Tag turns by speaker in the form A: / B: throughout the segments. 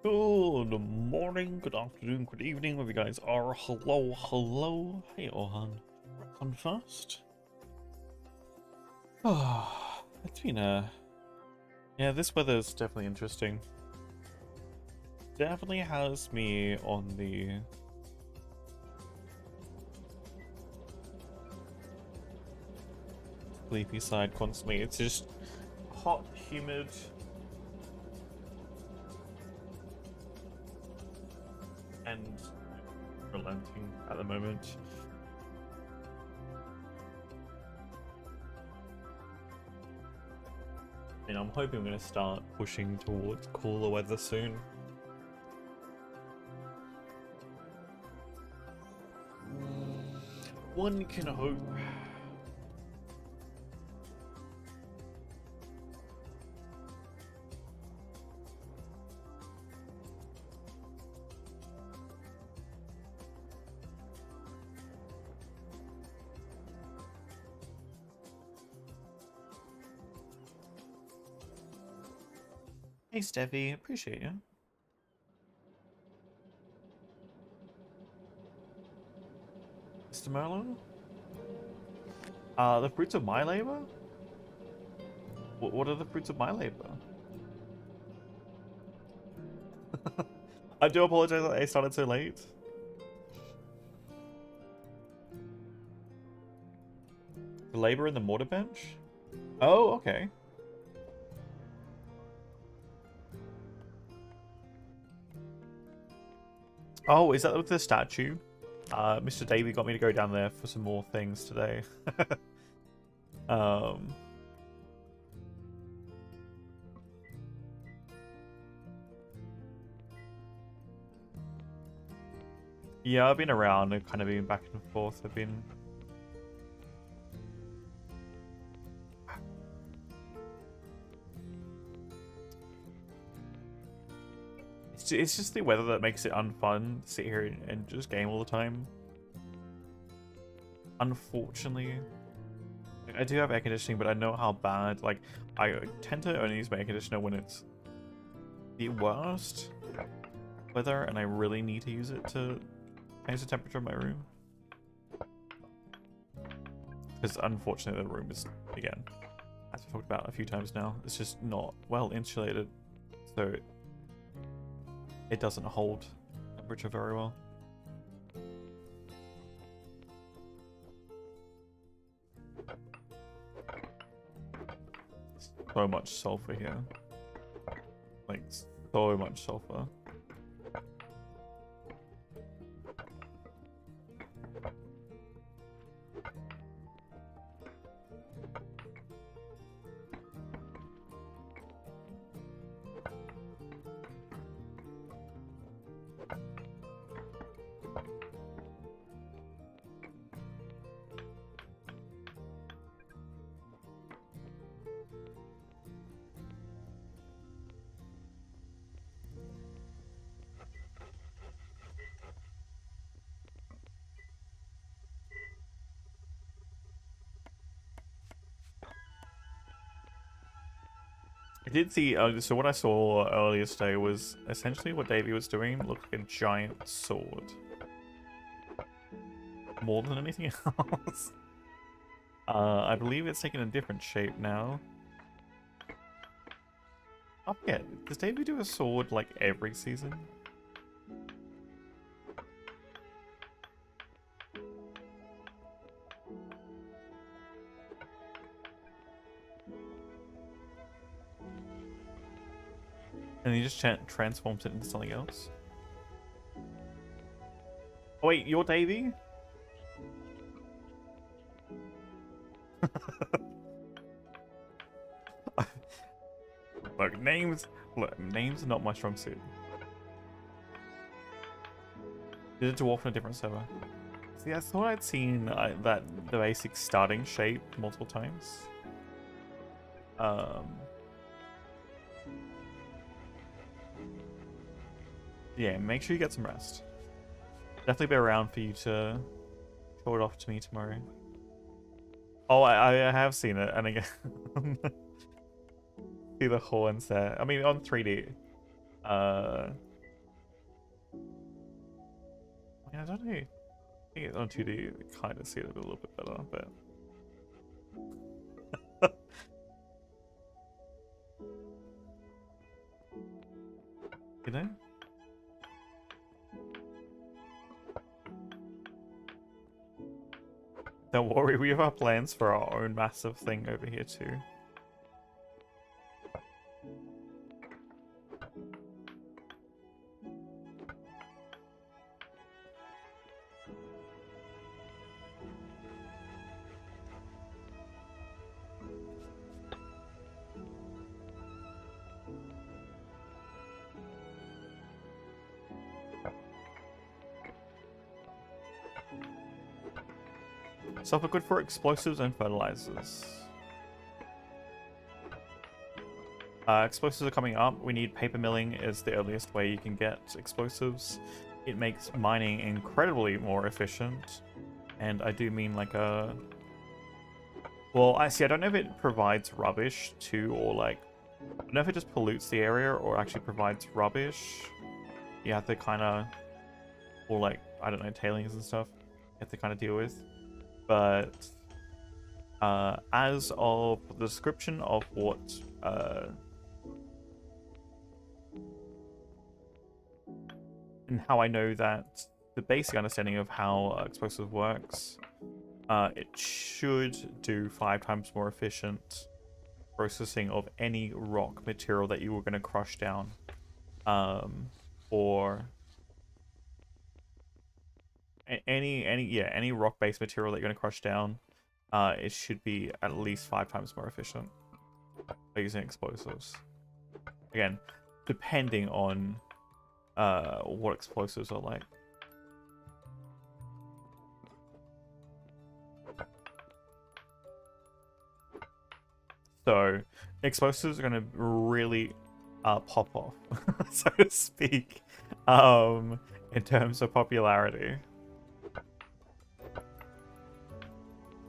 A: Good morning, good afternoon, good evening, wherever you guys are. Hello, hello. Hey, Orhan. On first. Oh, it's been yeah, this weather is definitely interesting. Definitely has me on the sleepy side constantly. It's just hot, humid. And relenting at the moment. And I'm hoping we're going to start pushing towards cooler weather soon. One can hope. Hey Steffi, appreciate you. Mr. Merlin? The fruits of my labor? What are the fruits of my labor? I do apologize that I started so late. The labor in the mortar bench? Oh, okay. Oh, is that with the statue? Mr. Davey got me to go down there for some more things today. Yeah, I've been around and kind of been back and forth. I've been... It's just the weather that makes it unfun to sit here and just game all the time. Unfortunately, like, I do have air conditioning, but I know how bad. Like, I tend to only use my air conditioner when it's the worst weather, and I really need to use it to change the temperature of my room. Because unfortunately, the room is, again, as we've talked about a few times now, it's just not well insulated, so it doesn't hold temperature very well. So much sulfur here. Like, so much sulfur. I did see, so what I saw earlier today was essentially what Davey was doing looked like a giant sword. More than anything else. I believe it's taken a different shape now. I forget, does Davey do a sword like every season? And he just transforms it into something else? Oh wait, you're Davey? Look, names are not my strong suit. Did a dwarf on a different server? See, I thought I'd seen the basic starting shape multiple times. Yeah, make sure you get some rest. Definitely be around for you to show it off to me tomorrow. Oh, I have seen it, and again, see the horns there. I mean, on 3D. I mean, I don't know. I think on 2D, you kind of see it a little bit better, but. You know? Don't worry, we have our plans for our own massive thing over here too. Sulfur good for explosives and fertilizers. Explosives are coming up. We need paper milling is the earliest way you can get explosives. It makes mining incredibly more efficient. And I do mean like a... Well, I don't know if it provides rubbish too, or like... I don't know if it just pollutes the area or actually provides rubbish. You have to kind of... Or like, I don't know, tailings and stuff. You have to kind of deal with. But as of the description of what and how I know that the basic understanding of how explosive works, it should do 5 times more efficient processing of any rock material that you were going to crush down, or any rock-based material that you're going to crush down. It should be at least 5 times more efficient by using explosives. Again, depending on what explosives are like. So, explosives are going to really pop off, so to speak, in terms of popularity.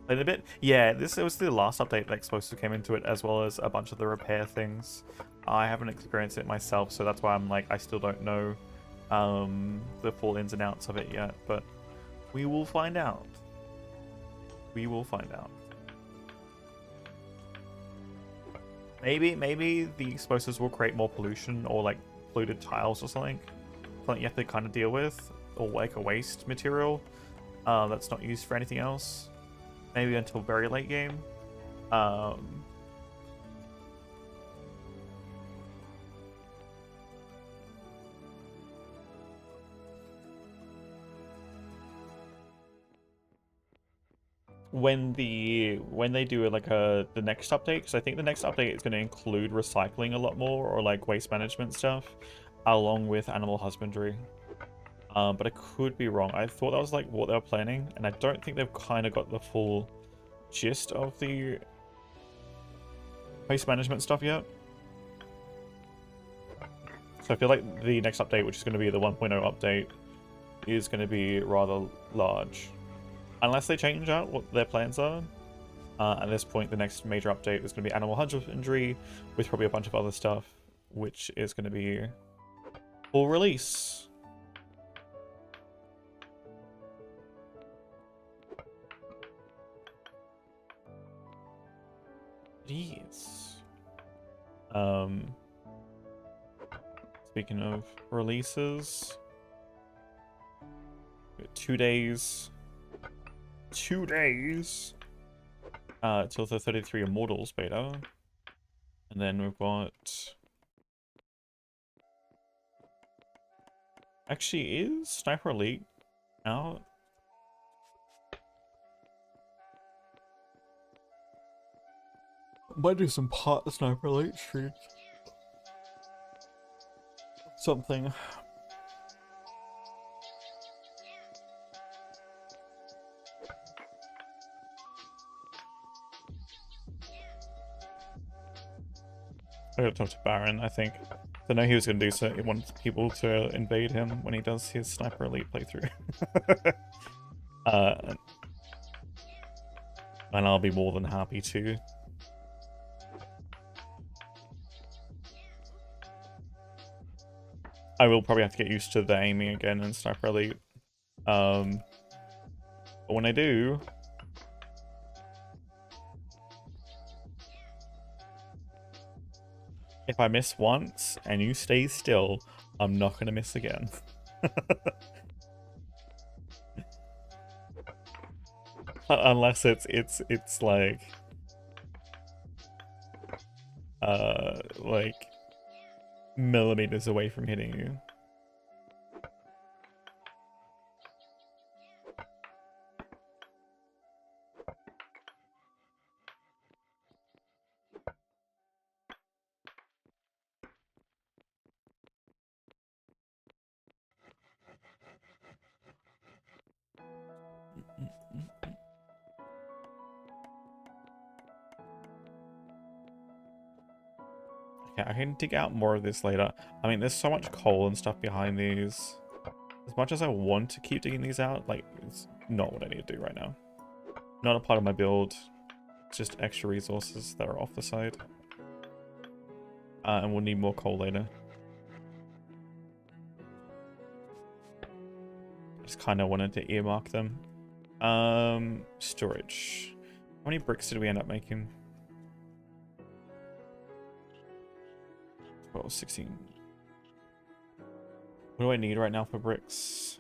A: A little bit, yeah. This was the last update that explosives came into it, as well as a bunch of the repair things. I haven't experienced it myself, so that's why I'm like, I still don't know the full ins and outs of it yet, but we will find out. We will find out. Maybe the explosives will create more pollution, or like polluted tiles or something. Something you have to kind of deal with, or like a waste material that's not used for anything else. Maybe until very late game. When they do like the next update, because I think the next update is going to include recycling a lot more, or like waste management stuff, along with animal husbandry. But I could be wrong. I thought that was like what they were planning, and I don't think they've kind of got the full gist of the waste management stuff yet. So I feel like the next update, which is going to be the 1.0 update, is going to be rather large. Unless they change out what their plans are. At this point, the next major update is going to be animal husbandry, with probably a bunch of other stuff, which is going to be full release. Jeez. Speaking of releases, 2 days. 2 days till the 33 Immortals beta. And then we've got... Actually, is Sniper Elite out? Might do some part Sniper Elite streams. Something. I gotta talk to Baron, I think. I know he was gonna do so. He wants people to invade him when he does his Sniper Elite playthrough. And I'll be more than happy to. I will probably have to get used to the aiming again in Sniper Elite. But when I do... If I miss once and you stay still, I'm not gonna miss again. Unless it's like millimeters away from hitting you. Okay, I can dig out more of this later. I mean, there's so much coal and stuff behind these. As much as I want to keep digging these out, like, it's not what I need to do right now. Not a part of my build. It's just extra resources that are off the side. And we'll need more coal later. Just kind of wanted to earmark them. Storage. How many bricks did we end up making? 12, 16. What do I need right now for bricks?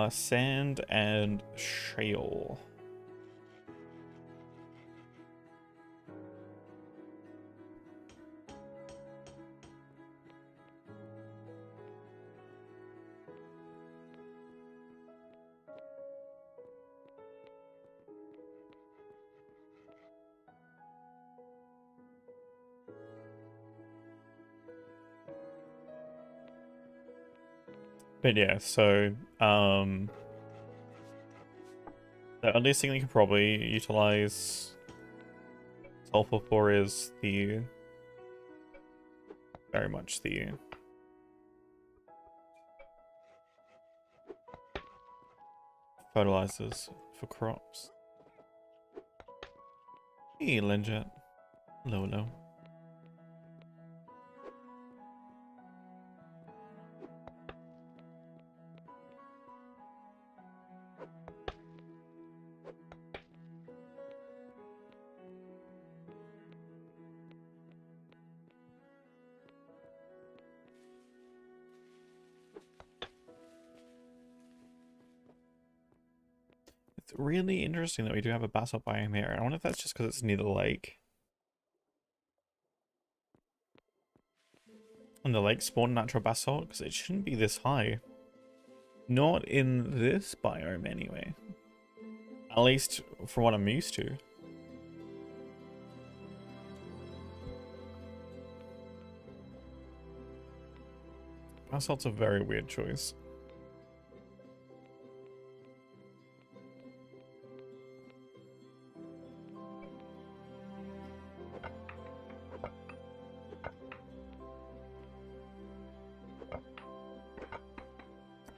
A: Sand and shale. But yeah, so the only thing we can probably utilize sulfur for is the very much the fertilizers for crops. Hey, Linjet. Hello, hello. It's really interesting that we do have a basalt biome here. I wonder if that's just because it's near the lake. And the lake spawned natural basalt, because it shouldn't be this high. Not in this biome anyway. At least from what I'm used to. Basalt's a very weird choice.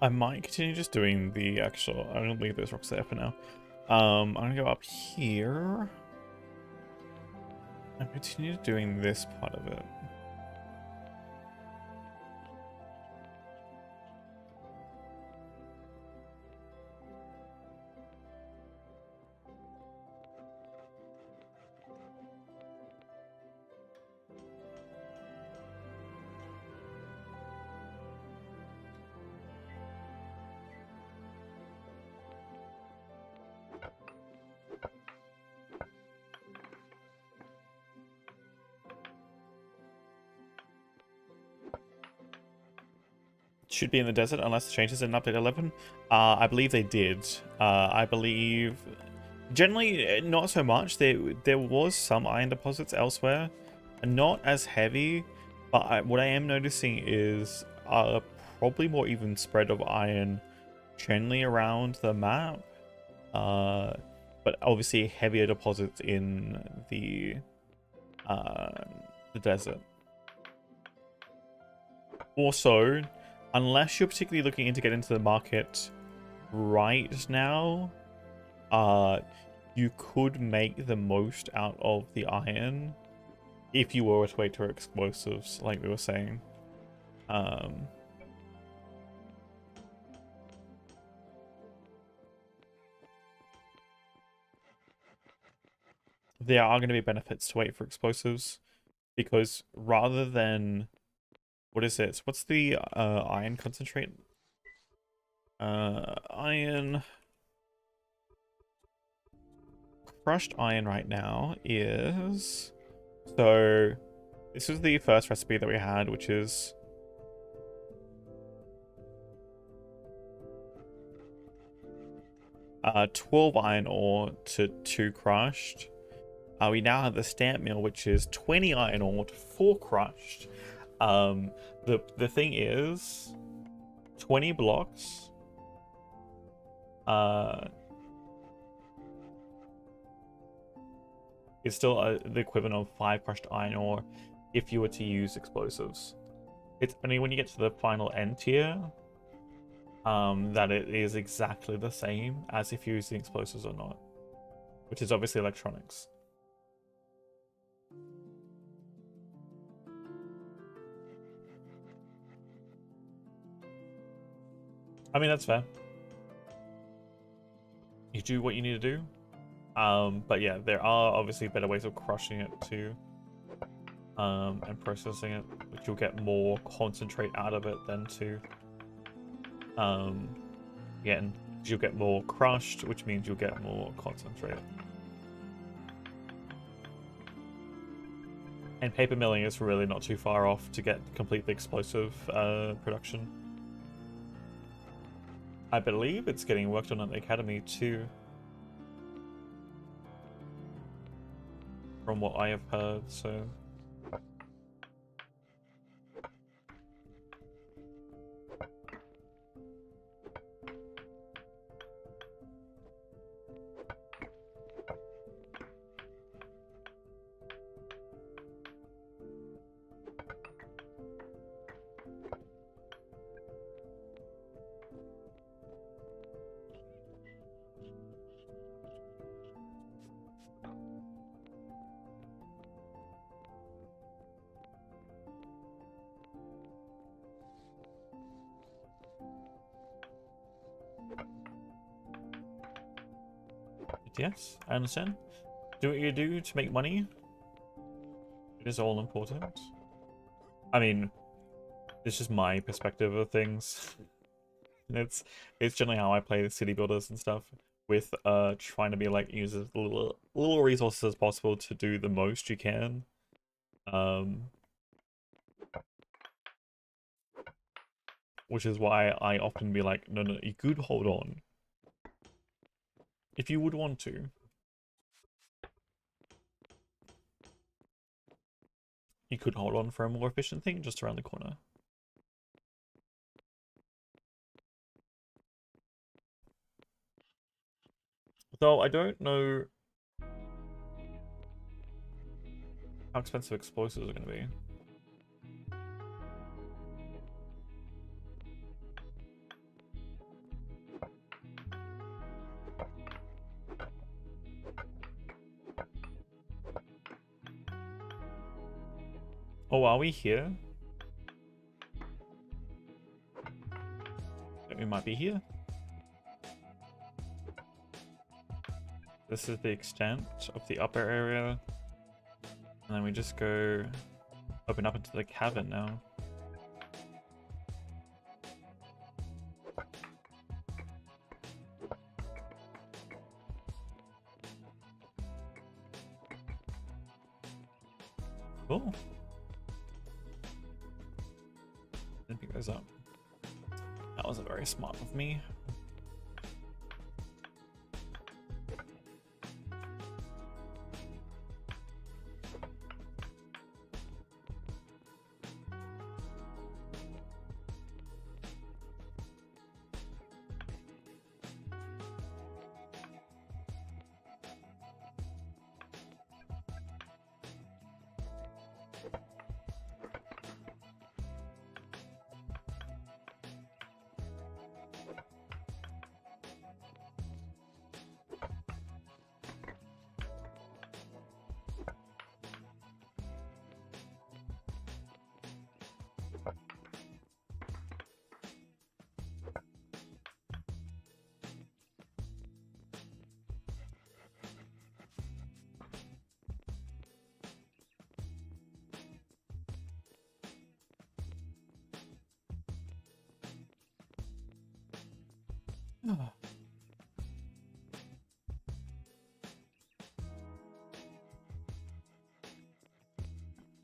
A: I might continue just doing the actual. I'm gonna leave those rocks there for now. I'm gonna go up here and continue doing this part of it. Should be in the desert unless the changes in update 11. I believe they did. I believe generally not so much. There was some iron deposits elsewhere, not as heavy, but what I am noticing is probably more even spread of iron generally around the map. But obviously heavier deposits in the desert. Also, unless you're particularly looking to get into the market right now, you could make the most out of the iron if you were to wait for explosives, like we were saying. There are going to be benefits to wait for explosives, because rather than... What is it? What's the iron concentrate? Iron... Crushed iron right now is... So, this is the first recipe that we had, which is... 12 iron ore to 2 crushed. We now have the stamp mill, which is 20 iron ore to 4 crushed. The thing is, 20 blocks is still the equivalent of 5 crushed iron ore if you were to use explosives. It's only when you get to the final end tier that it is exactly the same as if you're using explosives or not, which is obviously electronics. I mean, that's fair. You do what you need to do. But yeah, there are obviously better ways of crushing it too. And processing it, which you'll get more concentrate out of it than to... Again, you'll get more crushed, which means you'll get more concentrate. And paper milling is really not too far off to get complete the explosive production. I believe it's getting worked on at the academy too, from what I have heard, so... yes, I understand. Do what you do to make money. It is all important. I mean, it's just my perspective of things. It's generally how I play the city builders and stuff, with trying to be like use as little resources as possible to do the most you can. Which is why I often be like, no, you could hold on if you would want to. You could hold on for a more efficient thing just around the corner. Though I don't know how expensive explosives are going to be. Oh, are we here? We might be here. This is the extent of the upper area. And then we just go open up into the cavern now. Cool. Didn't pick those up. That was a very smart of me.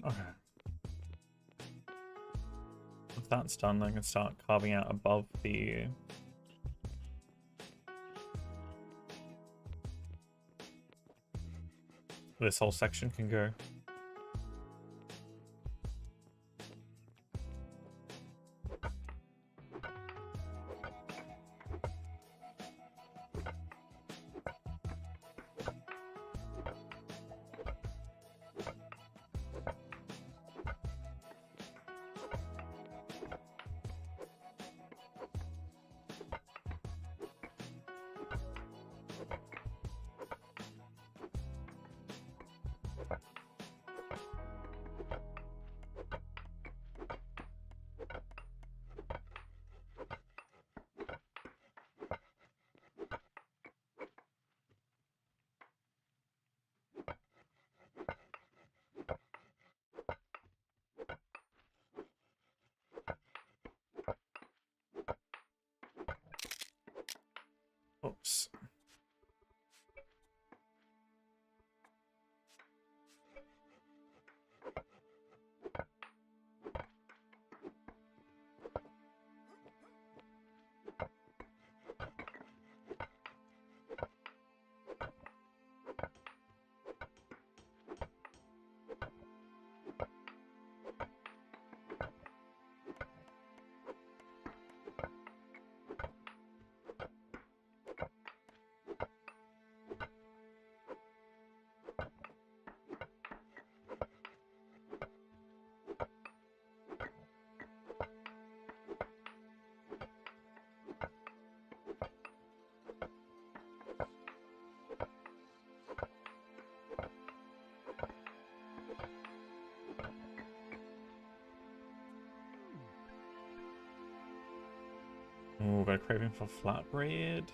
A: Okay. If that's done, I can start carving out above the... This whole section can go. Oops. Ooh, got a craving for flatbread.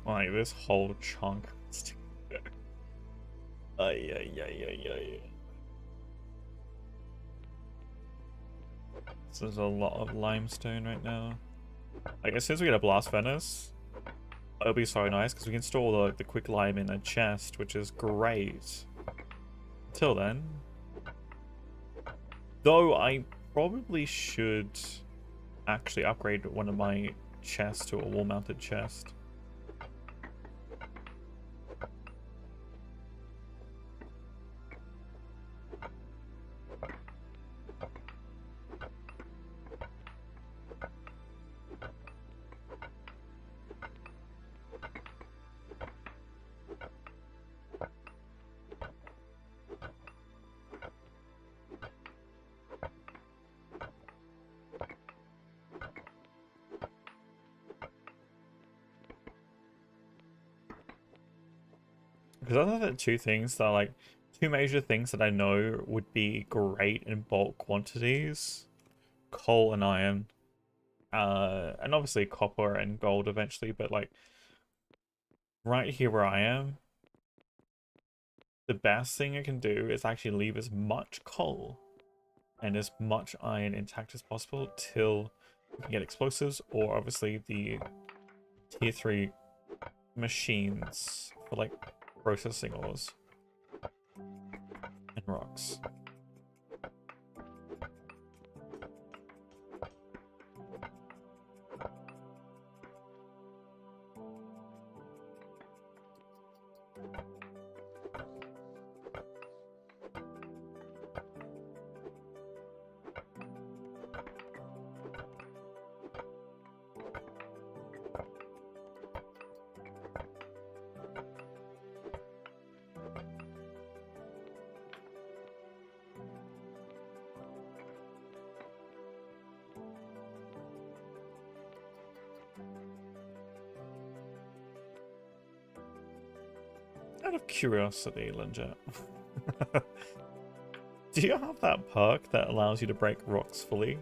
A: Like this whole chunk. Ay, ay, ay, ay, ay. This is a lot of limestone right now. Like as soon as we get a blast furnace, it'll be so nice because we can store the quick lime in a chest, which is great. Until then. Though I probably should actually upgrade one of my chests to a wall-mounted chest. Because other than two things that are like two major things that I know would be great in bulk quantities, coal and iron, and obviously copper and gold eventually, but like right here where I am, the best thing I can do is actually leave as much coal and as much iron intact as possible till we can get explosives or obviously the tier 3 machines for like processing ores and rocks. Out of curiosity, Linjet, do you have that perk that allows you to break rocks fully?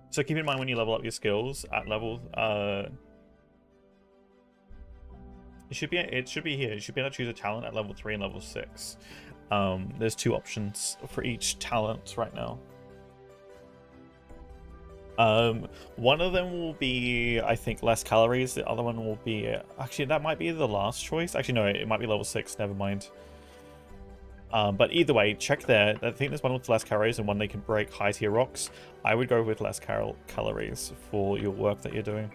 A: So keep in mind when you level up your skills at level, it should be here. You should be able to choose a talent at level 3 and level 6. There's 2 options for each talent right now. One of them will be, I think, less calories. The other one will be, actually, that might be the last choice. Actually, no, it might be level 6. Never mind. But either way, check there. I think there's one with less calories and one they can break high tier rocks. I would go with less calories for your work that you're doing.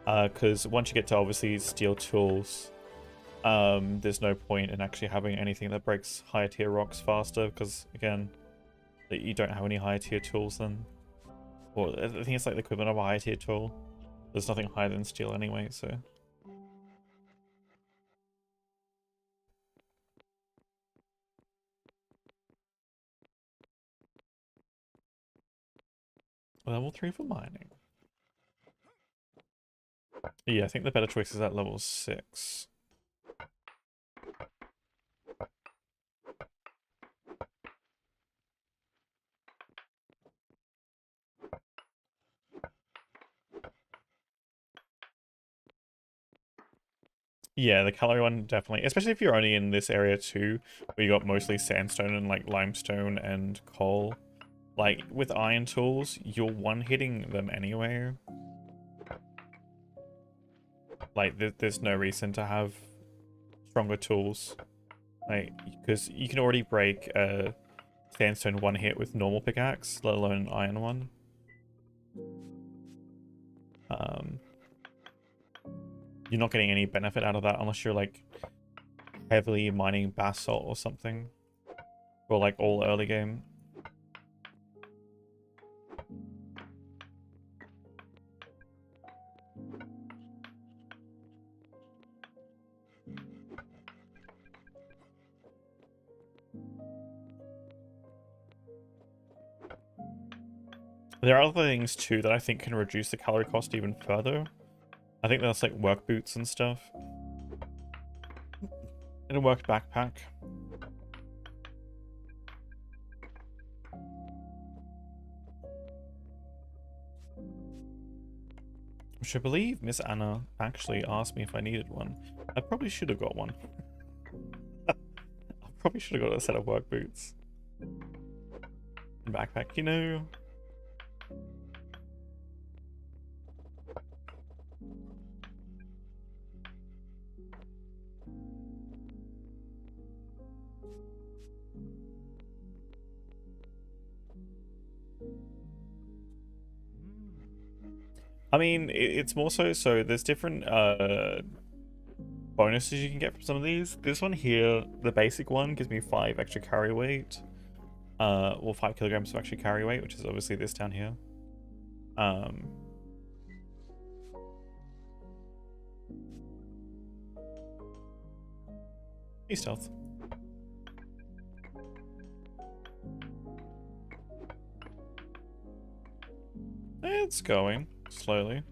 A: Because once you get to obviously steel tools, there's no point in actually having anything that breaks higher tier rocks faster. Because again, you don't have any higher tier tools then. Or I think it's like the equivalent of a higher tier tool. There's nothing higher than steel anyway, so. Level 3 for mining. Yeah, I think the better choice is at level 6. Yeah, the calorie one definitely, especially if you're only in this area too, where you got mostly sandstone and like limestone and coal. Like with iron tools, you're one-hitting them anyway. Like there's no reason to have stronger tools, like because you can already break a sandstone one hit with normal pickaxe, let alone an iron one. You're not getting any benefit out of that unless you're like heavily mining basalt or something, or like all early game. There are other things too that I think can reduce the calorie cost even further. I think that's like work boots and stuff. In a work backpack. Which I believe Miss Anna actually asked me if I needed one. I probably should have got one. I probably should have got a set of work boots. And backpack, you know. I mean, it's more so there's different bonuses you can get from some of these. This one here, the basic one, gives me 5 extra carry weight. Well, 5 kilograms of extra carry weight, which is obviously this down here. Hey, stealth. It's going slowly.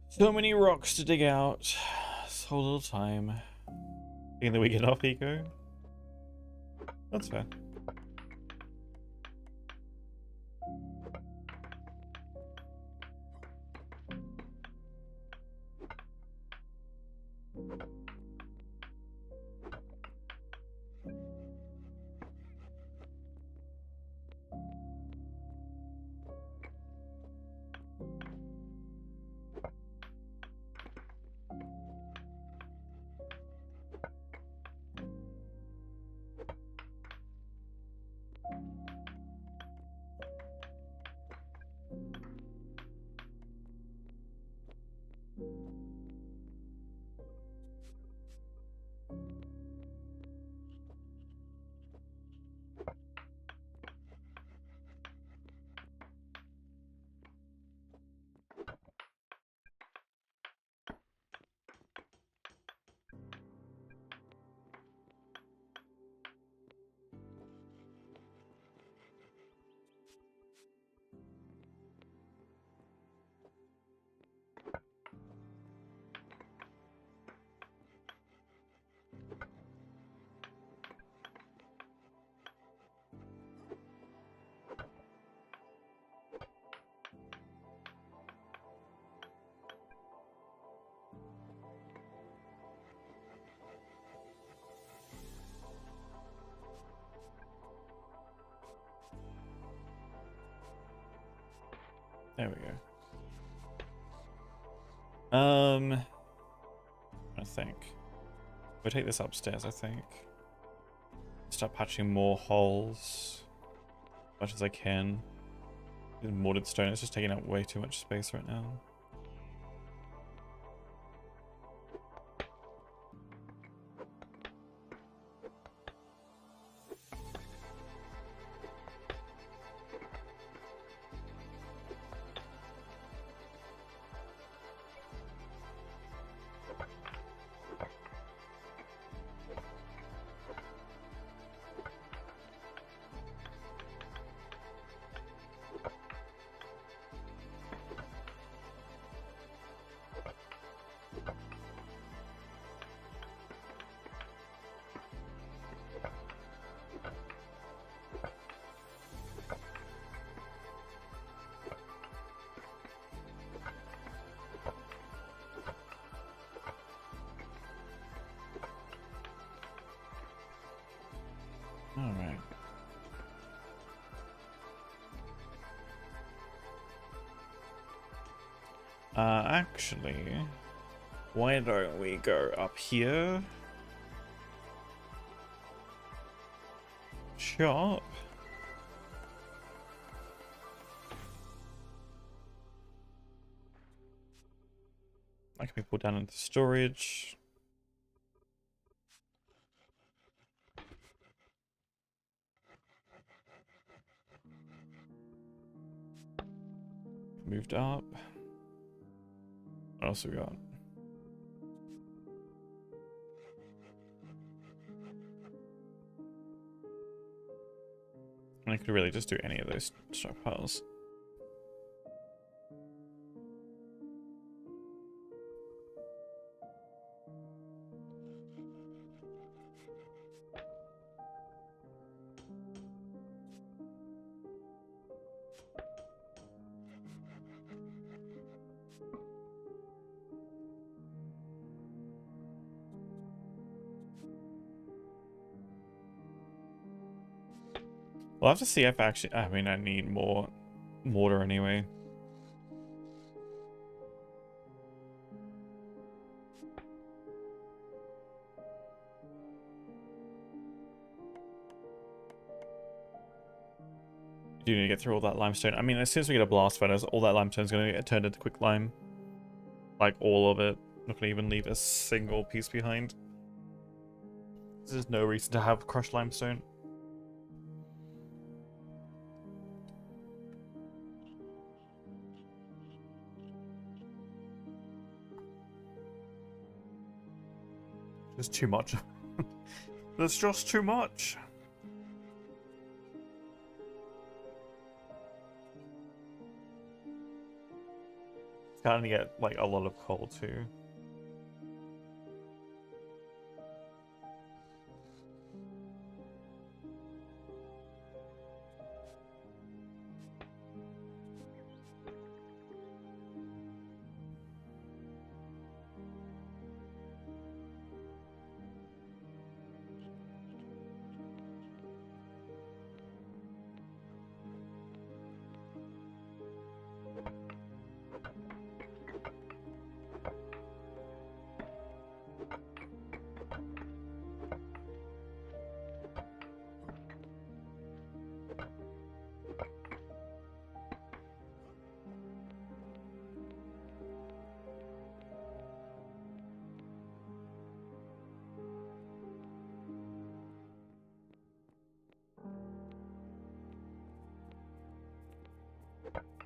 A: So many rocks to dig out. So little time. Thinking that we get off eco? That's fair. There we go. I think we'll take this upstairs. I think start patching more holes as much as I can. The mortared stone is just taking up way too much space right now. All right. Actually, why don't we go up here? Shop. I can be put down into storage. Moved up. What else we got? I could really just do any of those stockpiles. We'll have to see if actually, I mean, I need more mortar anyway. You do need to get through all that limestone. I mean, as soon as we get a blast furnace, all that limestone is going to get turned into quick lime. Like, all of it. Not going to even leave a single piece behind. There's no reason to have crushed limestone. There's too much. There's just too much. It's gonna get like a lot of coal too.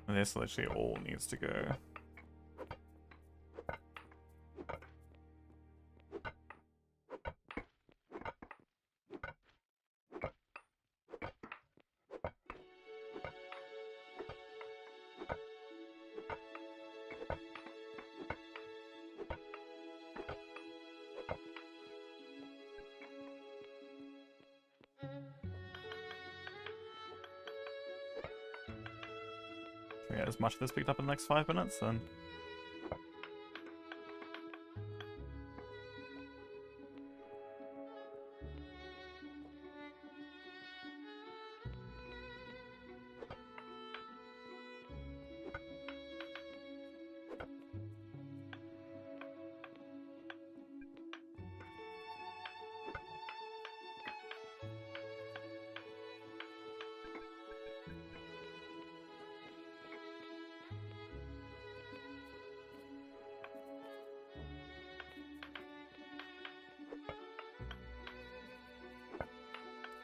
A: And this literally all needs to go. Can we get as much of this picked up in the next 5 minutes then?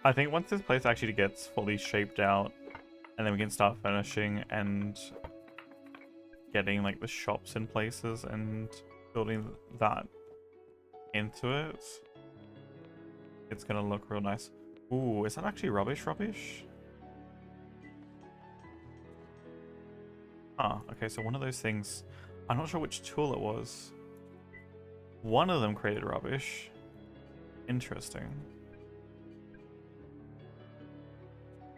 A: I think once this place actually gets fully shaped out, and then we can start finishing and getting like the shops in places and building that into it, it's gonna look real nice. Ooh, is that actually rubbish? Ah, okay, so one of those things, I'm not sure which tool it was. One of them created rubbish. Interesting.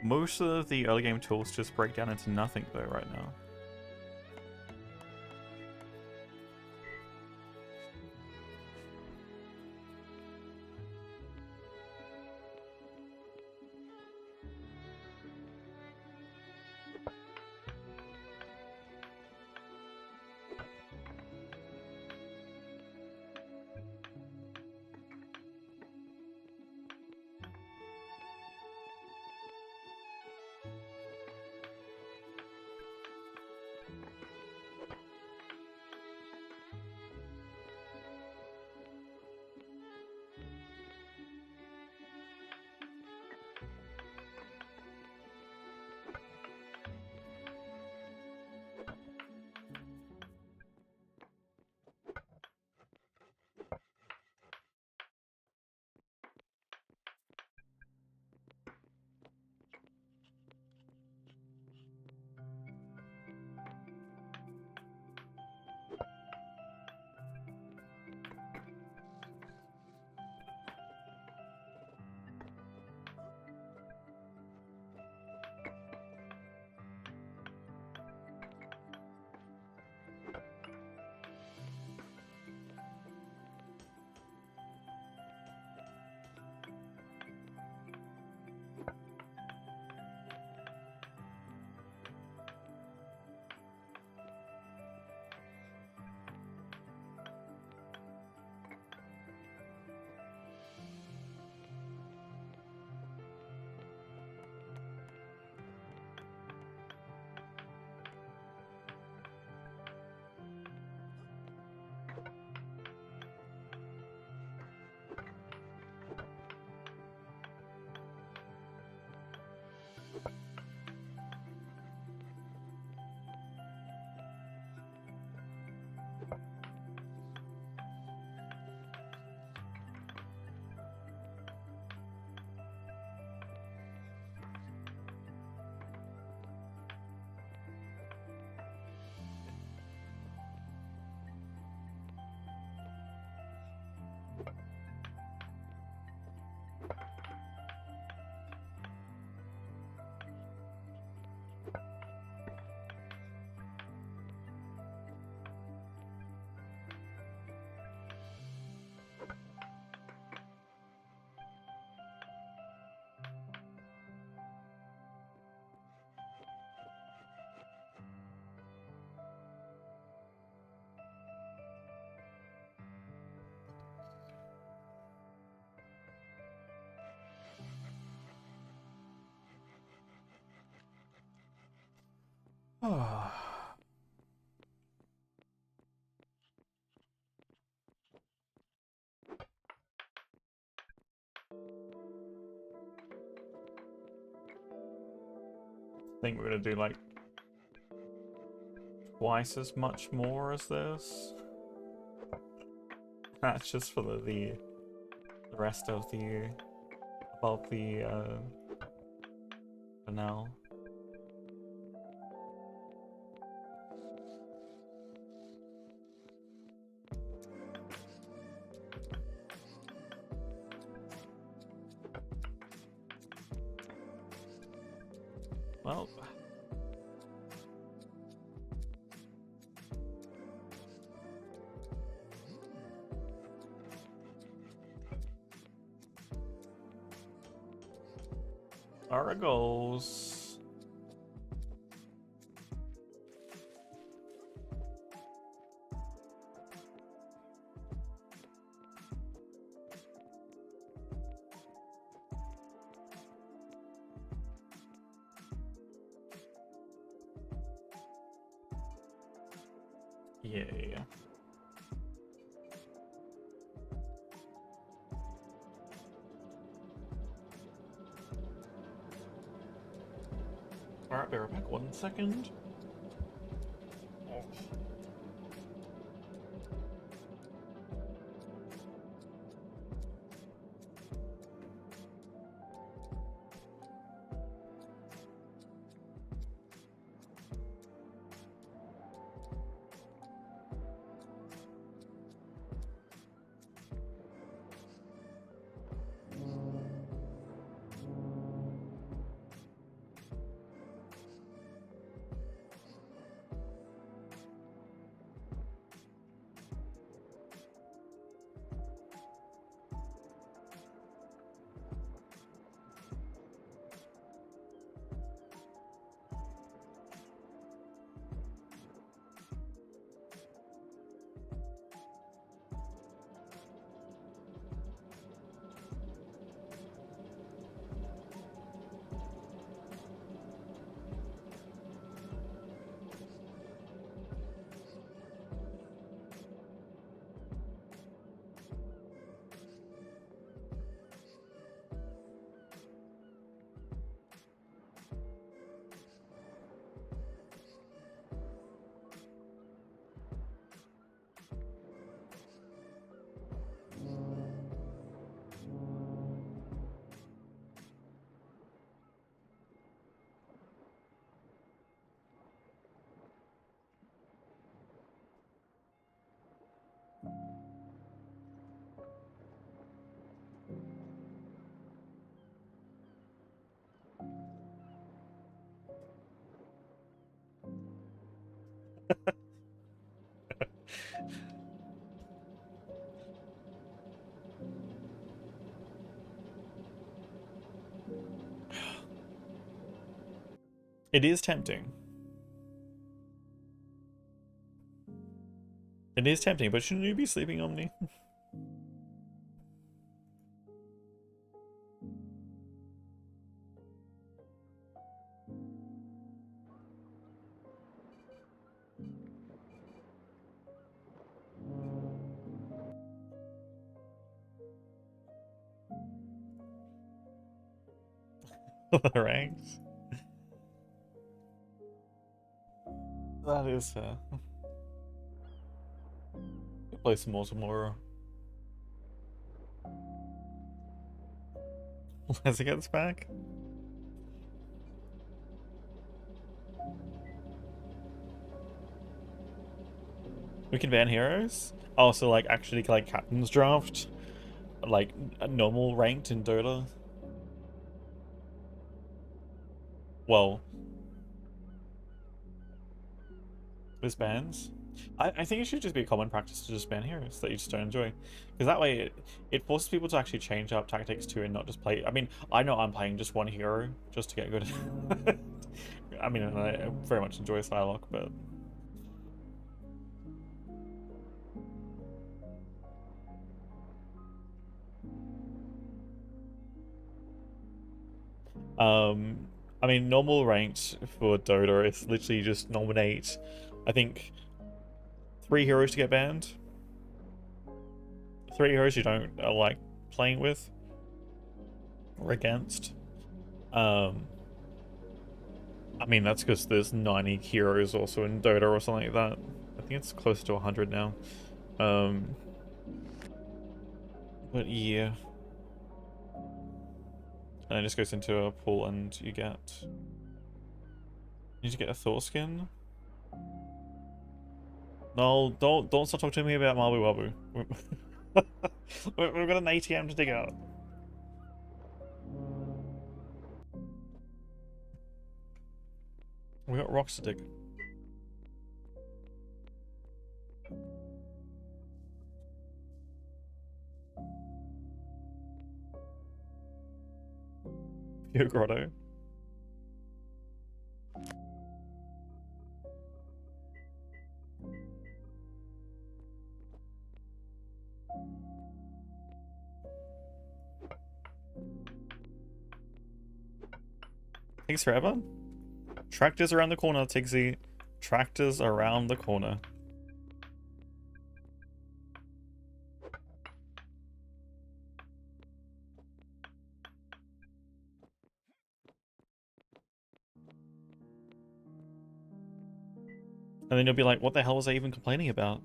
A: Most of the early game tools just break down into nothing though right now. think we're gonna do like twice as much more as this. That's just for the rest of the above the for now. Well, our goals. Yeah. Alright, bear back 1 second. It is tempting. It is tempting, but shouldn't you be sleeping, Omni? The ranks. That is we'll play some more tomorrow. As it gets back. We can ban heroes. Also, like actually like captain's draft, like normal ranked in Dota. Well, with bans. I think it should just be a common practice to just ban heroes that you just don't enjoy. Because that way it forces people to actually change up tactics too and not just play. I mean, I know I'm playing just one hero just to get good. I mean, I very much enjoy Psylocke, but... I mean, normal ranked for Dota is literally just nominate, I think, 3 heroes to get banned. 3 heroes you don't like playing with or against. I mean, that's because there's 90 heroes also in Dota or something like that. I think it's close to 100 now. But yeah. And it just goes into a pool and you need to get a Thor skin. No, don't start talking to me about Mabu Wabu. We've got an ATM to dig out. We got rocks to dig. Your grotto. Takes forever. Tractors around the corner, Tigsy. Tractors around the corner. And then you'll be like, what the hell was I even complaining about?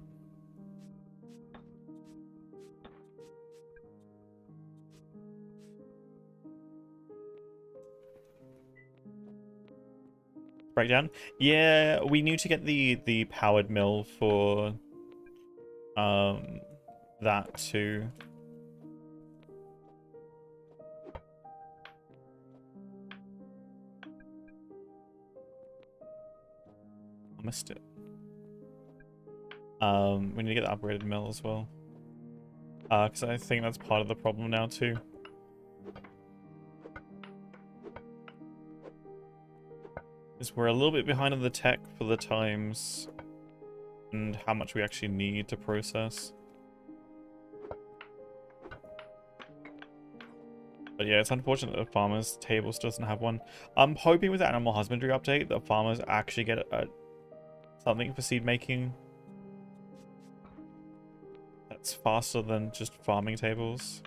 A: Breakdown? Yeah, we need to get the powered mill for that too. I missed it. We need to get the upgraded mill as well. Because I think that's part of the problem now too. Is we're a little bit behind on the tech for the times and how much we actually need to process. But yeah, it's unfortunate that Farmers Tables doesn't have one. I'm hoping with the Animal Husbandry update that farmers actually get something for seed making that's faster than just farming tables.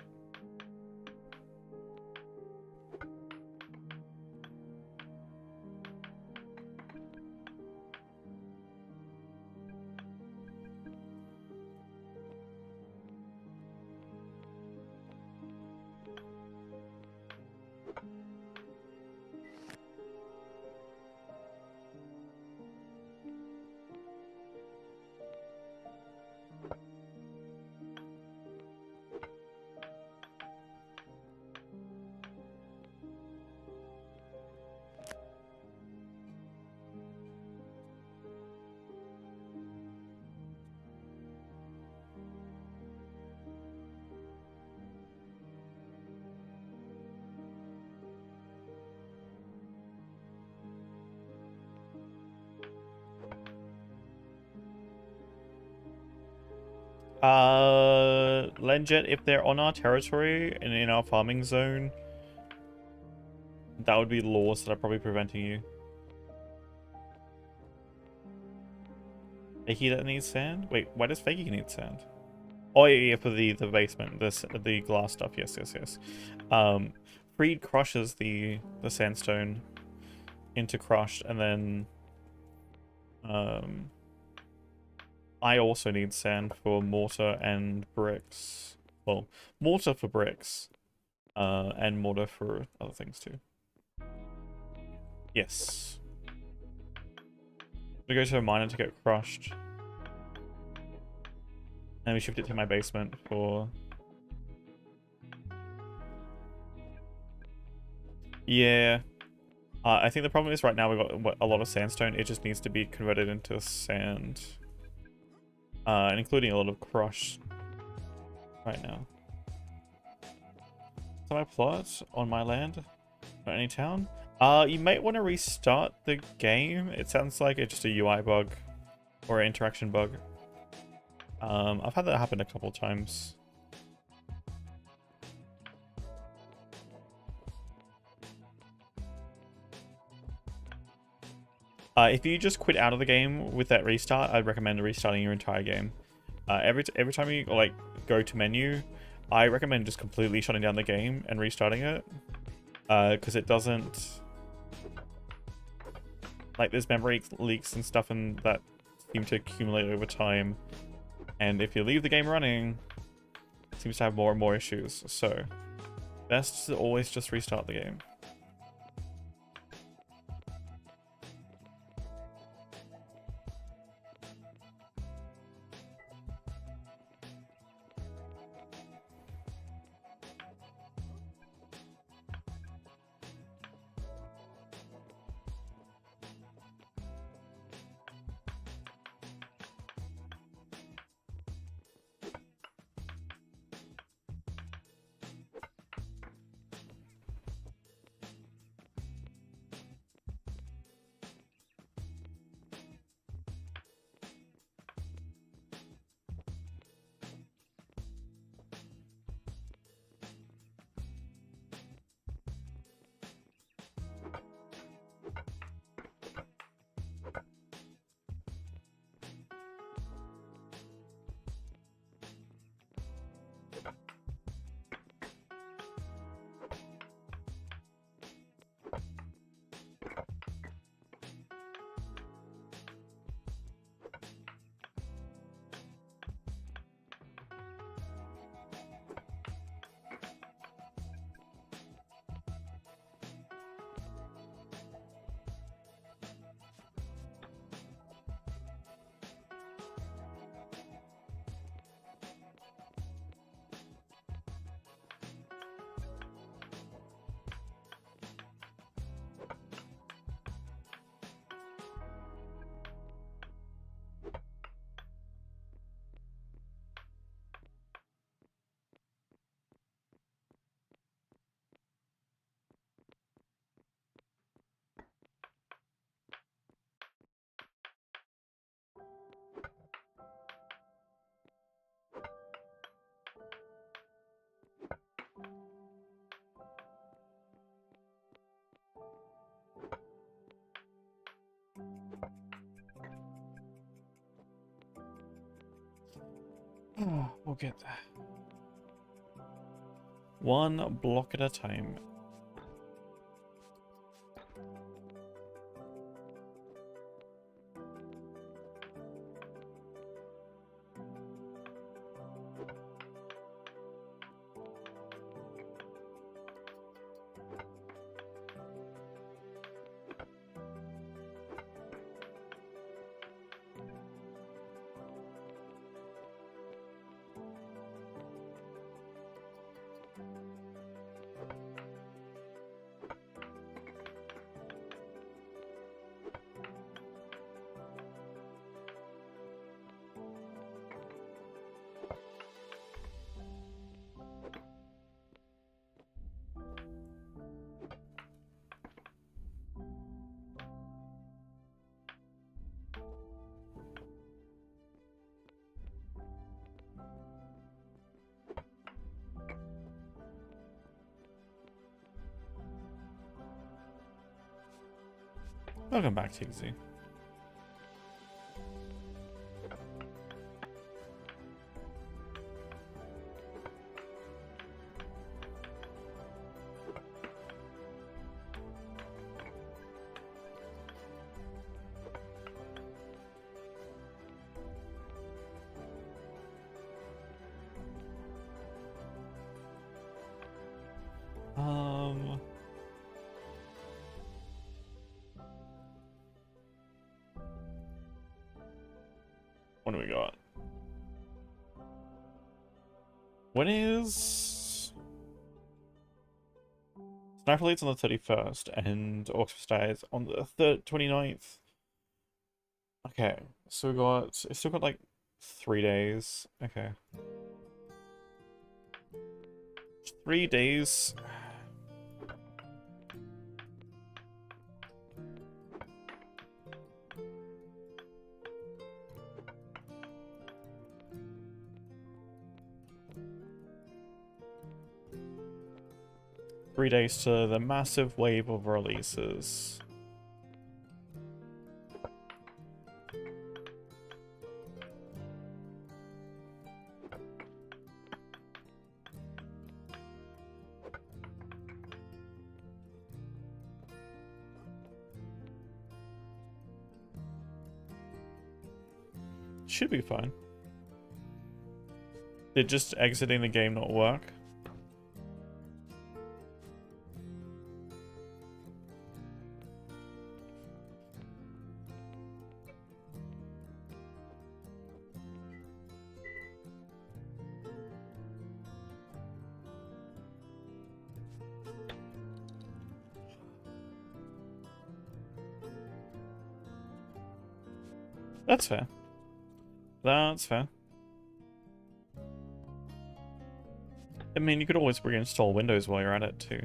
A: Lenjet, if they're on our territory and in our farming zone, that would be laws that are probably preventing you. Fakey that needs sand? Wait, why does Fakey need sand? Oh yeah, for the basement, the glass stuff. Yes. Freed crushes the sandstone into crushed, and then I also need sand for mortar and bricks. Well, mortar for bricks, and mortar for other things too. Yes. We go to a miner to get crushed. And we shift it to my basement for... Yeah. I think the problem is right now we've got a lot of sandstone. It just needs to be converted into sand. And including a lot of crush right now. So my plot on my land? Not any town? You might want to restart the game. It sounds like it's just a UI bug or an interaction bug. I've had that happen a couple times. If you just quit out of the game with that restart, I'd recommend restarting your entire game. Every time you like go to menu, I recommend just completely shutting down the game and restarting it, because it doesn't, like, there's memory leaks and stuff and that seem to accumulate over time, and if you leave the game running, it seems to have more and more issues. So best to always just restart the game. We'll get there. One block at a time. Welcome back, TZ. What do we got? When is Sniper Elite's on the 31st and Orchestra Days on the 29th? Okay, so it's still got like 3 days. Okay. 3 days. 3 days to the massive wave of releases. Should be fine. Did just exiting the game not work? That's fair. That's fair. I mean, you could always reinstall Windows while you're at it, too.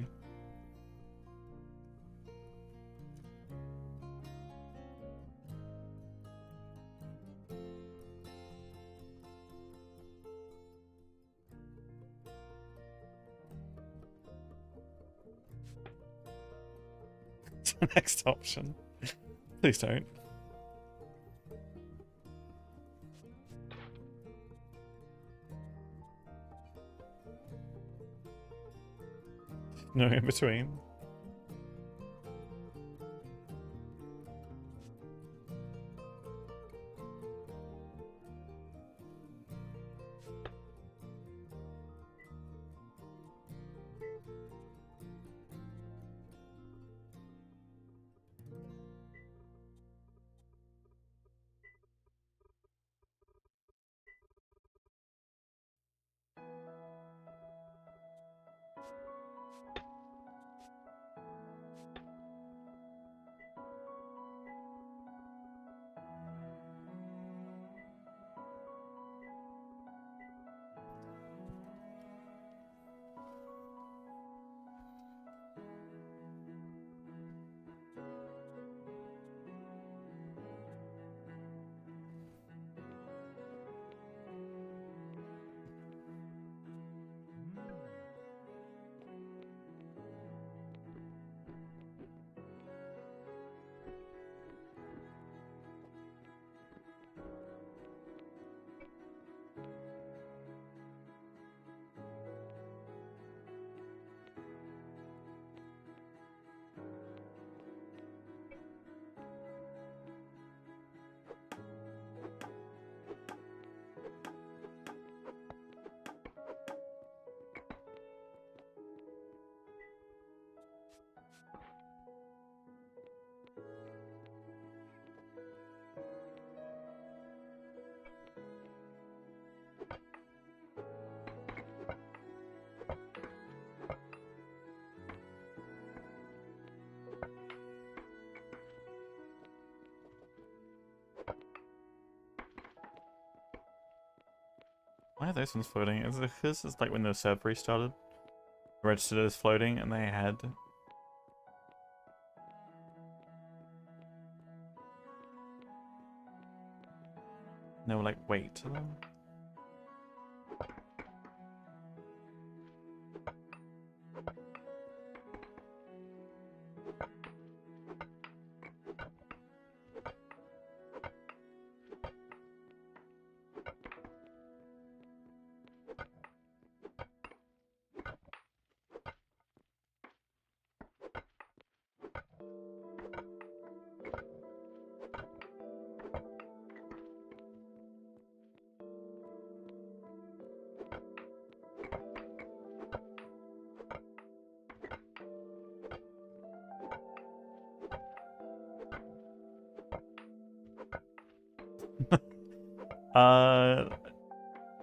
A: It's the next option. Please don't. No in between. Why are those ones floating? Is it because it's like when the server restarted? Registered as floating and they had... No, like, weight to them?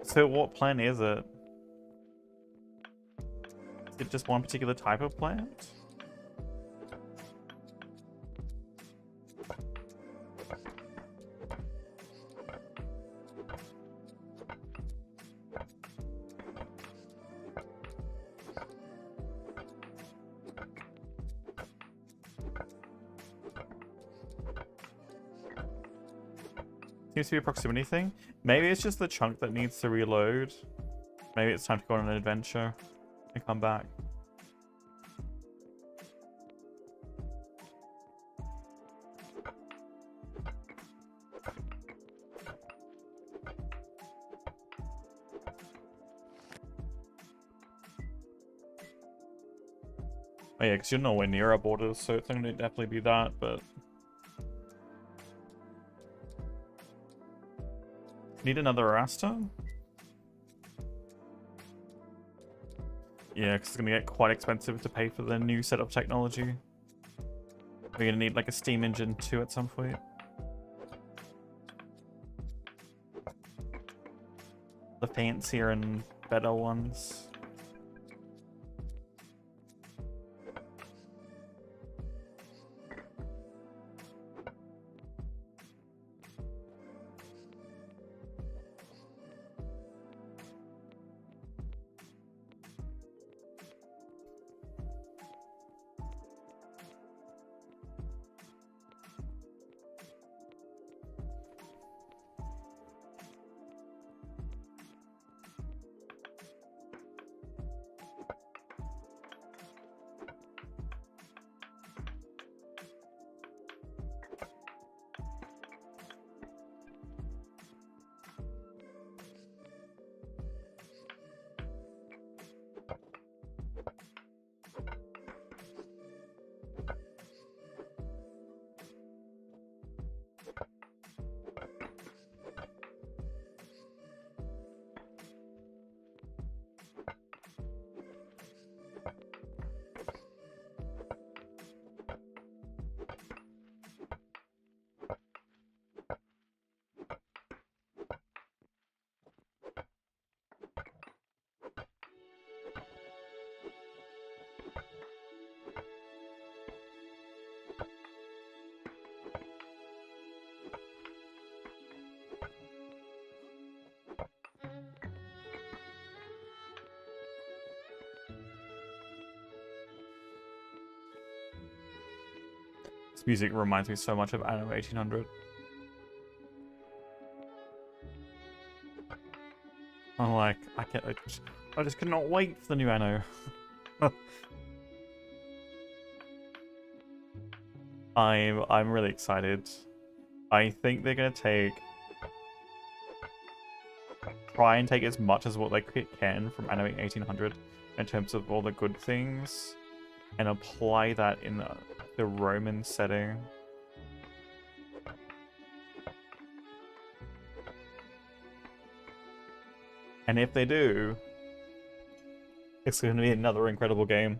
A: So what plant is it? Is it just one particular type of plant? Seems to be a proximity thing. Maybe it's just the chunk that needs to reload. Maybe it's time to go on an adventure and come back. Oh yeah, because you're nowhere near our borders, so it's going to definitely be that, but... Need another Arasta? Yeah, because it's going to get quite expensive to pay for the new set of technology. We're going to need like a steam engine too at some point. The fancier and better ones. This music reminds me so much of Anno 1800. I'm like, I just cannot wait for the new Anno. I'm really excited. I think they're gonna try and take as much as what they can from Anno 1800 in terms of all the good things, and apply that in the Roman setting. And if they do, it's going to be another incredible game.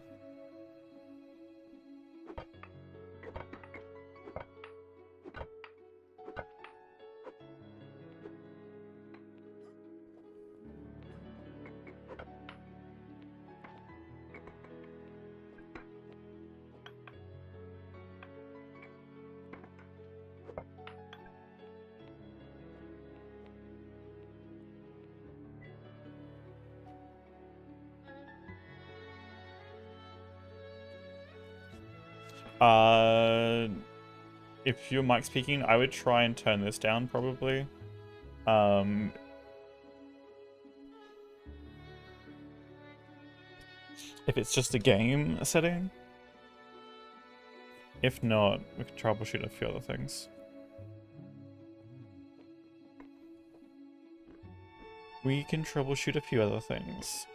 A: If you're mic speaking, I would try and turn this down probably. If it's just a game setting. If not, we can troubleshoot a few other things. We can troubleshoot a few other things.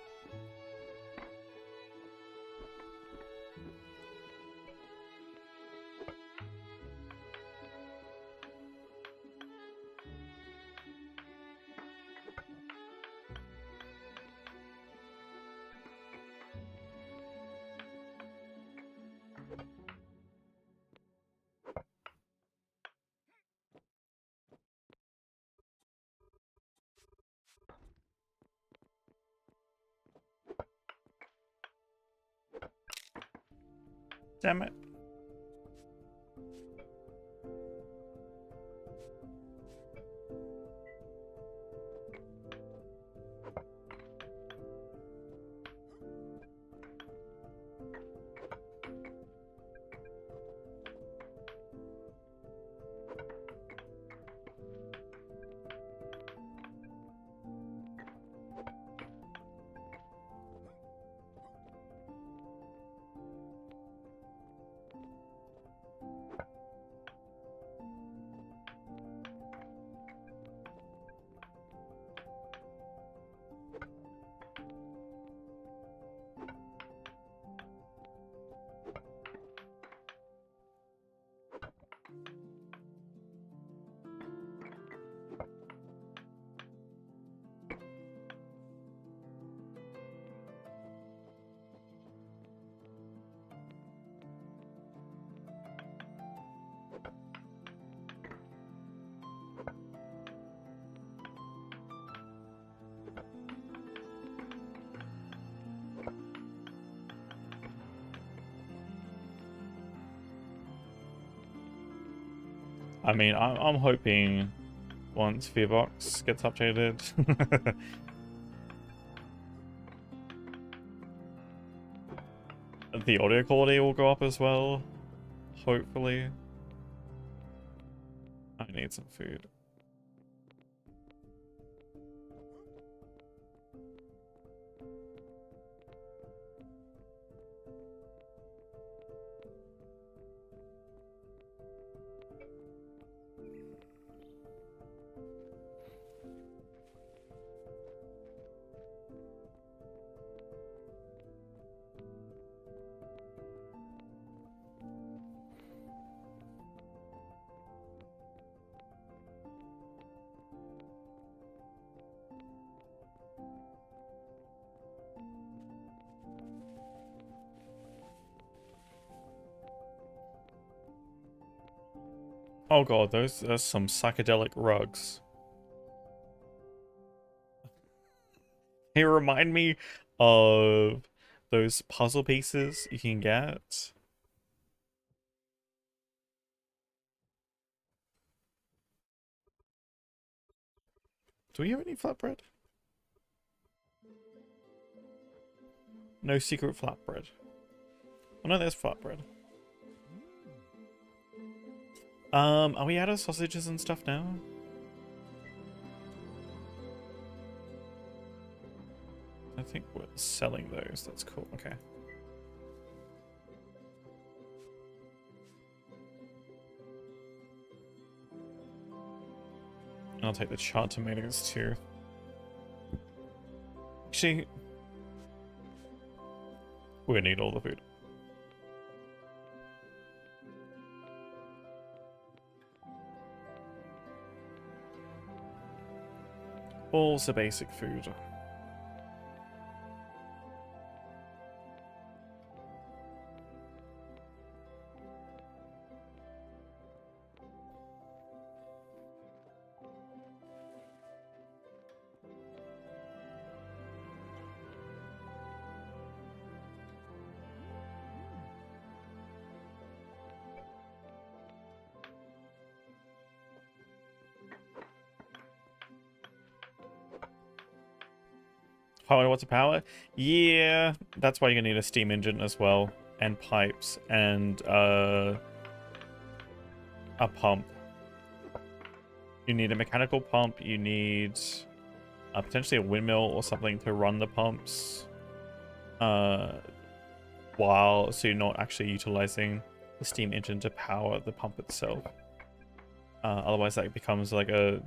A: Damn it. I mean, I'm hoping once Fearbox gets updated, the audio quality will go up as well. Hopefully. I need some food. Oh god, those are some psychedelic rugs. They remind me of those puzzle pieces you can get. Do we have any flatbread? No secret flatbread. Oh no, there's flatbread. Are we out of sausages and stuff now? I think we're selling those. That's cool. Okay. I'll take the charred tomatoes too. Actually, we're gonna need all the food. Also basic food. Power watt to power? Yeah, that's why you're gonna need a steam engine as well, and pipes, and a pump. You need a mechanical pump, you need potentially a windmill or something to run the pumps, so you're not actually utilizing the steam engine to power the pump itself. Otherwise that becomes like a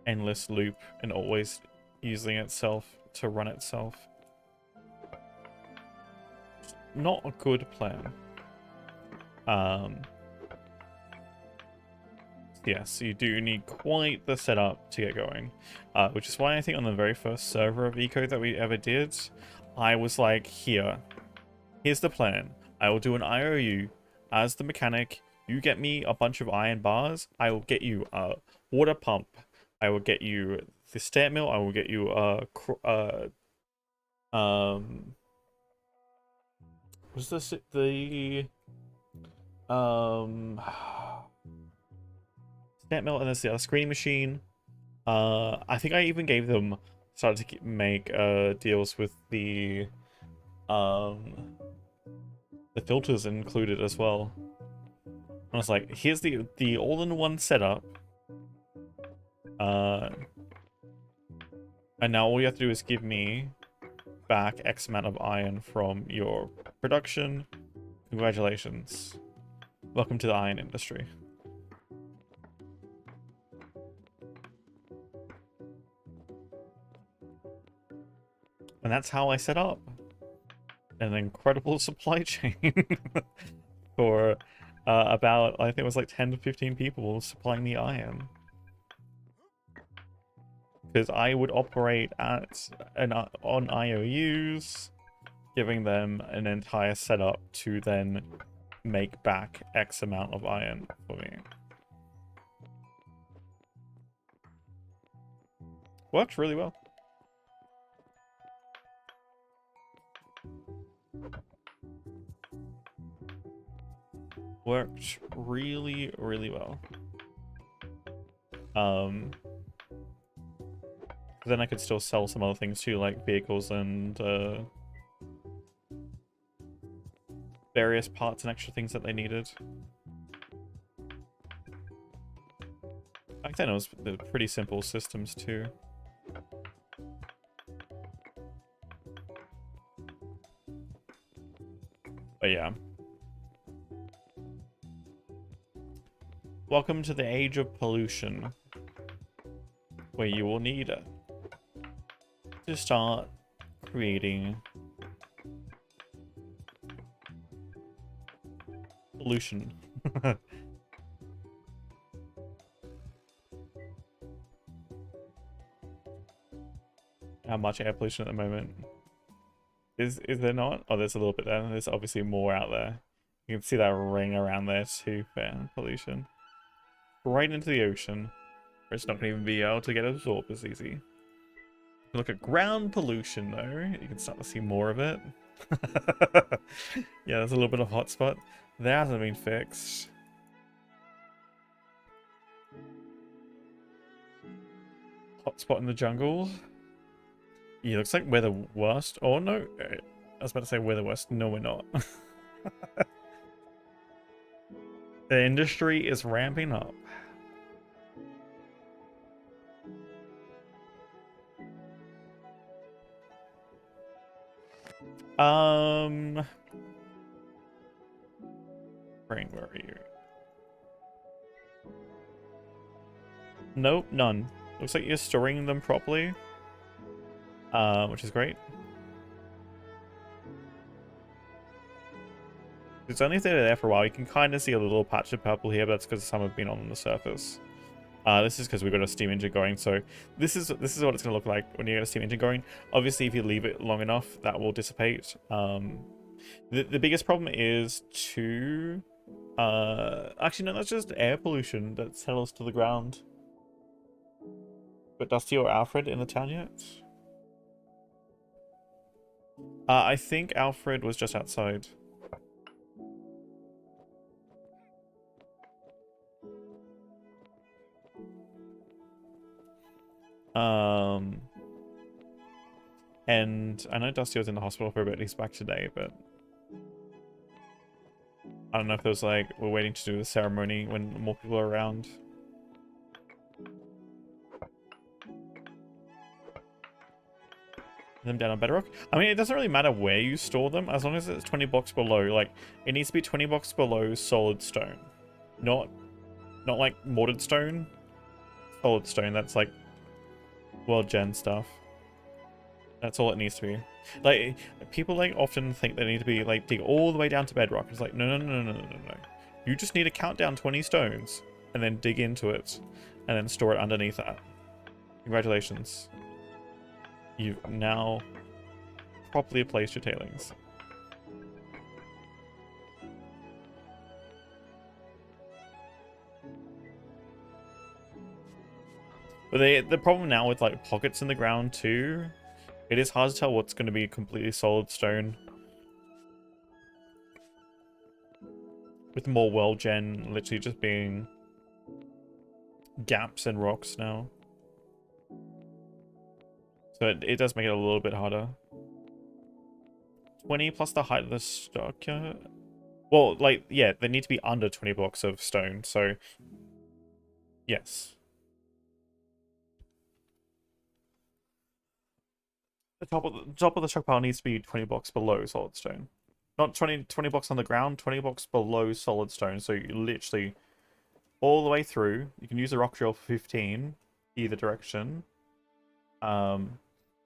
A: endless loop and always using itself to run itself. Not a good plan. Yes, you do need quite the setup to get going. Which is why I think on the very first server of Eco that we ever did, I was like, here's the plan. I will do an IOU as the mechanic. You get me a bunch of iron bars. I will get you a water pump. I will get you the stair mill. I will get you was this the stair mill, and there's the screening machine. I think I even gave them started to make deals with the filters included as well. I was like, here's the all-in-one setup. And now all you have to do is give me back X amount of iron from your production. Congratulations. Welcome to the iron industry. And that's how I set up an incredible supply chain for about, I think it was like 10 to 15 people supplying the iron. Because I would operate on IOUs, giving them an entire setup to then make back X amount of iron for me. Worked really well. Worked really, really well. Then I could still sell some other things too, like vehicles and various parts and extra things that they needed. Back then it was pretty simple systems too. But yeah. Welcome to the age of pollution, where you will need to start creating pollution. How much air pollution at the moment? Is there not? Oh, there's a little bit there. There's obviously more out there. You can see that ring around there too, for pollution. Right into the ocean, where it's not going to even be able to get absorbed as easy. Look at ground pollution though. You can start to see more of it. Yeah, there's a little bit of hotspot. That hasn't been fixed. Hotspot in the jungle. Yeah, looks like we're the worst. Oh no, I was about to say we're the worst. No, we're not. The industry is ramping up. Brain, where are you? Nope, none. Looks like you're storing them properly. Which is great. It's only if they're there for a while. You can kind of see a little patch of purple here, but that's because some have been on the surface. This is because we've got a steam engine going, so this is what it's going to look like when you get a steam engine going. Obviously, if you leave it long enough, that will dissipate. The biggest problem is actually no, that's just air pollution that settles to the ground. But Dusty or Alfred in the town yet? I think Alfred was just outside. And I know Dusty was in the hospital for a bit. He's back today, but I don't know if it was like we're waiting to do the ceremony when more people are around. Them down on Bedrock. I mean, it doesn't really matter where you store them as long as it's 20 blocks below. Like, it needs to be 20 blocks below solid stone, not like mortared stone. Solid stone. That's like world gen stuff. That's all it needs to be. Like, people like often think they need to be like dig all the way down to bedrock. It's like no. You just need to count down 20 stones and then dig into it and then store it underneath that. Congratulations. You've now properly placed your tailings. But the problem now with like pockets in the ground too, it is hard to tell what's going to be completely solid stone. With more world gen literally just being gaps and rocks now. So it does make it a little bit harder. 20 plus the height of the structure. Well, like, yeah, they need to be under 20 blocks of stone, so yes. The top of the stockpile needs to be 20 blocks below solid stone. Not 20 blocks on the ground, 20 blocks below solid stone. So you literally all the way through. You can use the rock drill for 15 either direction.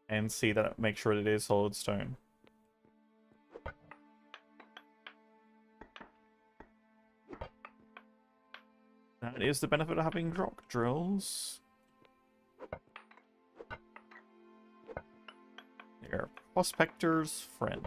A: And see that it makes sure it is solid stone. That is the benefit of having rock drills. Your prospector's friend.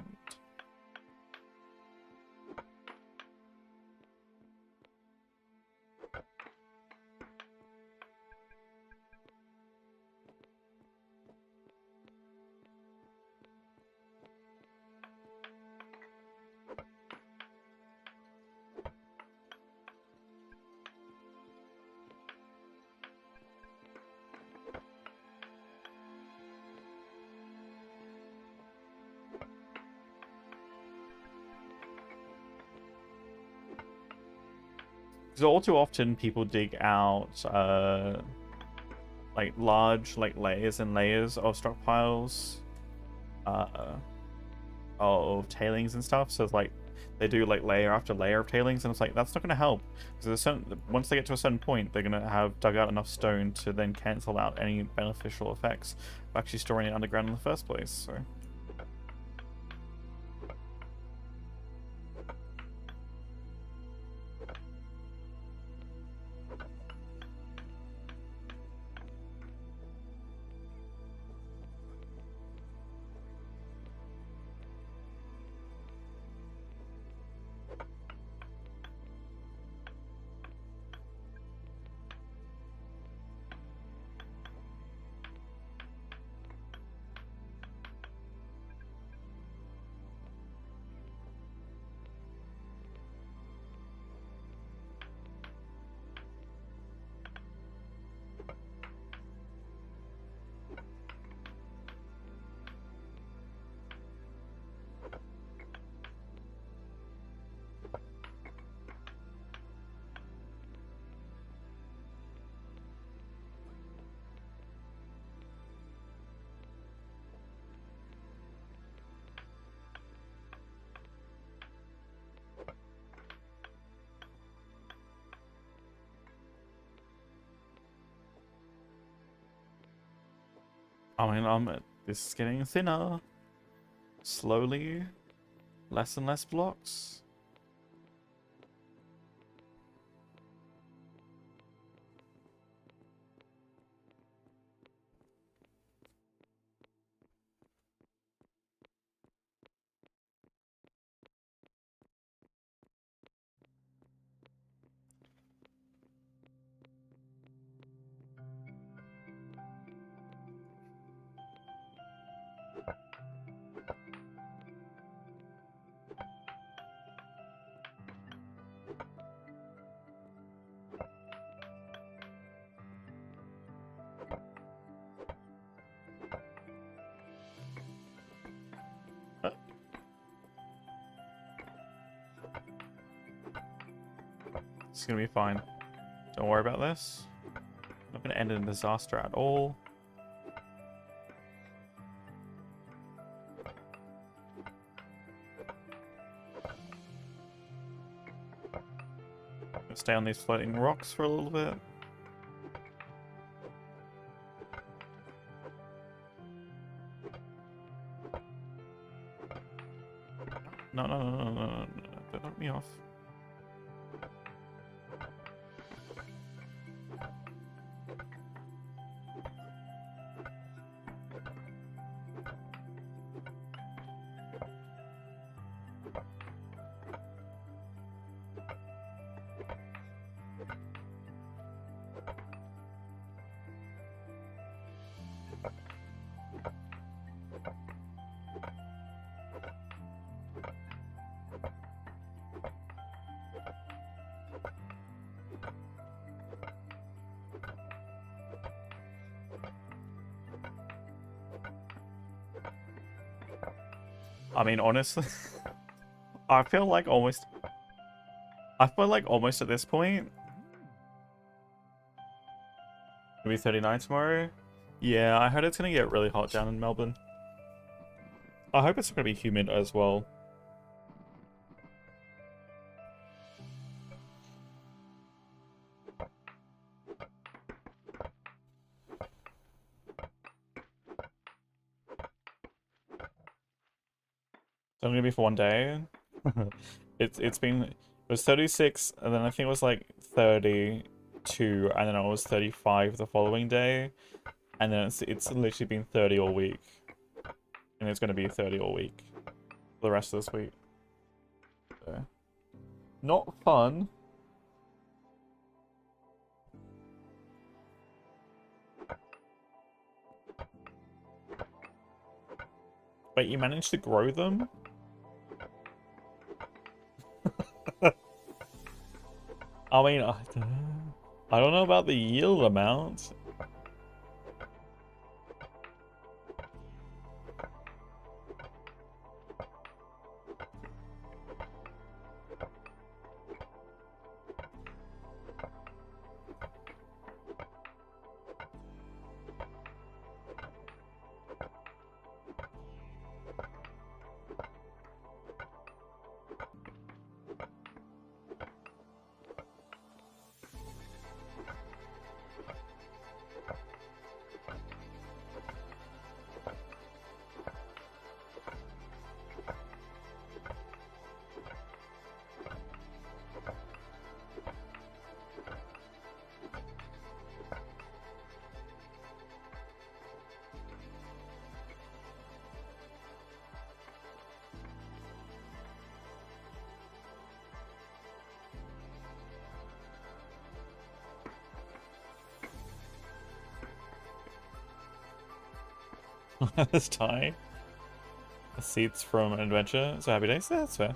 A: Because all too often people dig out like large like layers and layers of stockpiles of tailings and stuff. So it's like they do like layer after layer of tailings, and it's like that's not going to help because once they get to a certain point, they're going to have dug out enough stone to then cancel out any beneficial effects of actually storing it underground in the first place. So. I mean, this is getting thinner. Slowly. Less and less blocks. It's gonna be fine. Don't worry about this. Not gonna end in disaster at all. Gonna stay on these floating rocks for a little bit. No, no, no, no, no, no, no. Don't knock me off. I mean, honestly, I feel like almost at this point, it'll be 39 tomorrow. Yeah, I heard it's gonna get really hot down in Melbourne. I hope it's gonna be humid as well. So I'm gonna be for one day. It was 36, and then I think it was like 32, and then it was 35 the following day, and then it's literally been 30 all week, and it's gonna be 30 all week for the rest of this week. So, not fun. But you managed to grow them? I mean, I don't know about the yield amount. This tie. Seats from an adventure. So happy days. Yeah, that's fair.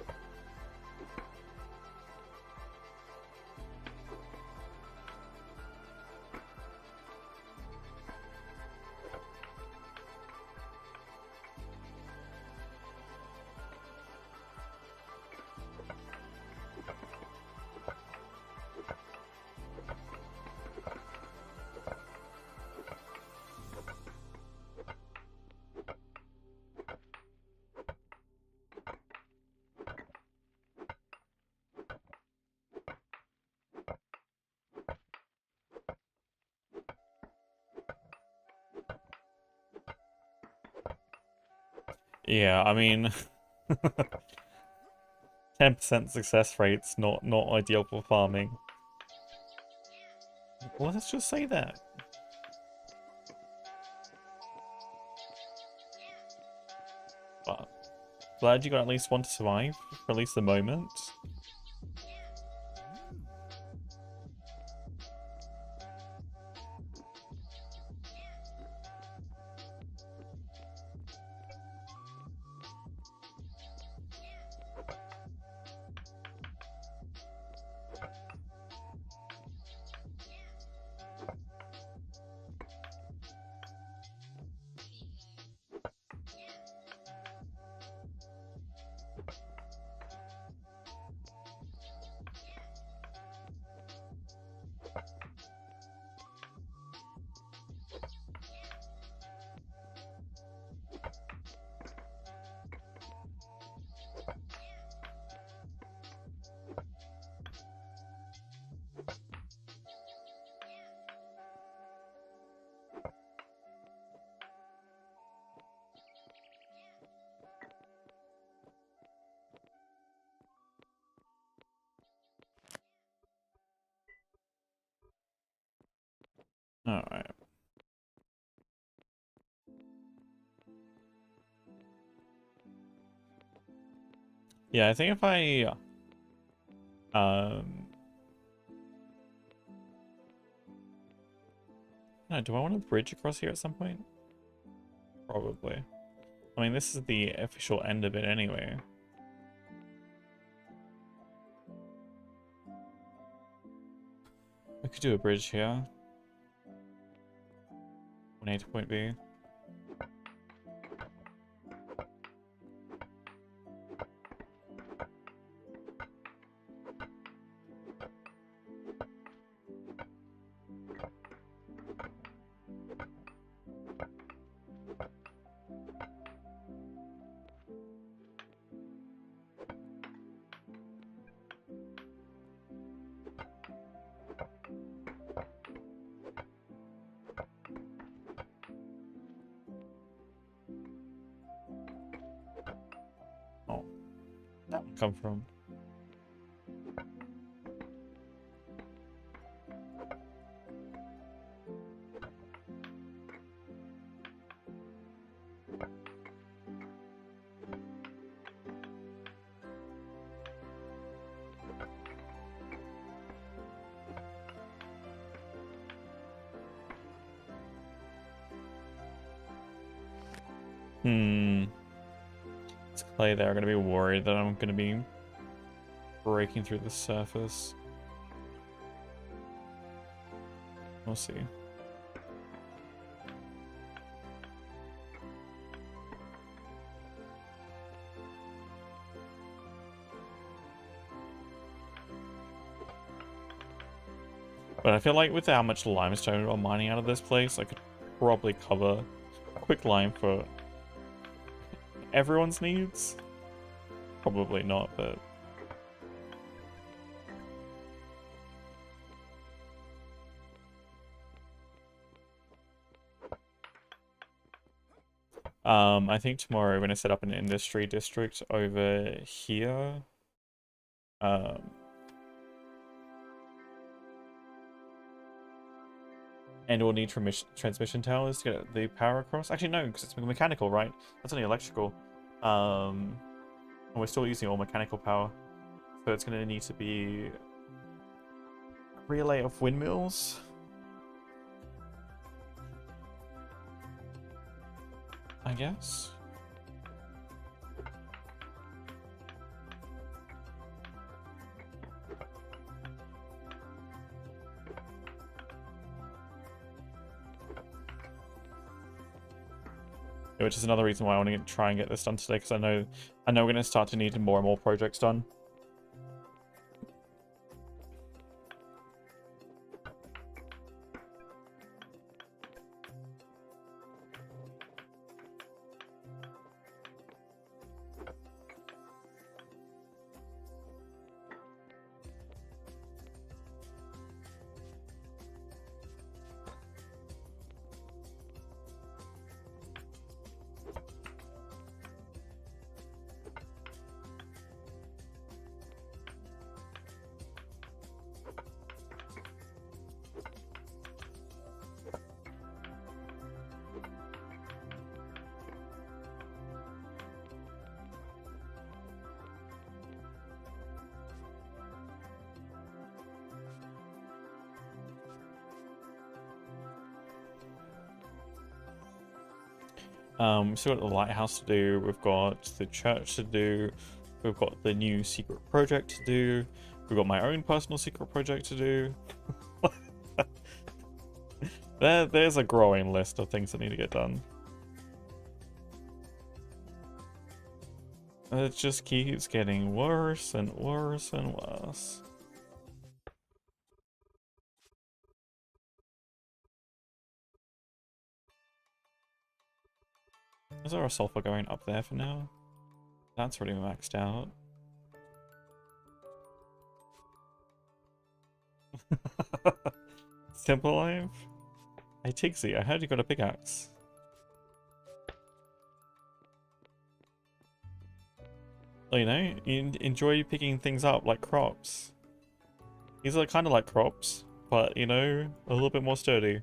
A: Yeah, I mean, 10% success rate's not ideal for farming. Well, let's just say that. But glad you got at least one to survive, for at least the moment. Alright. Yeah, I think if I no, do I want to bridge across here at some point? Probably. I mean, this is the official end of it anyway. We could do a bridge here. Point A to point B. Oh, that one come from? It's clay there. I'm gonna be worried that I'm gonna be breaking through the surface. We'll see. But I feel like with how much limestone I'm mining out of this place, I could probably cover a quick lime for everyone's needs. Probably not, but... I think tomorrow we're going to set up an industry district over here. And we'll need transmission towers to get the power across. Actually, no, because it's mechanical, right? That's only electrical. And we're still using all mechanical power. So it's going to need to be a relay of windmills. I guess. Which is another reason why I want to try and get this done today, because I know we're going to start to need more and more projects done. We've still got the lighthouse to do, we've got the church to do, we've got the new secret project to do, we've got my own personal secret project to do. There's a growing list of things that need to get done. It just keeps getting worse and worse and worse. Is there a sulfur going up there for now? That's already maxed out. Simple Life? Hey Tigsy, I heard you got a pickaxe. Well, you know, you enjoy picking things up like crops. These are kind of like crops, but you know, a little bit more sturdy.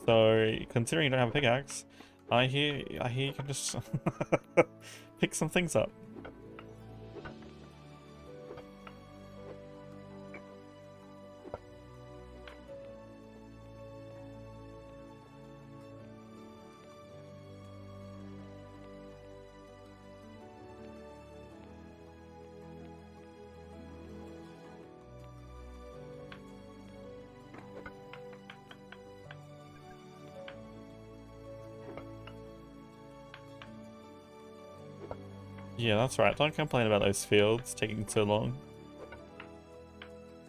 A: So, considering you don't have a pickaxe, I hear you can just pick some things up. Yeah, that's right. Don't complain about those fields taking so long.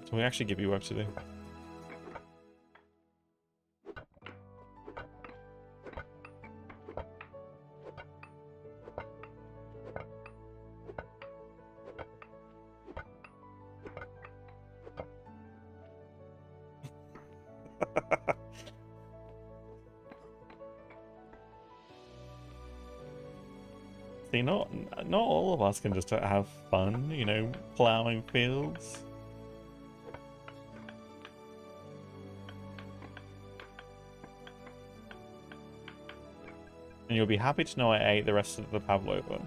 A: So we actually give you work to do. See, not all of us can just have fun, you know, plowing fields. And you'll be happy to know I ate the rest of the pavlova.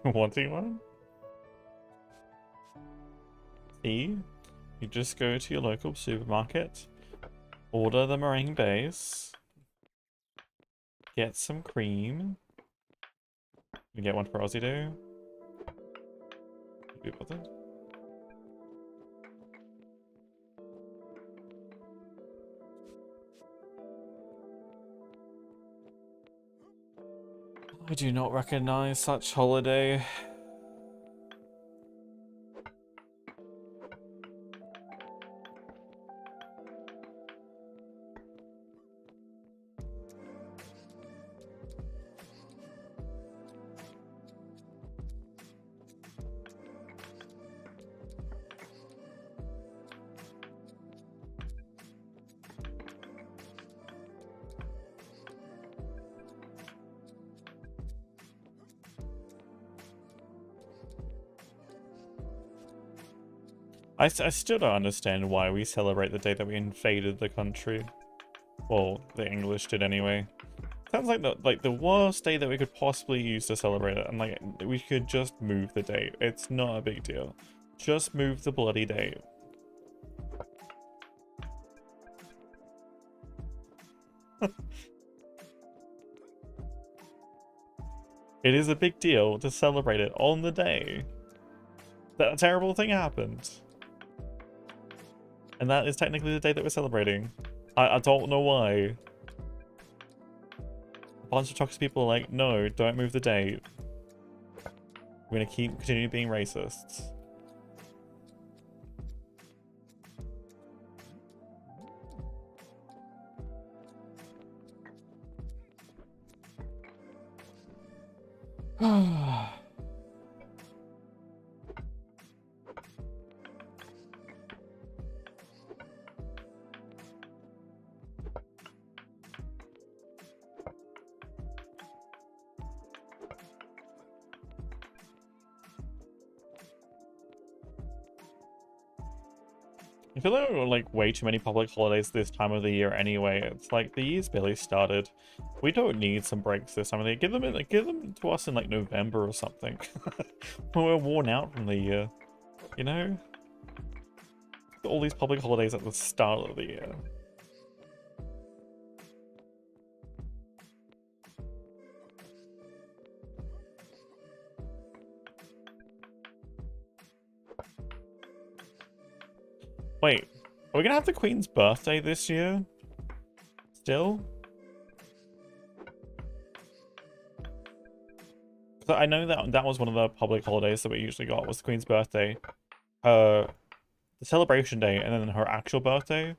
A: Wanting one? See? You just go to your local supermarket, order the meringue base, get some cream. You get one for Aussie do. You with it? I do not recognize such holiday. I still don't understand why we celebrate the day that we invaded the country. Well, the English did anyway. Sounds like the worst day that we could possibly use to celebrate it, and like we could just move the date. It's not a big deal. Just move the bloody date. It is a big deal to celebrate it on the day that a terrible thing happened. And that is technically the day that we're celebrating. I don't know why. A bunch of toxic people are like, no, don't move the date. We're gonna continue being racists. I feel like there are like way too many public holidays this time of the year anyway. It's like the year's barely started. We don't need some breaks this time of the year. Give them to us in like November or something. When we're worn out from the year. You know? All these public holidays at the start of the year. Wait, are we gonna have the Queen's birthday this year? Still? I know that was one of the public holidays that we usually got, was the Queen's birthday. The celebration day, and then her actual birthday.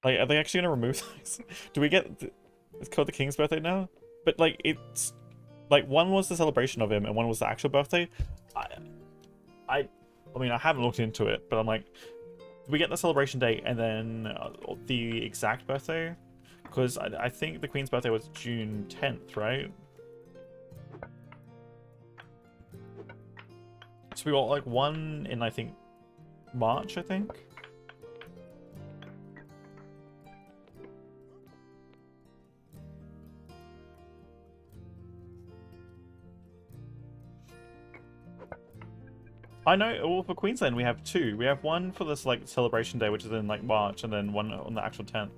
A: Like, are they actually gonna remove those? Do we get... It's called the King's birthday now? But, like, it's... Like, one was the celebration of him, and one was the actual birthday. I mean, I haven't looked into it, but I'm like... Do we get the celebration date, and then the exact birthday? Because I think the Queen's birthday was June 10th, right? So we got, like, one in, I think, March, I think? I know, well, for Queensland we have two. We have one for this, like, celebration day, which is in, like, March, and then one on the actual 10th.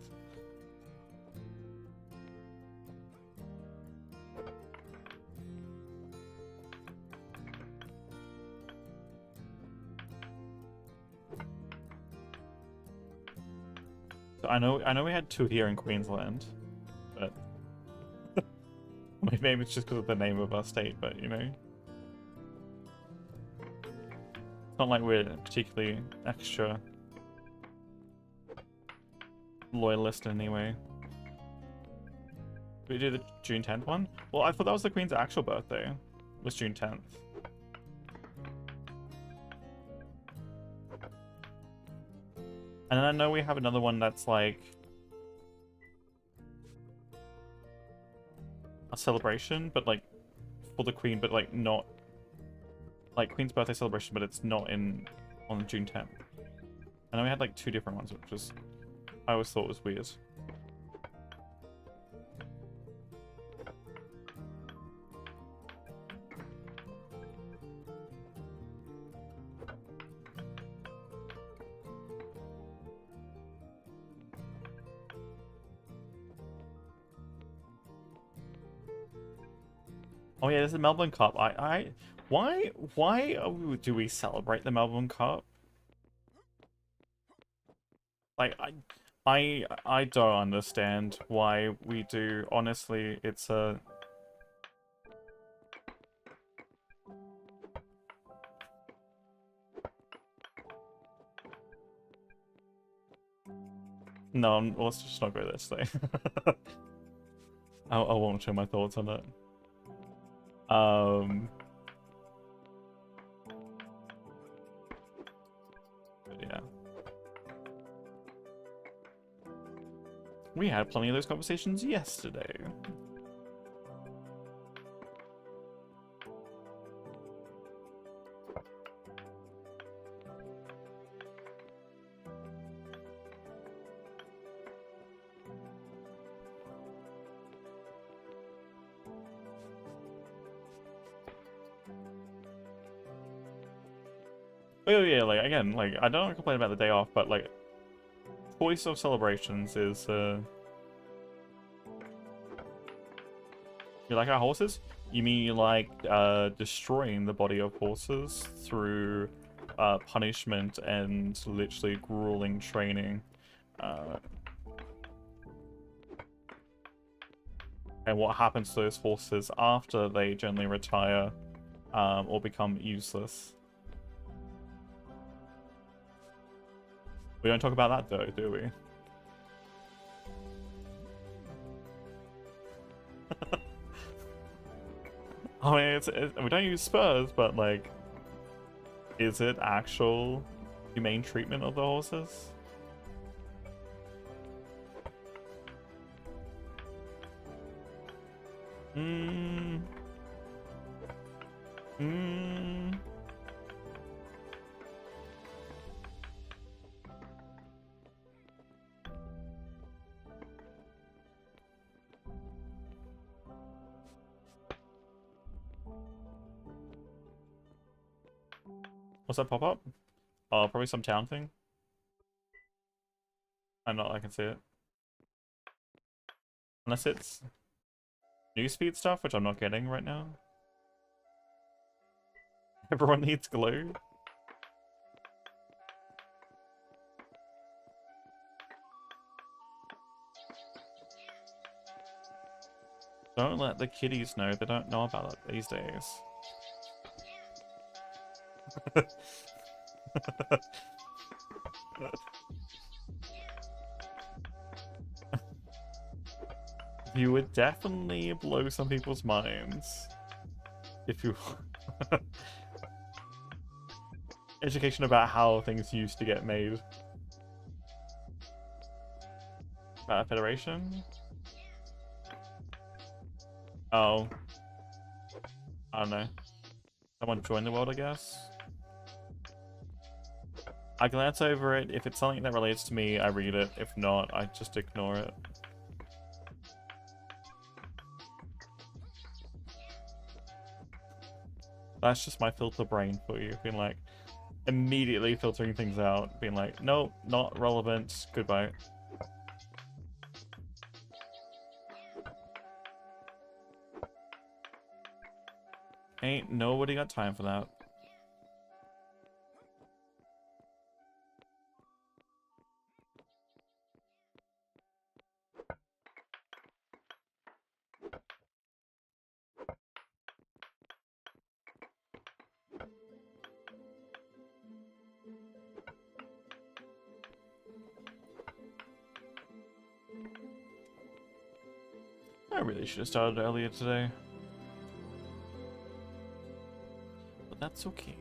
A: So I know we had two here in Queensland, but maybe it's just because of the name of our state, but, you know. Not like we're particularly extra loyalist anyway. Did we do the June 10th one? Well, I thought that was the Queen's actual birthday. It was June 10th. And then I know we have another one that's like a celebration, but like for the Queen, but like not like Queen's birthday celebration, but it's not on June 10th. I know we had like two different ones, which was I always thought was weird. Oh yeah, there's the Melbourne Cup. Why do we celebrate the Melbourne Cup? Like, I don't understand why we do. Honestly, it's a... No, let's just not go this way. I won't share my thoughts on it. But yeah. We had plenty of those conversations yesterday. Oh yeah, like again, like I don't complain about the day off, but like choice of celebrations is you like our horses? You mean you like destroying the body of horses through punishment and literally grueling training? And what happens to those horses after they generally retire or become useless? We don't talk about that though, do we? I mean, we don't use spurs, but like, is it actual humane treatment of the horses? Hmm. Hmm. What's that pop up? Oh, probably some town thing. I can see it. Unless it's newsfeed stuff, which I'm not getting right now. Everyone needs glue. Don't let the kiddies know. They don't know about it these days. You would definitely blow some people's minds if you... Education about how things used to get made. Federation? Oh. I don't know. Someone join the world, I guess? I glance over it. If it's something that relates to me, I read it. If not, I just ignore it. That's just my filter brain for you, being like, immediately filtering things out, being like, nope, not relevant, goodbye. Ain't nobody got time for that. I really should have started earlier today. But that's okay.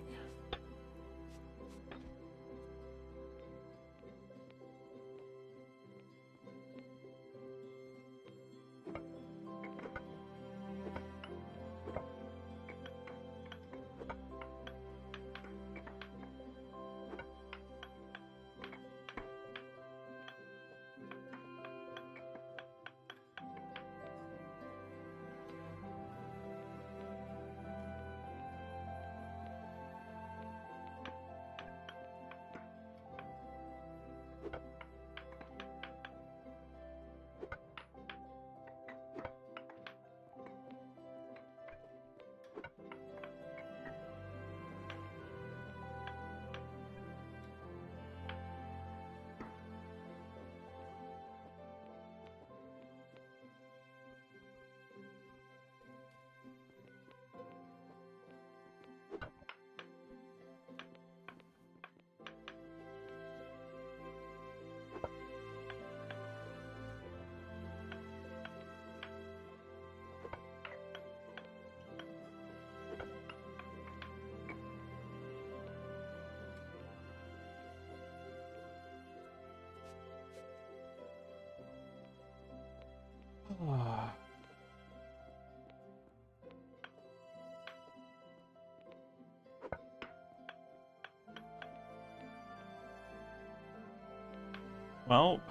A: Well,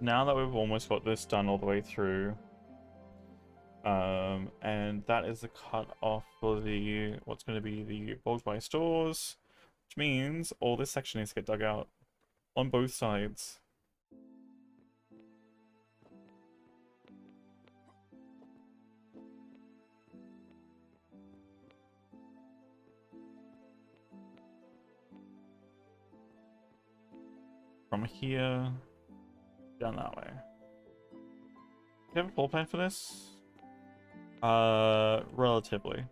A: now that we've almost got this done all the way through, and that is the cut off for the what's going to be the bulk buy stores, which means all this section needs to get dug out on both sides. From here down that way. Do you have a floor plan for this? Relatively.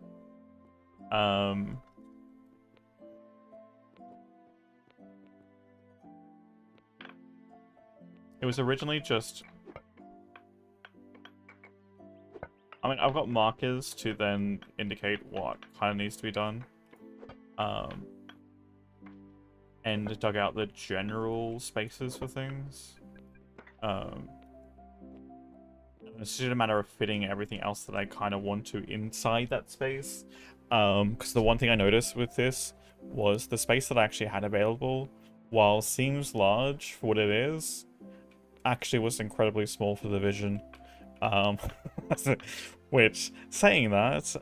A: It was originally just... I mean, I've got markers to then indicate what kind of needs to be done. And dug out the general spaces for things. It's just a matter of fitting everything else that I kind of want to inside that space. Because the one thing I noticed with this was the space that I actually had available, while seems large for what it is, actually was incredibly small for the vision. Which, saying that,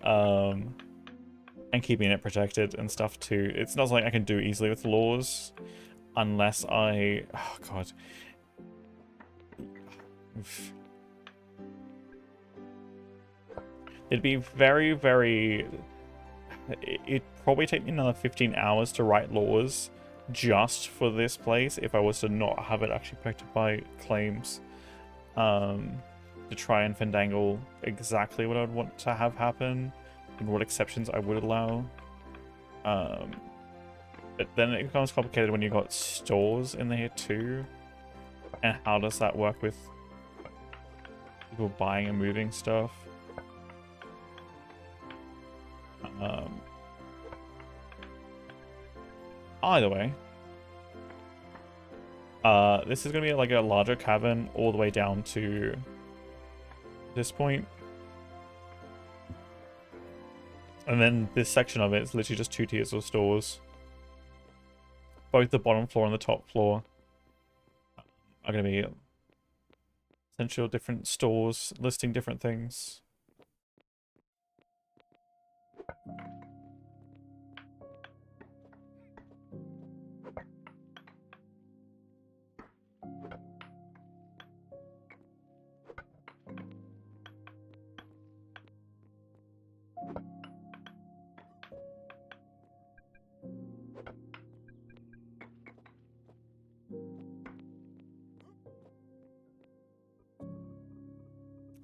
A: and keeping it protected and stuff too, it's not something I can do easily with laws, unless I... Oh god. It'd be very, very... It'd probably take me another 15 hours to write laws just for this place if I was to not have it actually protected by claims. To try and fandangle exactly what I'd want to have happen and what exceptions I would allow. But then it becomes complicated when you've got stores in there too. And how does that work with people buying and moving stuff? Either way, this is gonna be like a larger cavern all the way down to this point, and then this section of it is literally just 2 tiers of stores. Both the bottom floor and the top floor are gonna be essential different stores listing different things.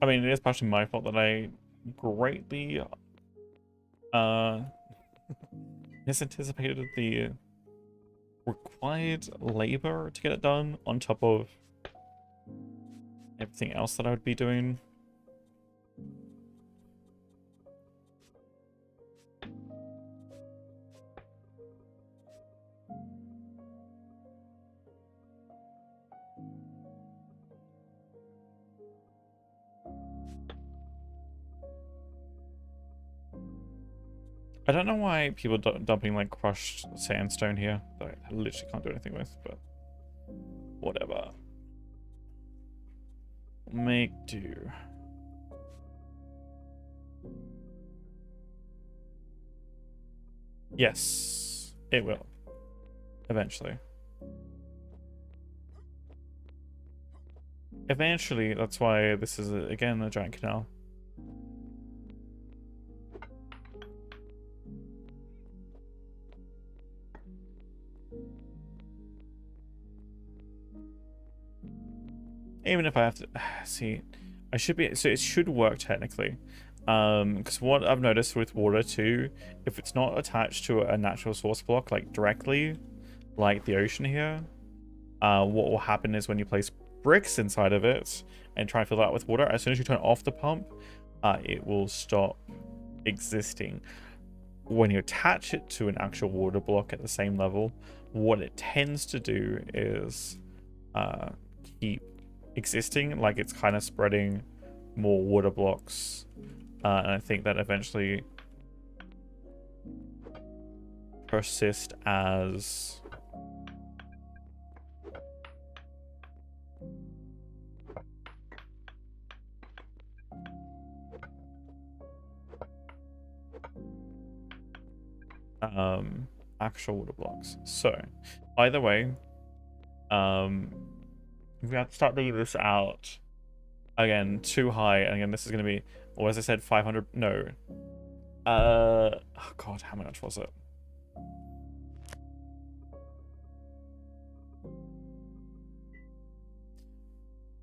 A: I mean, it is partially my fault that I greatly misanticipated the required labor to get it done on top of everything else that I would be doing. I don't know why people dumping like crushed sandstone here that I literally can't do anything with, but whatever. Make do. Yes, it will. Eventually. Eventually, that's why this is, again, a giant canal. Even if I have to see, I should be, so it should work technically. Because what I've noticed with water too, if it's not attached to a natural source block like directly, like the ocean here, what will happen is when you place bricks inside of it and try and fill that with water, as soon as you turn off the pump, it will stop existing. When you attach it to an actual water block at the same level, what it tends to do is keep existing, like it's kind of spreading more water blocks, and I think that eventually persist as actual water blocks. So, either way, we have to start leaving this out again too high, and again this is going to be, or as I said, 500. No, oh god, how much was it?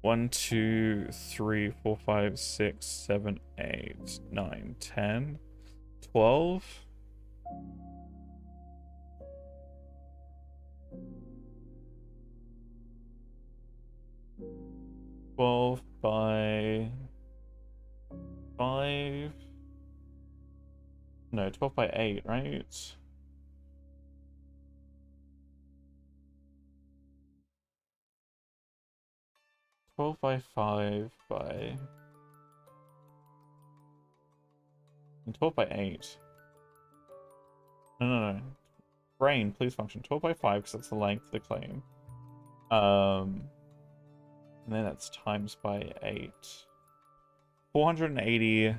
A: One, 2, 3, 4, 5, 6, 7, 8, 9, 10, 12. By 5. No, 12 by 8, right? Twelve by 5 by... And 12 by 8. No. Brain, please function. 12 by 5, because that's the length of the claim. And then that's times by 8. 480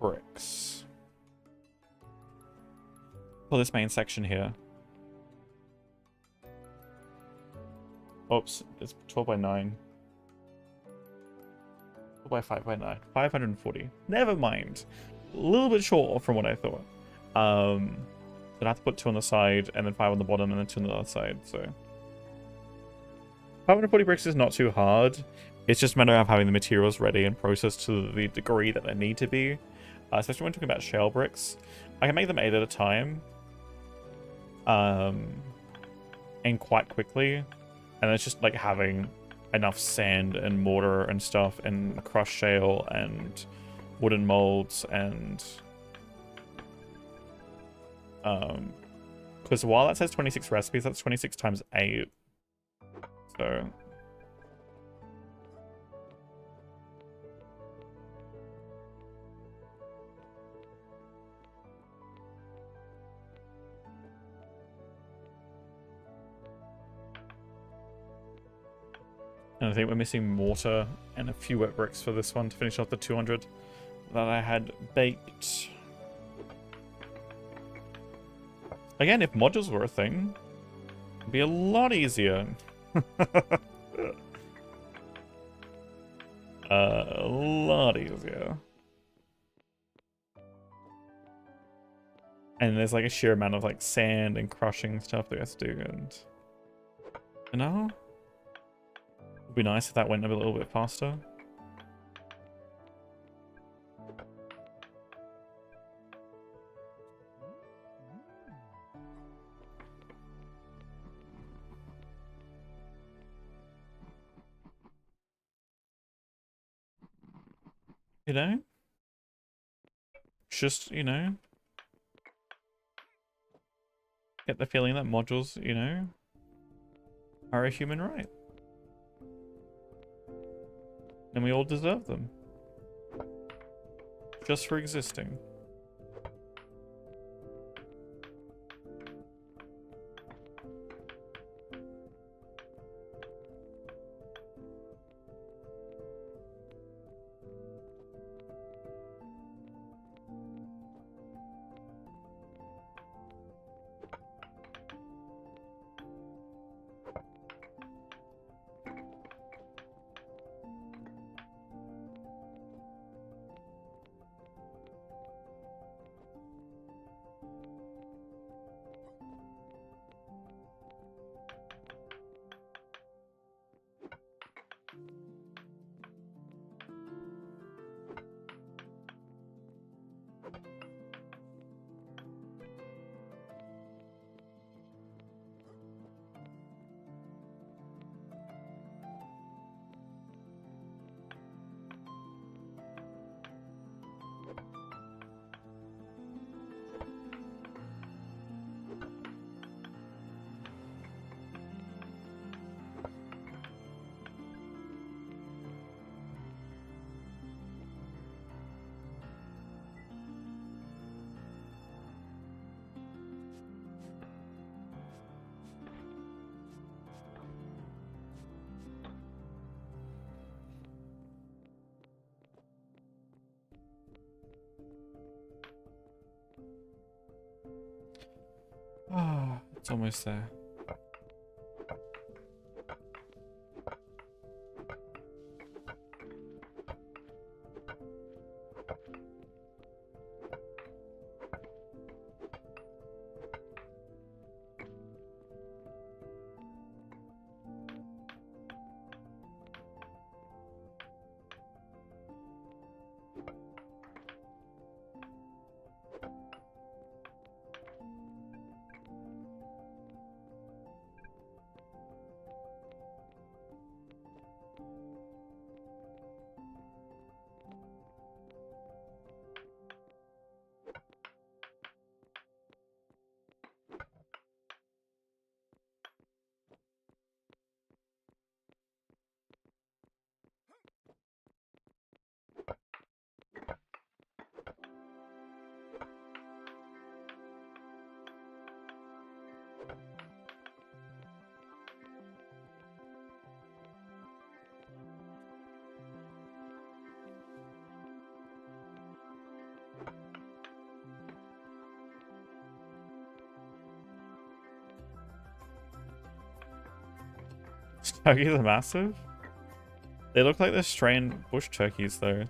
A: bricks for this main section here. Oops, it's 12 by 9. 12 by 5 by 9. 540. Never mind. A little bit short from what I thought. So I have to put 2 on the side, and then 5 on the bottom, and then 2 on the other side, so... 540 bricks is not too hard. It's just a matter of having the materials ready and processed to the degree that they need to be. Especially when talking about shale bricks. I can make them 8 at a time. And quite quickly. And it's just like having enough sand and mortar and stuff and crushed shale and wooden molds and... because while that says 26 recipes, that's 26 times 8. So... And I think we're missing mortar and a few wet bricks for this one to finish off the 200 that I had baked. Again, if modules were a thing, it'd be a lot easier. A lot easier. And there's like a sheer amount of like sand and crushing stuff that we have to do, and you know? It'd be nice if that went a little bit faster. You know? Just, you know, get the feeling that modules, you know, are a human right. And we all deserve them. Just for existing. It's almost there. Turkeys are massive? They look like they're strained bush turkeys though.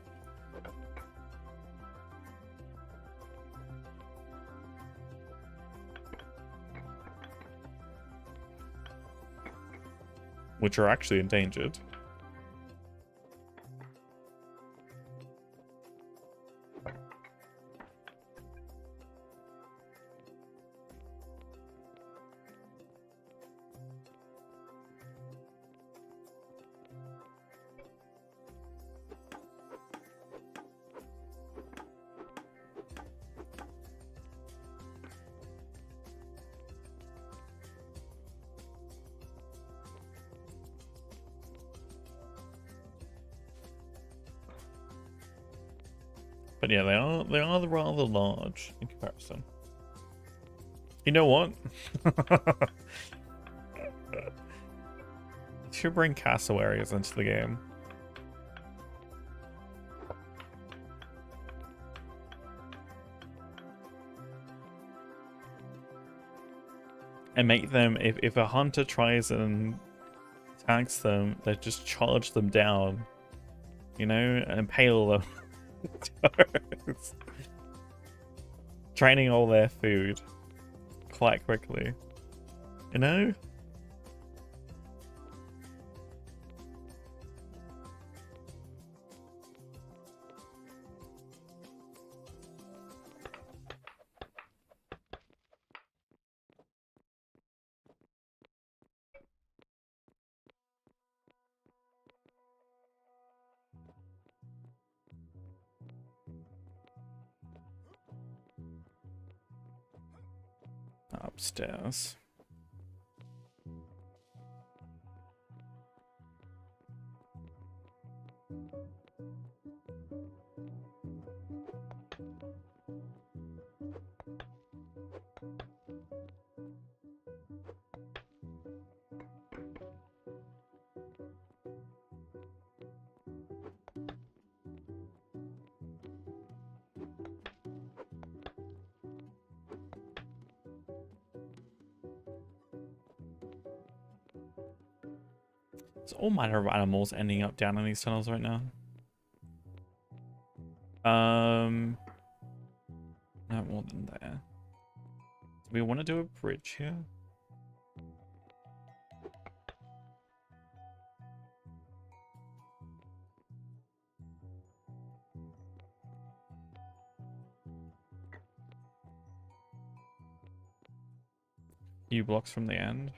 A: Which are actually endangered. But yeah, they are rather large in comparison. You know what? Should bring cassowaries into the game. And make them, if a hunter tries and attacks them, they just charge them down, you know, and impale them. Training all their food quite quickly, you know? Upstairs. There's all manner of animals ending up down in these tunnels right now. Not more than there. Do we want to do a bridge here? Few blocks from the end.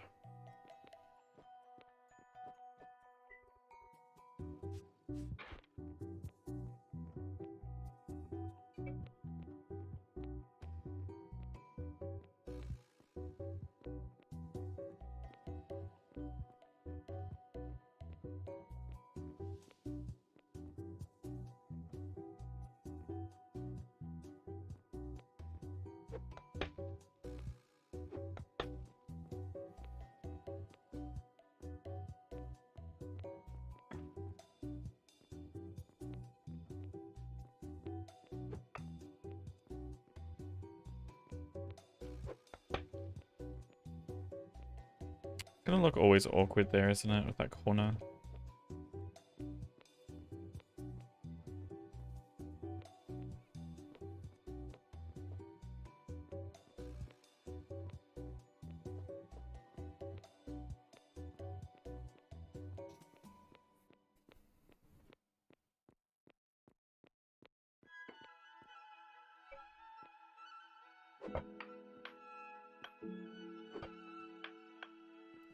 A: Gonna look always awkward there, isn't it, with that corner?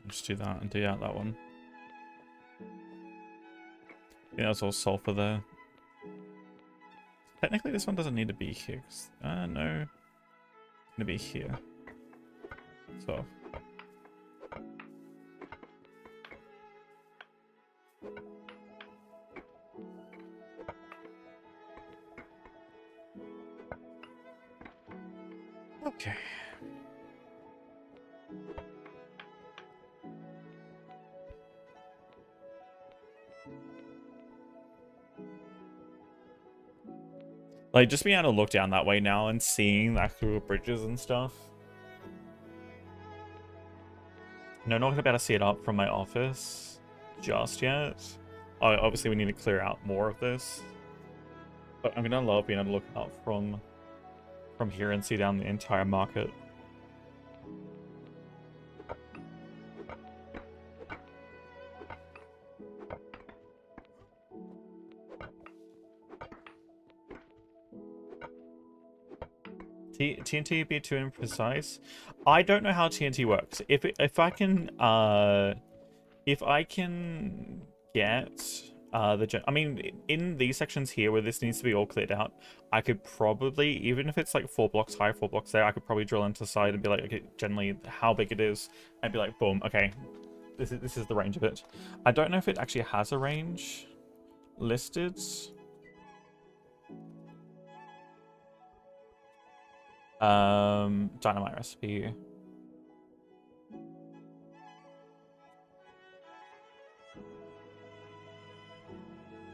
A: Just do that and do out that one. I think that's all sulfur there. Technically, this one doesn't need to be here. No. It's gonna be here. So. Okay. Like, just being able to look down that way now and seeing the actual bridges and stuff. No, not gonna be able to see it up from my office just yet. Obviously, we need to clear out more of this. But I'm gonna love being able to look up from here and see down the entire market. TNT be too imprecise. I don't know how TNT works. If I can get I mean, in these sections here where this needs to be all cleared out, I could probably, even if it's like 4 blocks high, 4 blocks there, I could probably drill into the side and be like, okay, generally how big it is, and be like, boom, okay, this is the range of it. I don't know if it actually has a range listed. Dynamite recipe.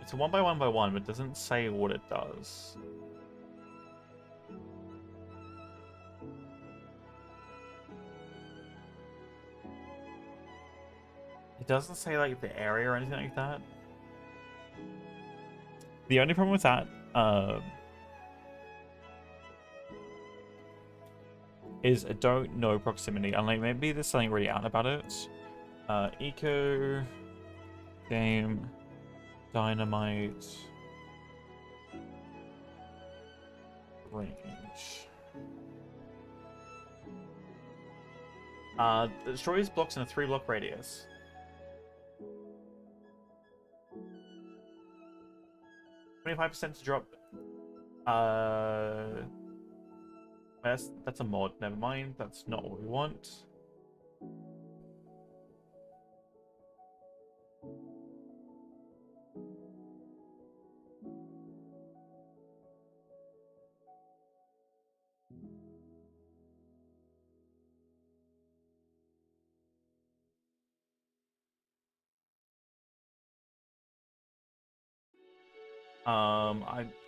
A: It's a 1 by 1 by 1, but it doesn't say what it does. It doesn't say like the area or anything like that. The only problem with that, is I don't know proximity. And like maybe there's something really out about it. Eco game dynamite range. Destroys blocks in a 3-block radius. %25 to drop. That's a mod. Never mind. That's not what we want.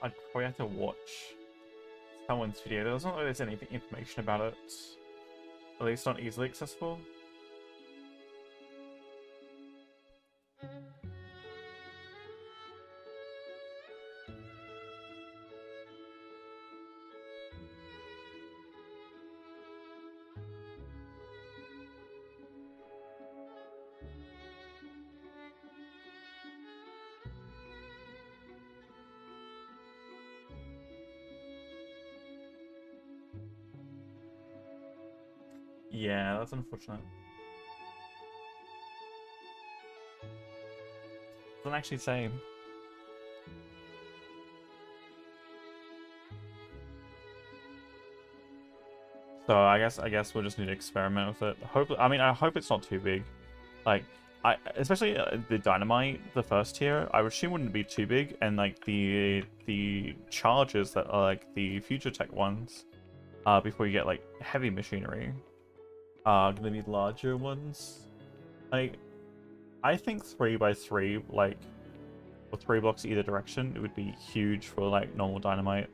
A: I'd probably have to watch someone's video. There doesn't look like there's any information about it. At least not easily accessible. Yeah, that's unfortunate. Doesn't actually say. So I guess we'll just need to experiment with it. I hope it's not too big. Like especially the dynamite, the first tier, I assume wouldn't be too big, and like the charges that are like the future tech ones, before you get like heavy machinery, are gonna be larger ones. Like I think 3 by 3, like, or 3 blocks either direction, it would be huge for like normal dynamite.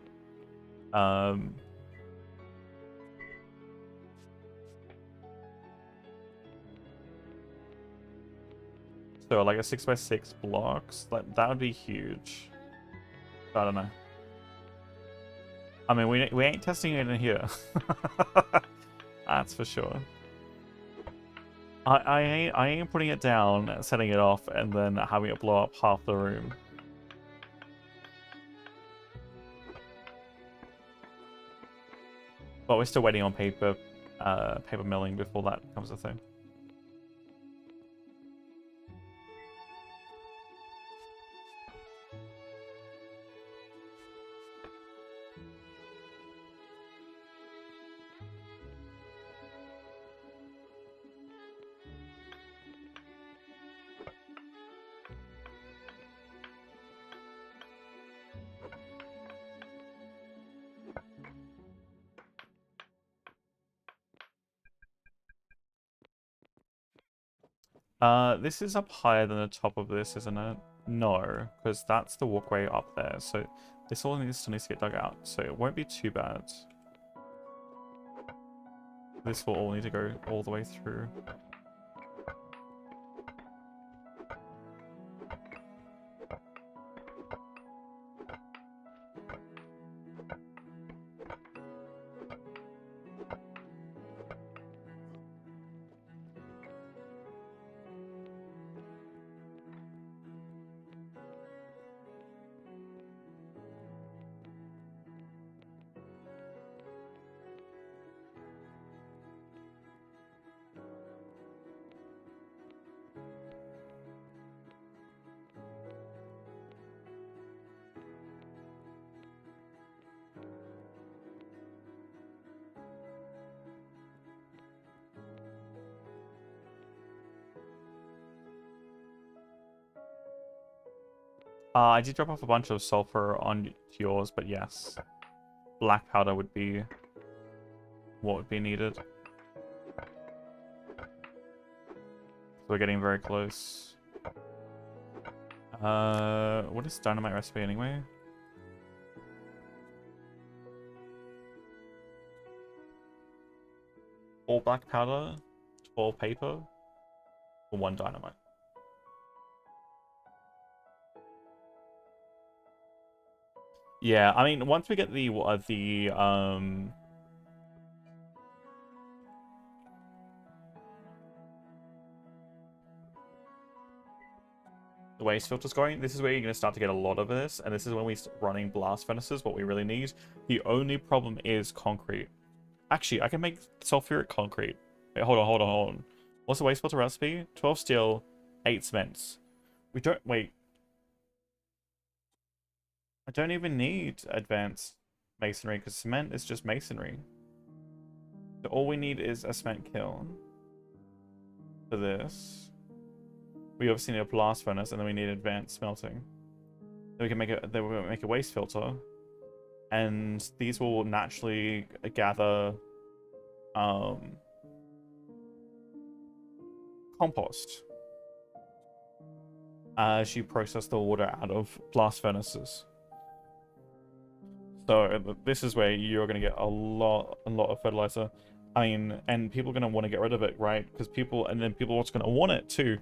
A: So like a 6x6 blocks, like that would be huge. I don't know. I mean, we ain't testing it in here. That's for sure. I ain't putting it down, setting it off, and then having it blow up half the room. But we're still waiting on paper milling before that becomes a thing. This is up higher than the top of this, isn't it? No, because that's the walkway up there. So this all still needs to get dug out. So it won't be too bad. This will all need to go all the way through. I did drop off a bunch of sulfur on yours, but yes. Black powder would be what would be needed. So we're getting very close. What is dynamite recipe anyway? All black powder, 12 paper, or 1 dynamite. Yeah, I mean, once we get the waste filters going, this is where you're going to start to get a lot of this, and this is when we start running blast furnaces, what we really need. The only problem is concrete. Actually, I can make sulfuric concrete. Wait, hold on. What's the waste filter recipe? 12 steel, 8 cements. We don't... Wait. I don't even need advanced masonry, because cement is just masonry. So all we need is a cement kiln for this. We obviously need a blast furnace, and then we need advanced smelting. Then we can make a waste filter, and these will naturally gather compost as you process the water out of blast furnaces. So this is where you're going to get a lot of fertilizer. I mean, and people are going to want to get rid of it, right? Because people are also going to want it too,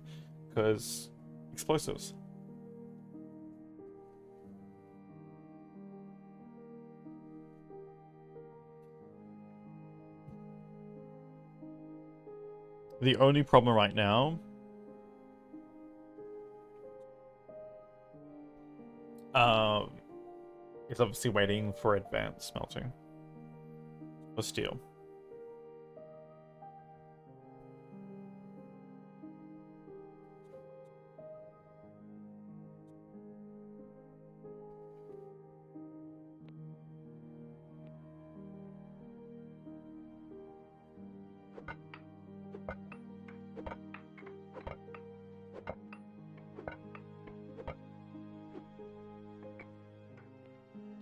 A: because explosives. The only problem right now is obviously waiting for advanced smelting for steel.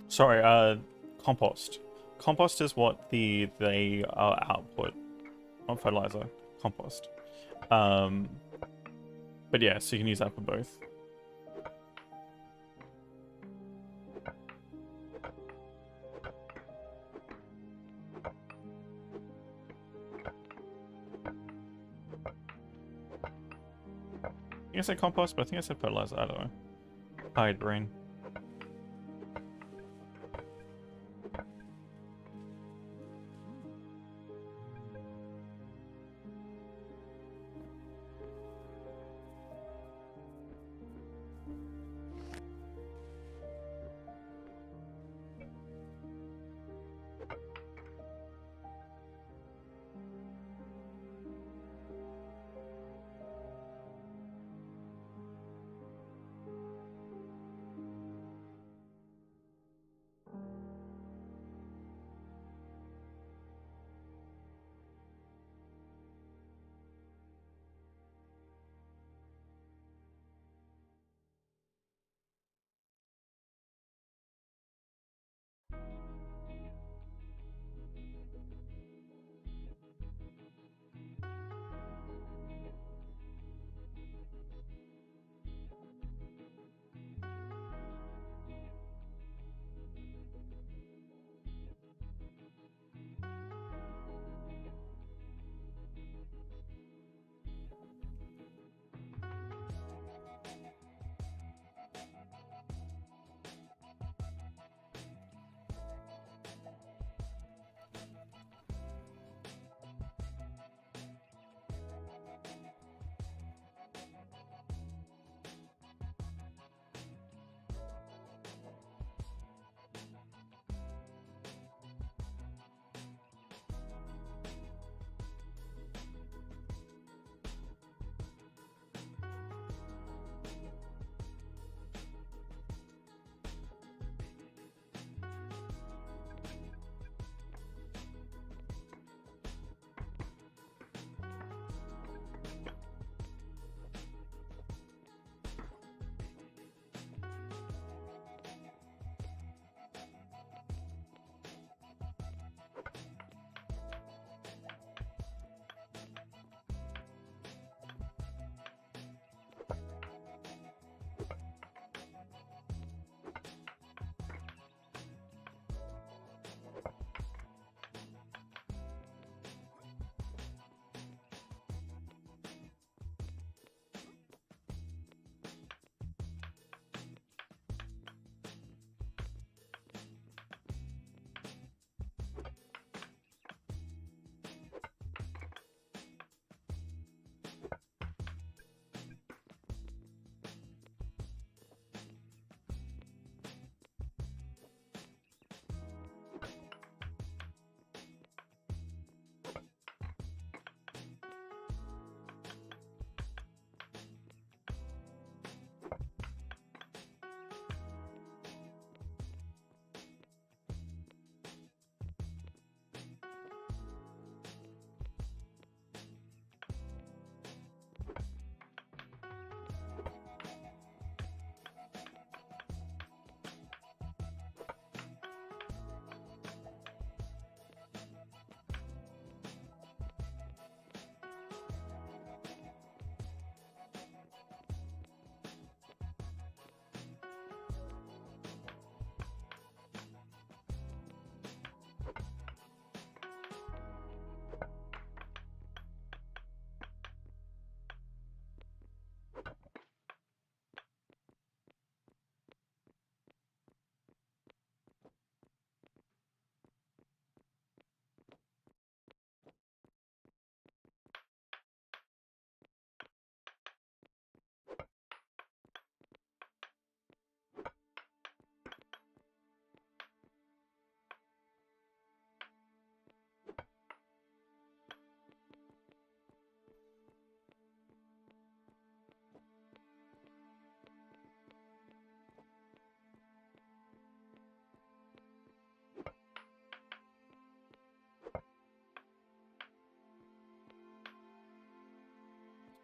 A: Sorry, compost. Compost is what they output, not fertilizer. Compost. But yeah, so you can use that for both. think I said compost, but I think I said fertilizer. I don't know. Tired brain.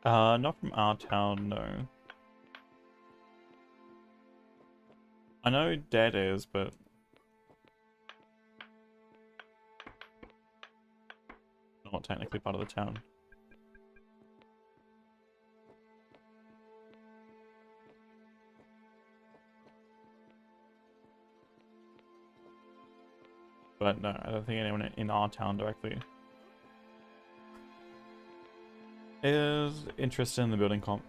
A: Not from our town, no. I know Dead is, but not technically part of the town. But no, I don't think anyone in our town directly is interested in the building comp.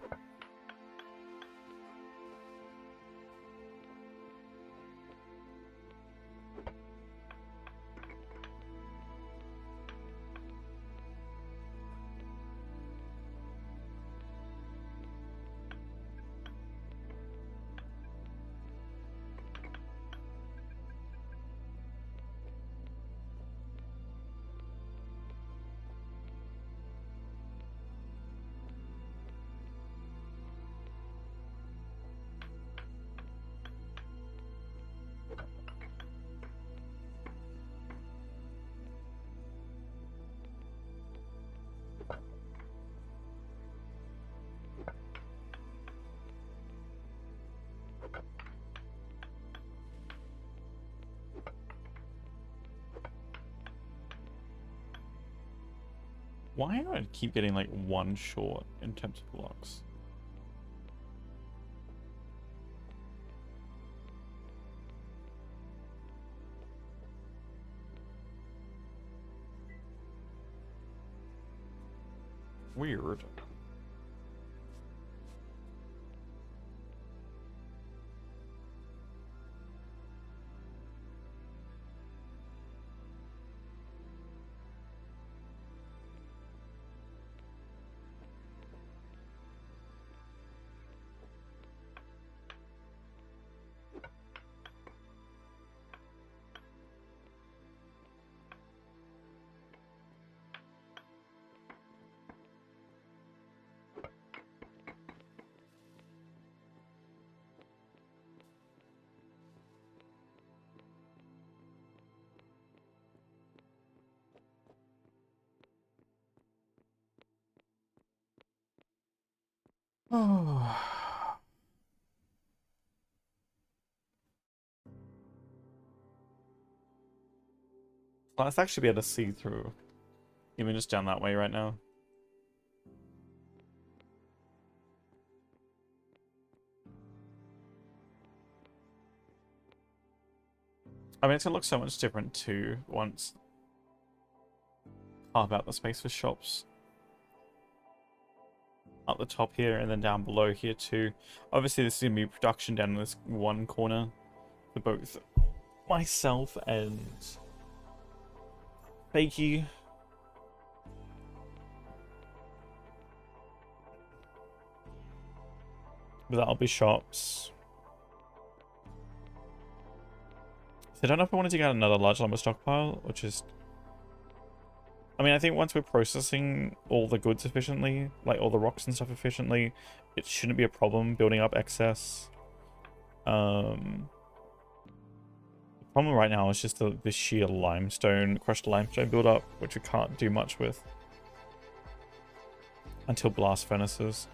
A: Why do I keep getting like one short in terms of blocks? Weird. Oh. Let's actually be able to see through images down that way right now. I mean, it's gonna look so much different too once carve out the space for shops up the top here and then down below here too. Obviously, this is gonna be production down in this one corner for both myself and Fakey. But that'll be shops. So I don't know if I wanted to get another large lumber stockpile or just... I mean, I think once we're processing all the goods efficiently, like all the rocks and stuff efficiently, it shouldn't be a problem building up excess. The problem right now is just the sheer limestone, crushed limestone build-up, which we can't do much with until blast furnaces.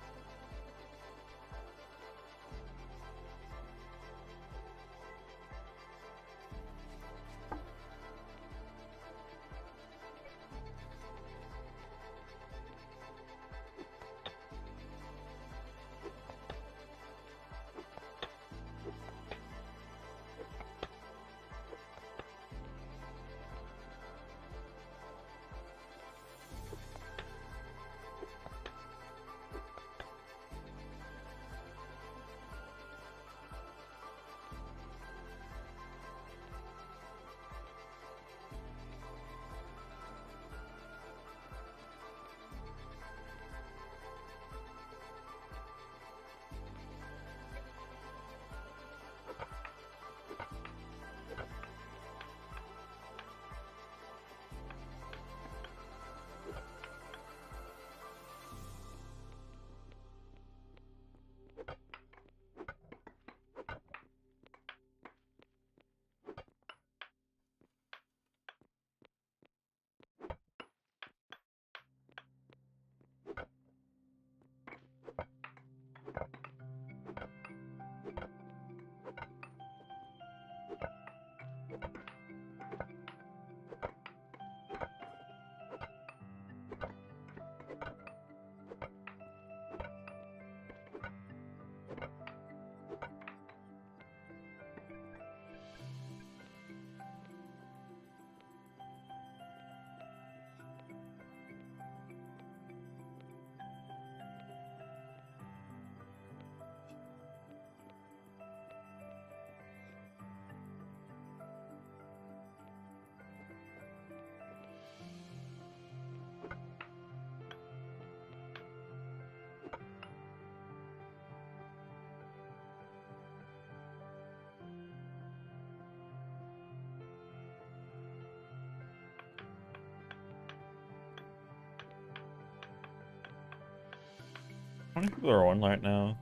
A: How many people are on right now?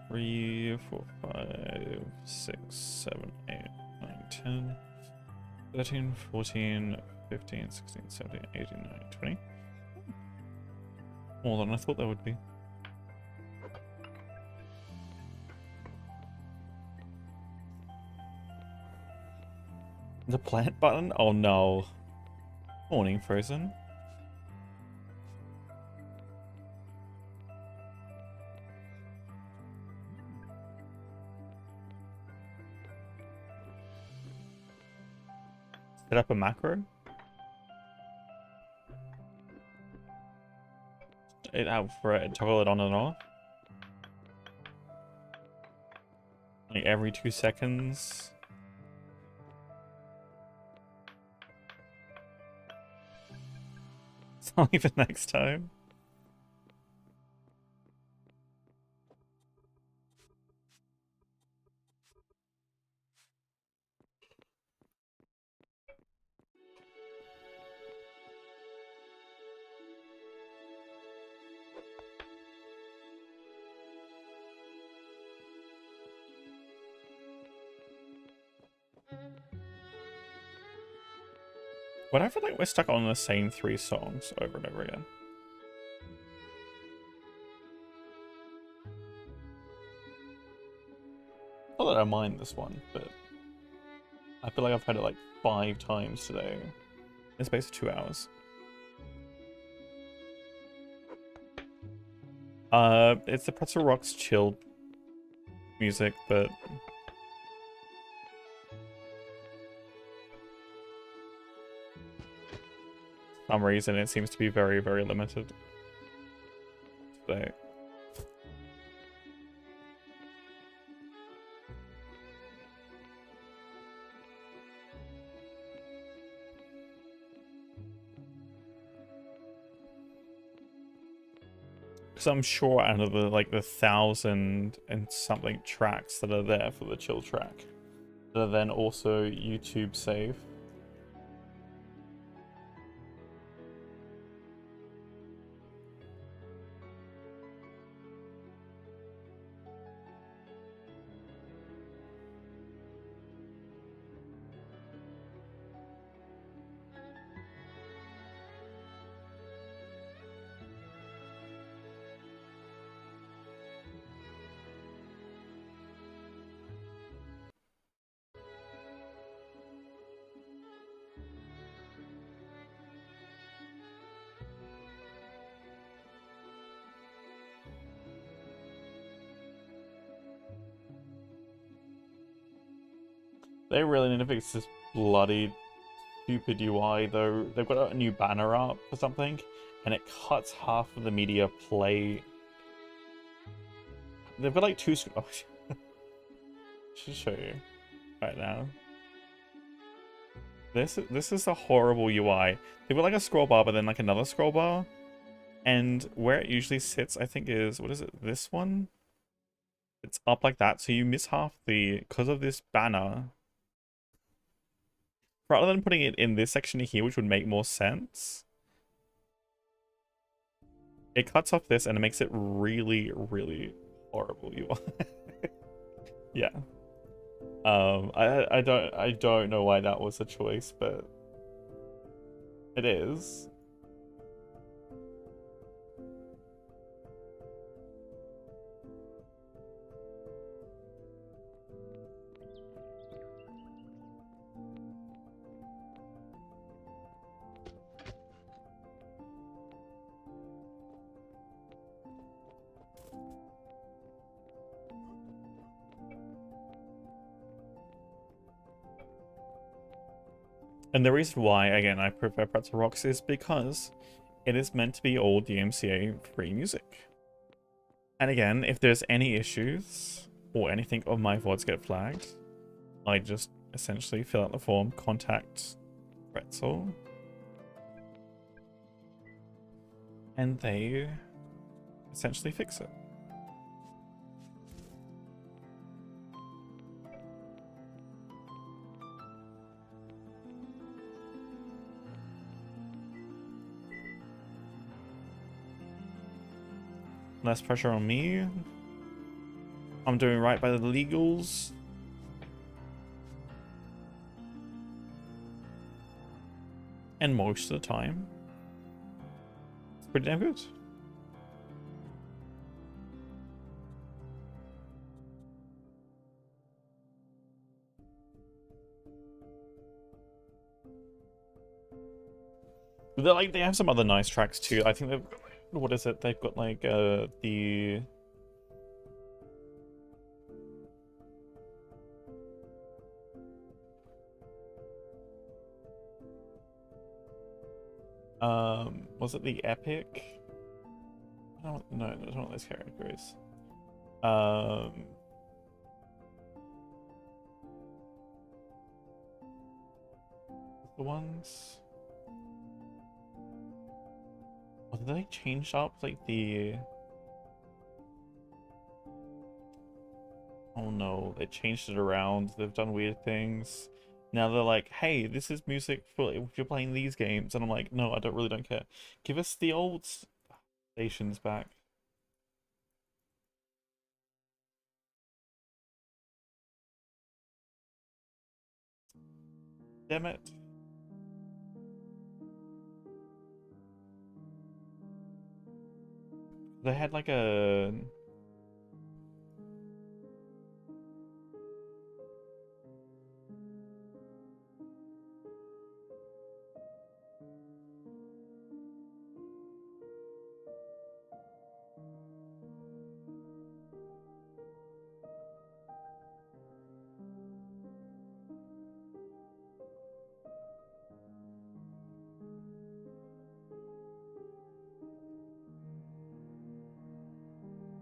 A: 3, 4, 5, 6, 7, 8, 9, 10, 13, 14, 15, 16, 17, 18, 19, 20. More than I thought there would be. The plant button? Oh no. Morning, Frozen. Set up a macro. It out for it, toggle it on and off. Like every 2 seconds. It's not even next time. But I feel like we're stuck on the same 3 songs over and over again. Not that I mind this one, but I feel like I've heard it like 5 times today in the space of 2 hours. It's the Pretzel Rocks chill music, but for some reason it seems to be very, very limited today. Because I'm sure out of the 1,000 and something tracks that are there for the chill track, that are then also YouTube safe. They really need to fix this bloody stupid UI though. They've got a new banner up for something, and it cuts half of the media play. They've got like 2 oh, should show you right now. This is a horrible UI. They've got like a scroll bar, but then like another scroll bar, and where it usually sits, I think is, what is it? This one. It's up like that, so you miss half because of this banner. Rather than putting it in this section here, which would make more sense, it cuts off this and it makes it really, really horrible UI. Yeah. I don't know why that was a choice, but it is. And the reason why, again, I prefer Pretzel Rocks is because it is meant to be all DMCA free music. And again, if there's any issues or anything of my VODs get flagged, I just essentially fill out the form, contact Pretzel, and they essentially fix it. Less pressure on me. I'm doing right by the legals. And most of the time, it's pretty damn good. They're like, they have some other nice tracks too. I think they've, what is it? They've got like the was it the Epic? I don't know, that's one of those categories. The ones. Oh, did they change up like the? Oh no, they changed it around. They've done weird things. Now they're like, hey, this is music for if you're playing these games, and I'm like, no, I really don't care. Give us the old stations back. Damn it. They had like a...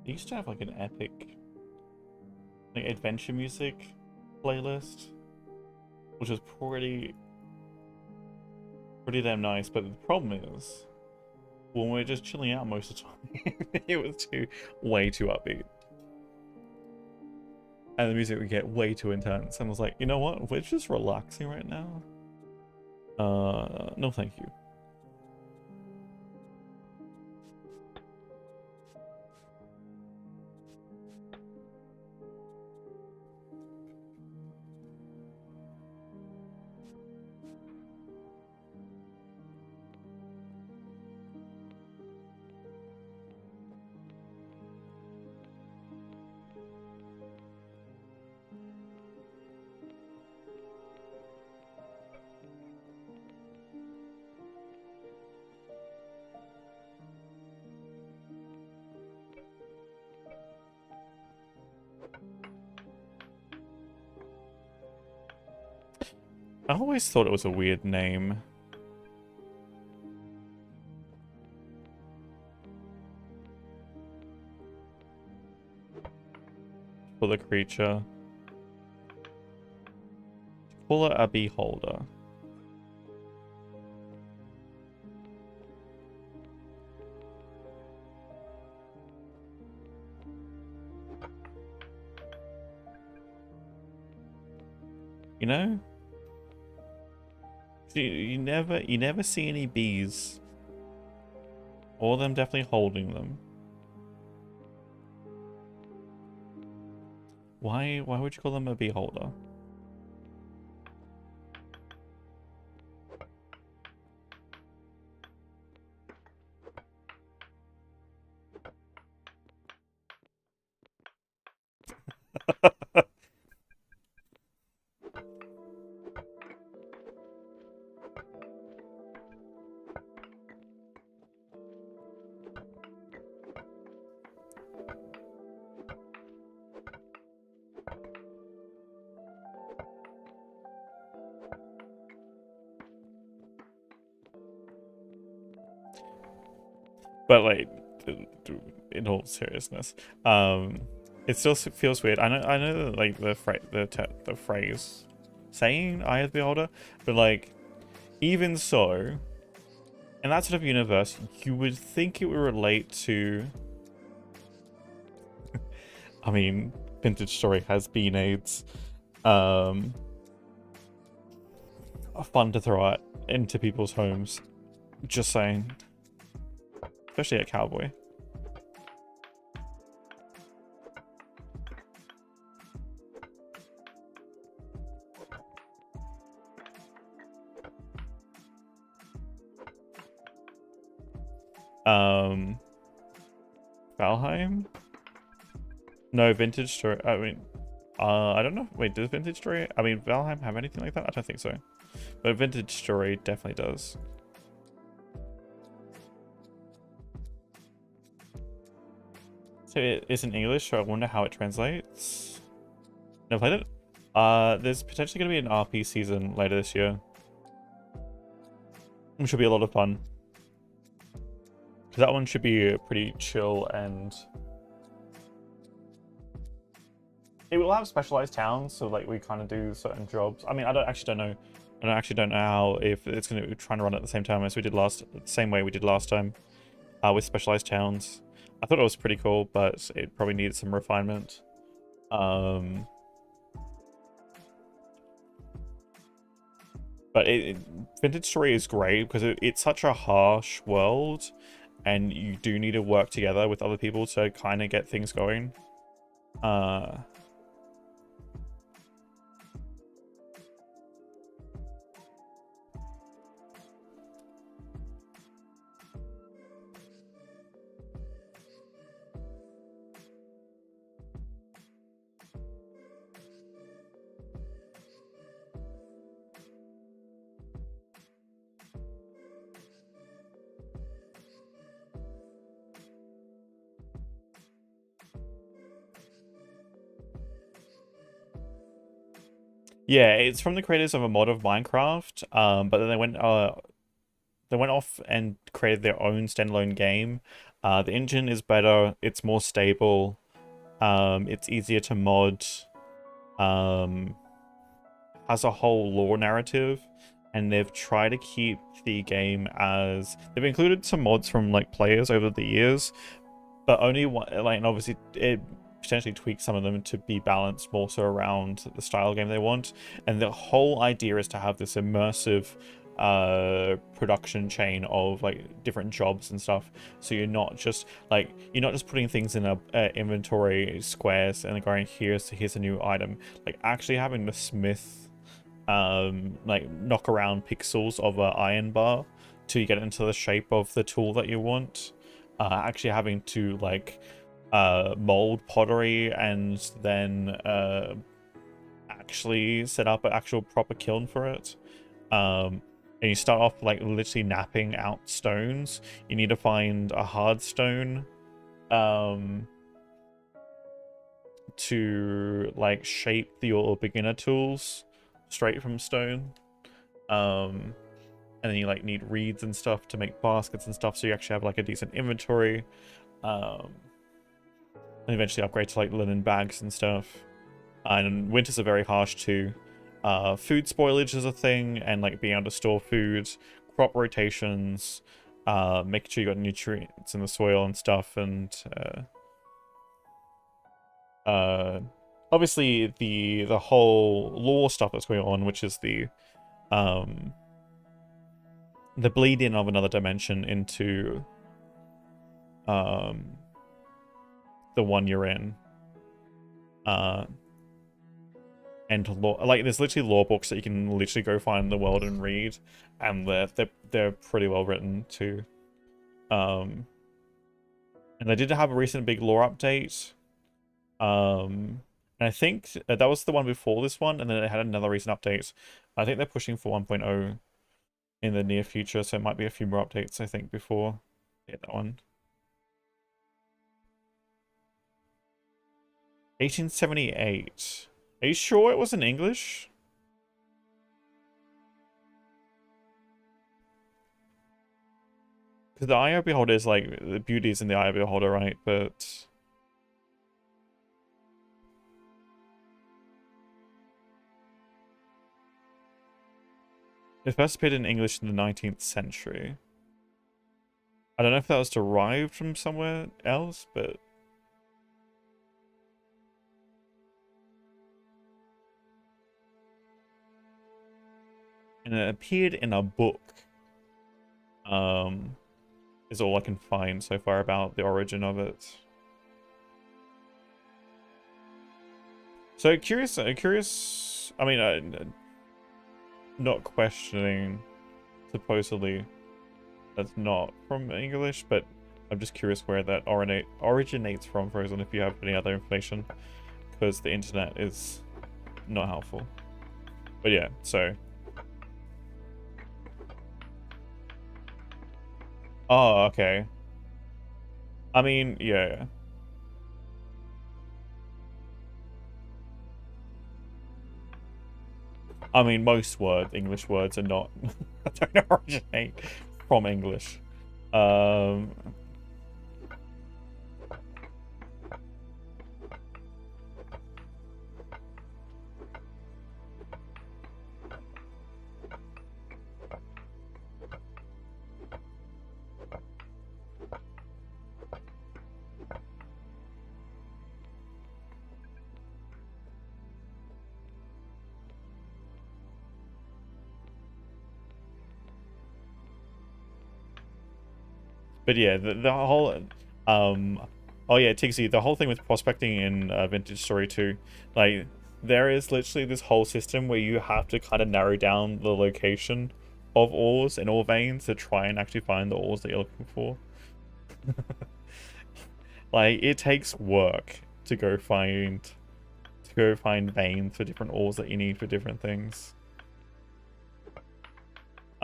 A: They used to have like an epic like adventure music playlist, which was pretty damn nice, but the problem is when we're just chilling out most of the time, it was way too upbeat. And the music would get way too intense. And I was like, you know what? We're just relaxing right now. No thank you. I always thought it was a weird name. For the creature. Call it a beholder. You know? You never see any bees. Or them definitely holding them. Why would you call them a beholder? But like, in all seriousness, it still feels weird. I know that like the phrase saying "I as beholder," but like, even so, in that sort of universe, you would think it would relate to. I mean, Vintage Story has been AIDS. Fun to throw out into people's homes. Just saying. Especially at Cowboy. Valheim? No, Vintage Story. I mean, I don't know. Wait, does Vintage Story? I mean, Valheim have anything like that? I don't think so. But Vintage Story definitely does. So it is in English, so I wonder how it translates. Never played it. There's potentially going to be an RP season later this year, which should be a lot of fun. Because that one should be pretty chill, and it will have specialized towns, so like we kind of do certain jobs. I mean, I don't know. I actually don't know how, if it's going to be trying to run at the same time as we did same way we did last time, with specialized towns. I thought it was pretty cool, but it probably needed some refinement. But Vintage Story is great because it's such a harsh world, and you do need to work together with other people to kind of get things going. Yeah, it's from the creators of a mod of Minecraft, but then they went off and created their own standalone game. The engine is better, it's more stable, it's easier to mod, has a whole lore narrative, and they've tried to keep the game as... They've included some mods from like players over the years, but only one, like, and obviously it potentially tweak some of them to be balanced more so around the style game they want. And the whole idea is to have this immersive production chain of like different jobs and stuff, so you're not just putting things in a inventory squares and going, here's a new item. Like actually having the smith like knock around pixels of an iron bar till you get into the shape of the tool that you want. Actually having to like mold pottery and then actually set up an actual proper kiln for it. And you start off like literally napping out stones. You need to find a hard stone to like shape your beginner tools straight from stone. And then you like need reeds and stuff to make baskets and stuff, so you actually have like a decent inventory. And eventually upgrade to like linen bags and stuff. And winters are very harsh too. Food spoilage is a thing, and like being able to store food, crop rotations, making sure you got nutrients in the soil and stuff, and obviously the whole lore stuff that's going on, which is the bleed in of another dimension into the one you're in. And lore, like there's literally lore books that you can literally go find in the world and read, and they're pretty well written too. And they did have a recent big lore update. And I think that was the one before this one, and then they had another recent update. I think they're pushing for 1.0 in the near future, so it might be a few more updates, I think, before they get that one. 1878. Are you sure it was in English? Because the Eye of Beholder is like, the beauty is in the Eye of Beholder, right? But it first appeared in English in the 19th century. I don't know if that was derived from somewhere else, but... And it appeared in a book. Is all I can find so far about the origin of it. So curious. I mean, not questioning. Supposedly, that's not from English, but I'm just curious where that originates from. Frozen, if you have any other information, because the internet is not helpful. But yeah, so. Oh, okay. I mean, yeah. I mean, most English words are not, don't originate from English. But yeah, the whole, oh yeah, Tixie, the whole thing with prospecting in Vintage Story 2, like, there is literally this whole system where you have to kind of narrow down the location of ores in ore veins to try and actually find the ores that you're looking for. Like, it takes work to go find veins for different ores that you need for different things.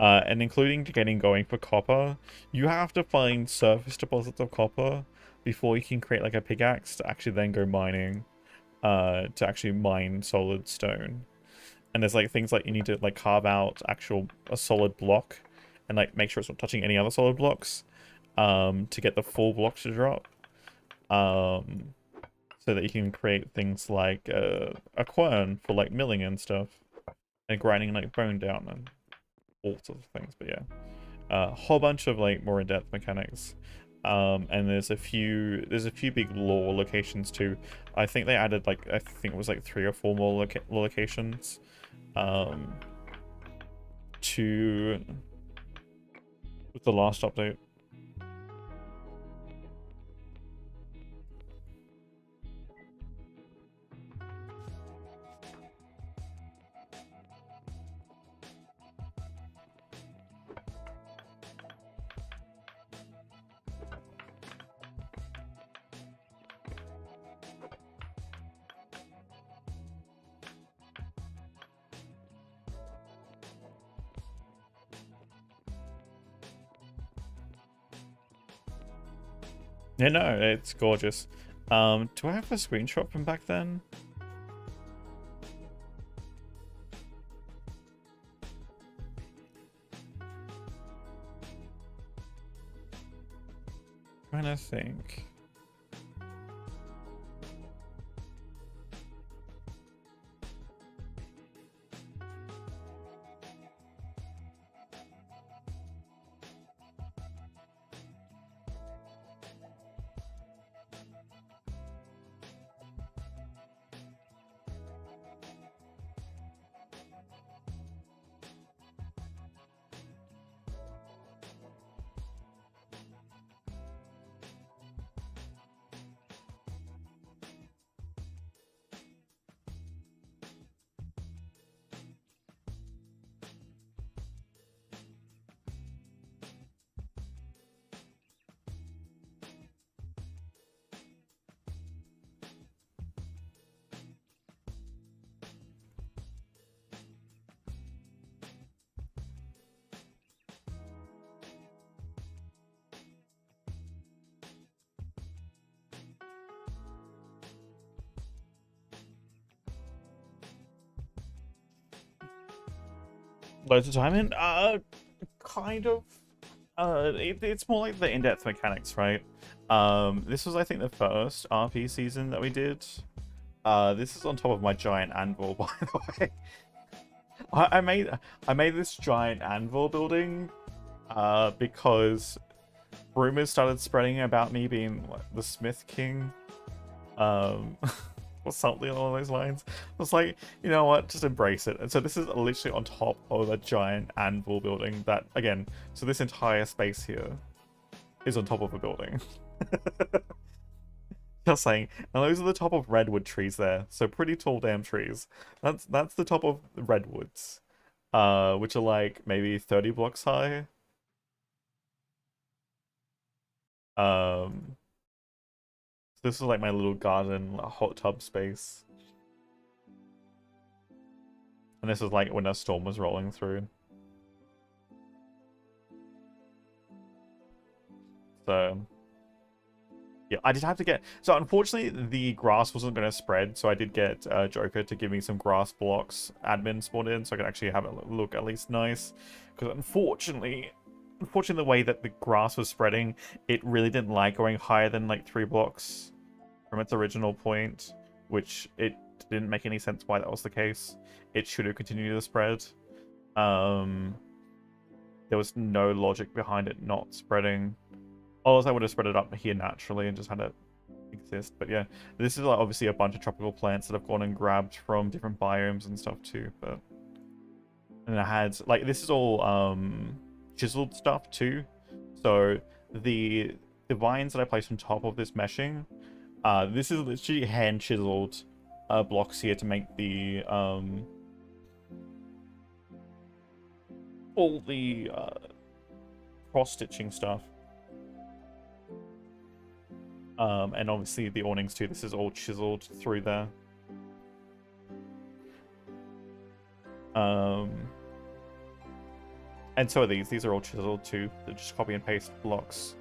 A: And including getting going for copper, you have to find surface deposits of copper before you can create like a pickaxe to actually then go mining, to actually mine solid stone. And there's like things like you need to like carve out a solid block and like make sure it's not touching any other solid blocks, to get the full block to drop. So that you can create things like a quern for like milling and stuff, and grinding like bone down and all sorts of things. But yeah, a whole bunch of like more in-depth mechanics, and there's a few big lore locations too. I think they added like, I think it was like 3 or 4 more locations to with the last update. Yeah, no, it's gorgeous. Do I have a screenshot from back then? Trying to think. Loads of time in? Kind of. It's more like the in-depth mechanics, right? This was, I think, the first RP season that we did. This is on top of my giant anvil, by the way. I made this giant anvil building, because rumors started spreading about me being like, the Smith King. Or something along those lines. I was like, you know what, just embrace it. And so this is literally on top of a giant anvil building that, again, so this entire space here is on top of a building. Just saying. And those are the top of redwood trees there. So pretty tall damn trees. That's the top of the redwoods. Which are like maybe 30 blocks high. This is like my little garden hot tub space. And this is like when a storm was rolling through. So Yeah, I did have to get... So unfortunately, the grass wasn't going to spread, so I did get Joker to give me some grass blocks admin spawned in, so I could actually have it look at least nice. Because unfortunately, the way that the grass was spreading, it really didn't like going higher than like 3 blocks from its original point, which it didn't make any sense why that was the case. It should have continued to spread. There was no logic behind it not spreading. Otherwise, I would have spread it up here naturally and just had it exist. But yeah, this is like obviously a bunch of tropical plants that I've gone and grabbed from different biomes and stuff too. But and I had like this is all chiseled stuff too. So the vines that I placed on top of this meshing, this is literally hand chiseled blocks here to make the all the cross stitching stuff. And obviously the awnings too. This is all chiseled through there. And so are these. These are all chiseled too. They're just copy and paste blocks.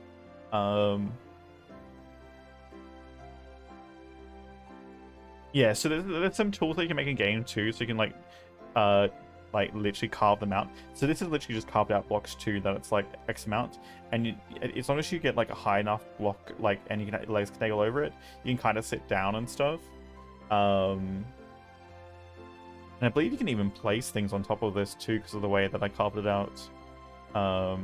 A: Yeah, so there's some tools that you can make in game too. So you can like literally carve them out. So this is literally just carved out blocks too, that it's like X amount, and as long as you get like a high enough block, like, and you can like nail over it, you can kind of sit down and stuff. And I believe you can even place things on top of this too, because of the way that I carved it out. But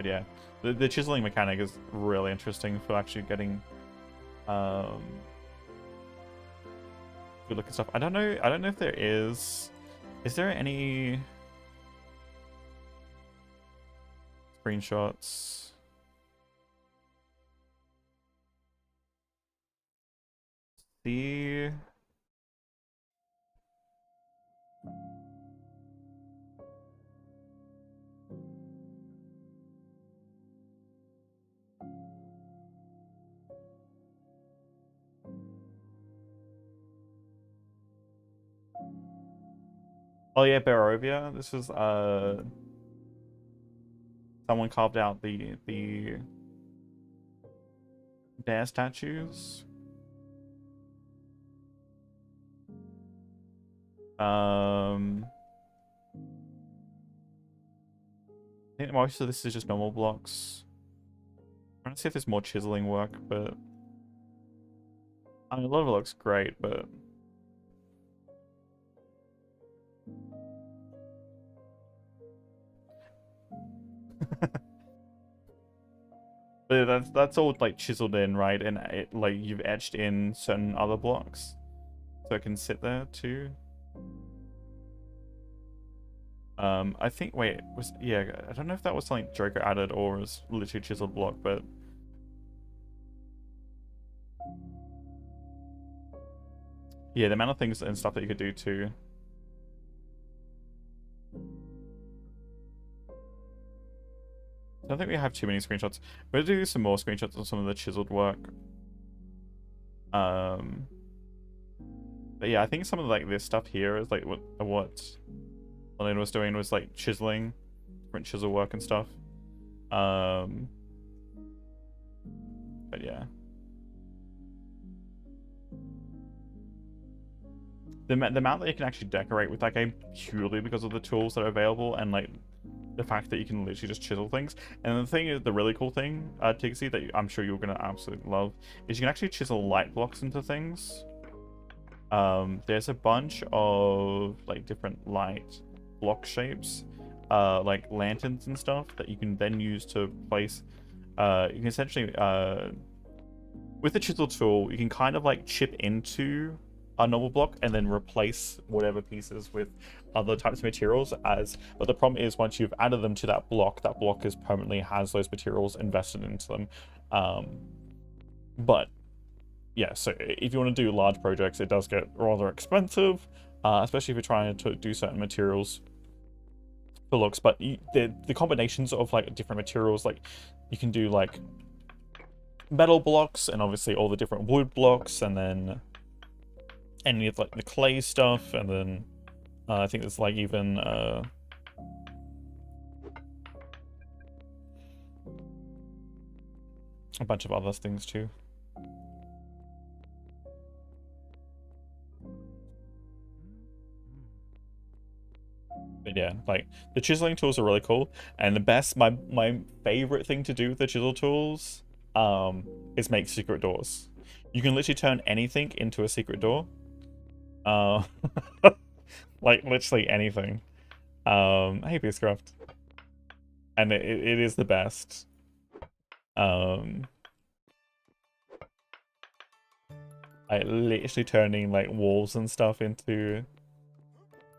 A: yeah, the chiseling mechanic is really interesting for actually getting good looking stuff. I don't know if there is there any screenshots? See, oh yeah, Barovia. This is someone carved out the bear statues. I think most of this is just normal blocks. I'm trying to see if there's more chiseling work, but I mean, a lot of it looks great, but but that's all like chiseled in, right? And it like you've etched in certain other blocks, so it can sit there too. I think, wait, yeah, I don't know if that was something Joker added or was literally chiseled block, but yeah, the amount of things and stuff that you could do too. I don't think we have too many screenshots. We'll do some more screenshots on some of the chiseled work. But yeah, I think some of like this stuff here is like what Elena was doing was like chiseling, different chisel work and stuff. But yeah, the amount that you can actually decorate with that game purely because of the tools that are available and like the fact that you can literally just chisel things. And the thing is, the really cool thing, Tixie, that I'm sure you're gonna absolutely love, is you can actually chisel light blocks into things. There's a bunch of like different light block shapes, like lanterns and stuff that you can then use to place. You can essentially, with the chisel tool, you can kind of like chip into a normal block and then replace whatever pieces with other types of materials but the problem is once you've added them to that block is permanently has those materials invested into them. But yeah, so if you want to do large projects, it does get rather expensive, especially if you're trying to do certain materials for looks. But the combinations of like different materials, like you can do like metal blocks and obviously all the different wood blocks, and then any of like the clay stuff, and then I think there's like even a bunch of other things too. But yeah, like the chiseling tools are really cool, and the best, my favorite thing to do with the chisel tools, is make secret doors. You can literally turn anything into a secret door. Uh, like literally anything. Hey Beastcraft, and it is the best. Like literally turning like walls and stuff into.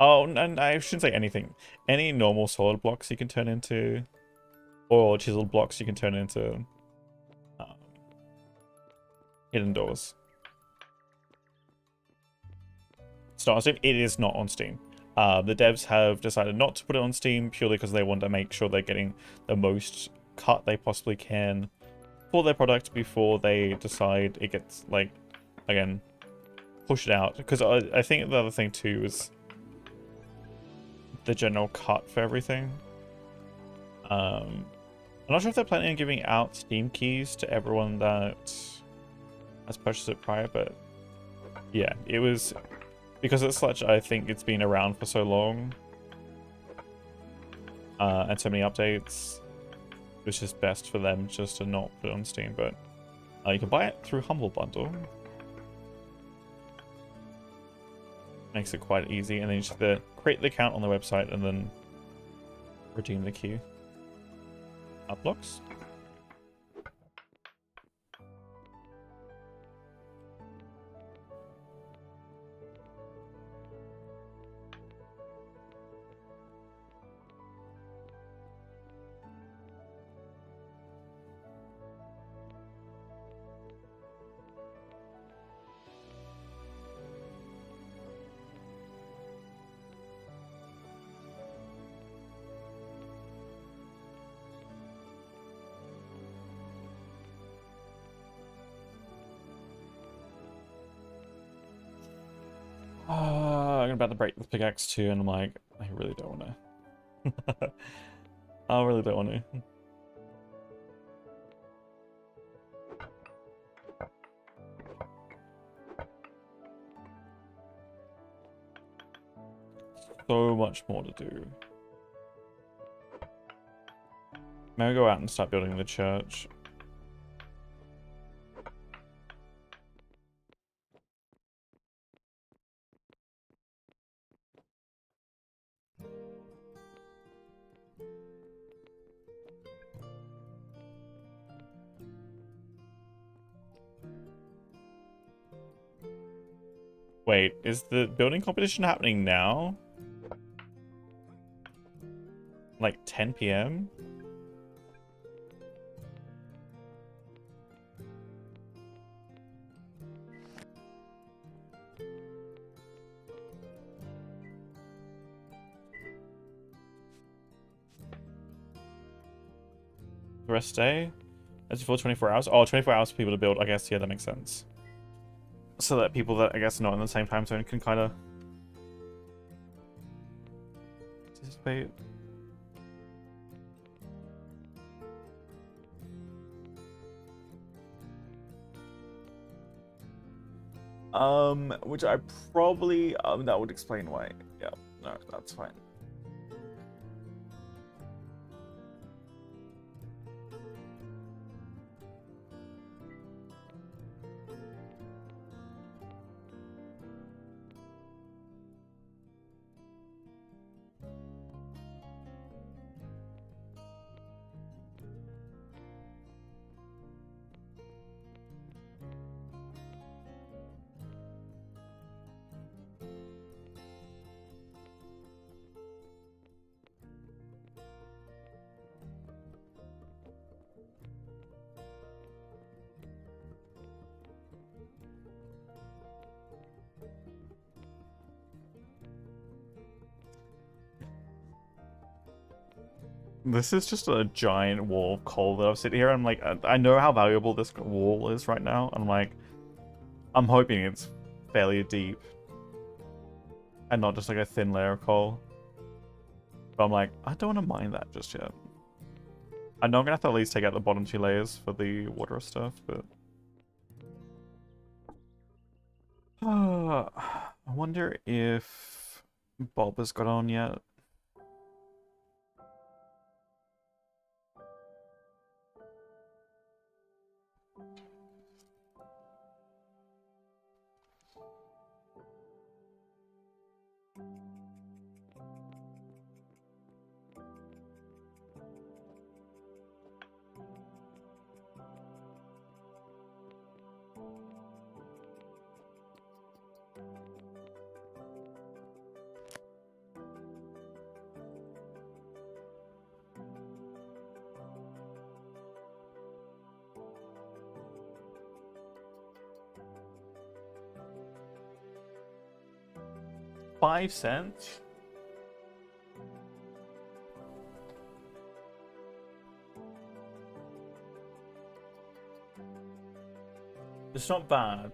A: Oh, and I shouldn't say anything. Any normal solid blocks you can turn into, or chiseled blocks you can turn into hidden doors. It's not on Steam. It is not on Steam. The devs have decided not to put it on Steam purely because they want to make sure they're getting the most cut they possibly can for their product before they decide it gets, like, again, pushed out. Because I think the other thing too is the general cut for everything. I'm not sure if they're planning on giving out Steam keys to everyone that has purchased it prior, but yeah, it was because it's such, I think it's been around for so long and so many updates, it was just best for them just to not put it on Steam. But you can buy it through Humble Bundle. Makes it quite easy, and then you just have to create the account on the website and then redeem the key. Blocks. I'm about to break the pickaxe too, and I'm like, I really don't want to. I really don't want to. So much more to do. Maybe go out and start building the church. Wait, is the building competition happening now? Like 10 PM? The rest day? As before 24 hours? Oh, 24 hours for people to build. I guess, yeah, that makes sense. So that people that, I guess, not in the same time zone can kind of participate. Which I probably, that would explain why. Yeah, no, that's fine. This is just a giant wall of coal that I've sitting here. I'm like, I know how valuable this wall is right now. I'm like, I'm hoping it's fairly deep and not just like a thin layer of coal. But I'm like, I don't want to mine that just yet. I know I'm gonna have to at least take out the bottom 2 layers for the water stuff, but I wonder if Bob has got on yet. $0.05? It's not bad.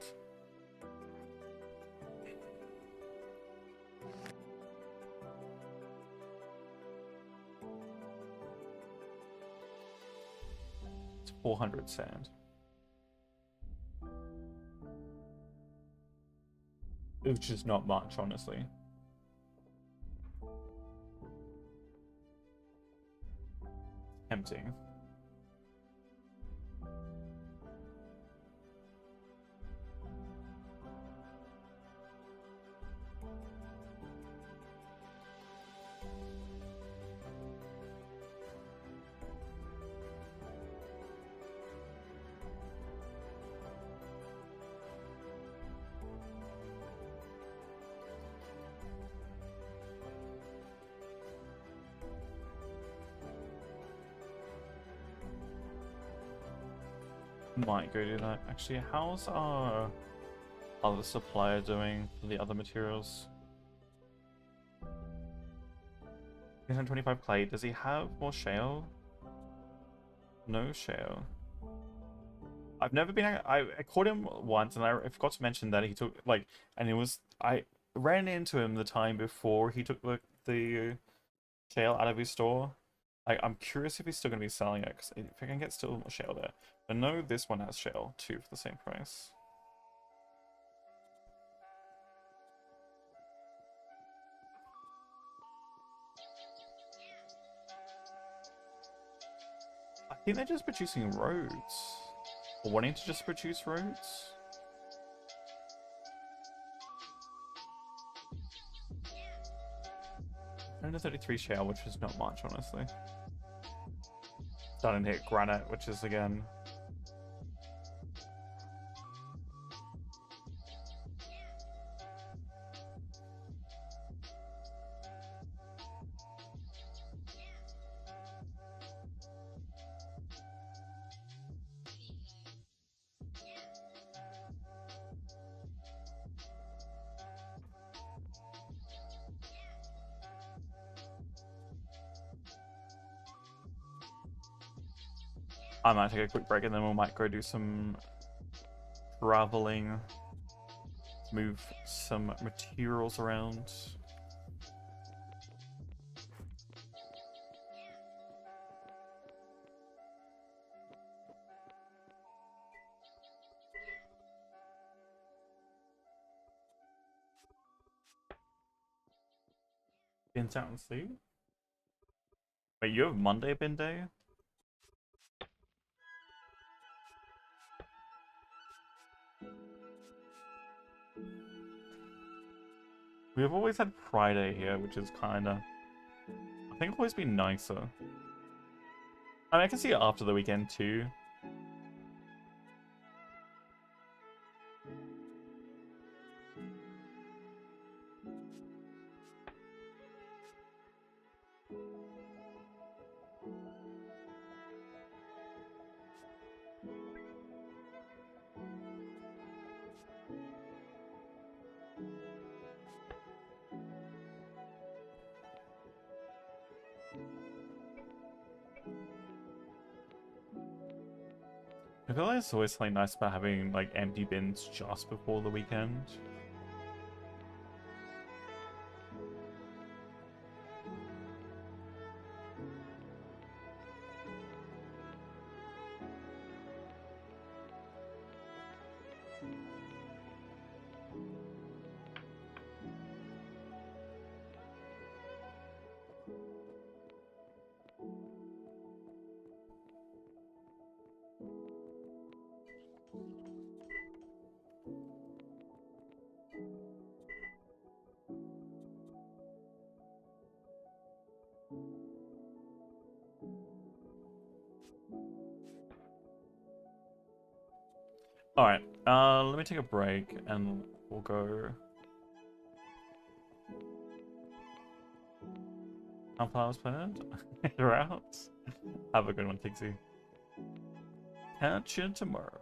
A: It's 400 sand. Which is not much, honestly. Tempting. Might go do that. Actually, how's our other supplier doing for the other materials? 325 clay. Does he have more shale? No shale. I've never been. I caught him once, and I forgot to mention that he took like, and it was I ran into him the time before he took the shale out of his store. I'm curious if he's still gonna be selling it, because if I can get still shale there. I know this one has shale too for the same price. I think they're just producing roads. Or wanting to just produce roads. 133 shale, which is not much, honestly. Starting to hit granite, which is again. I might take a quick break and then we might go do some traveling, move some materials around. Bin's out and sleep? Wait, you have Monday bin day? We've always had Friday here, which is kinda... I think always been nicer. I mean, I can see it after the weekend too. I feel like it's always something nice about having like empty bins just before the weekend. Alright, let me take a break and we'll go. How far was planned? You're out. Have a good one, Tixie. Catch you tomorrow.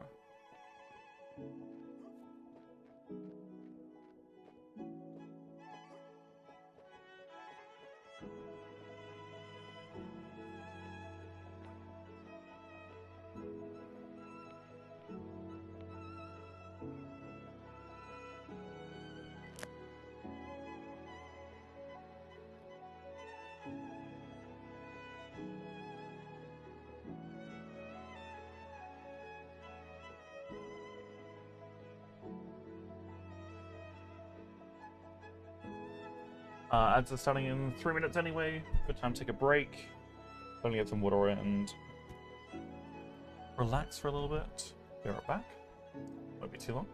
A: Ads are starting in 3 minutes anyway. Good time to take a break. Only get some water and relax for a little bit. Be right back. Won't be too long.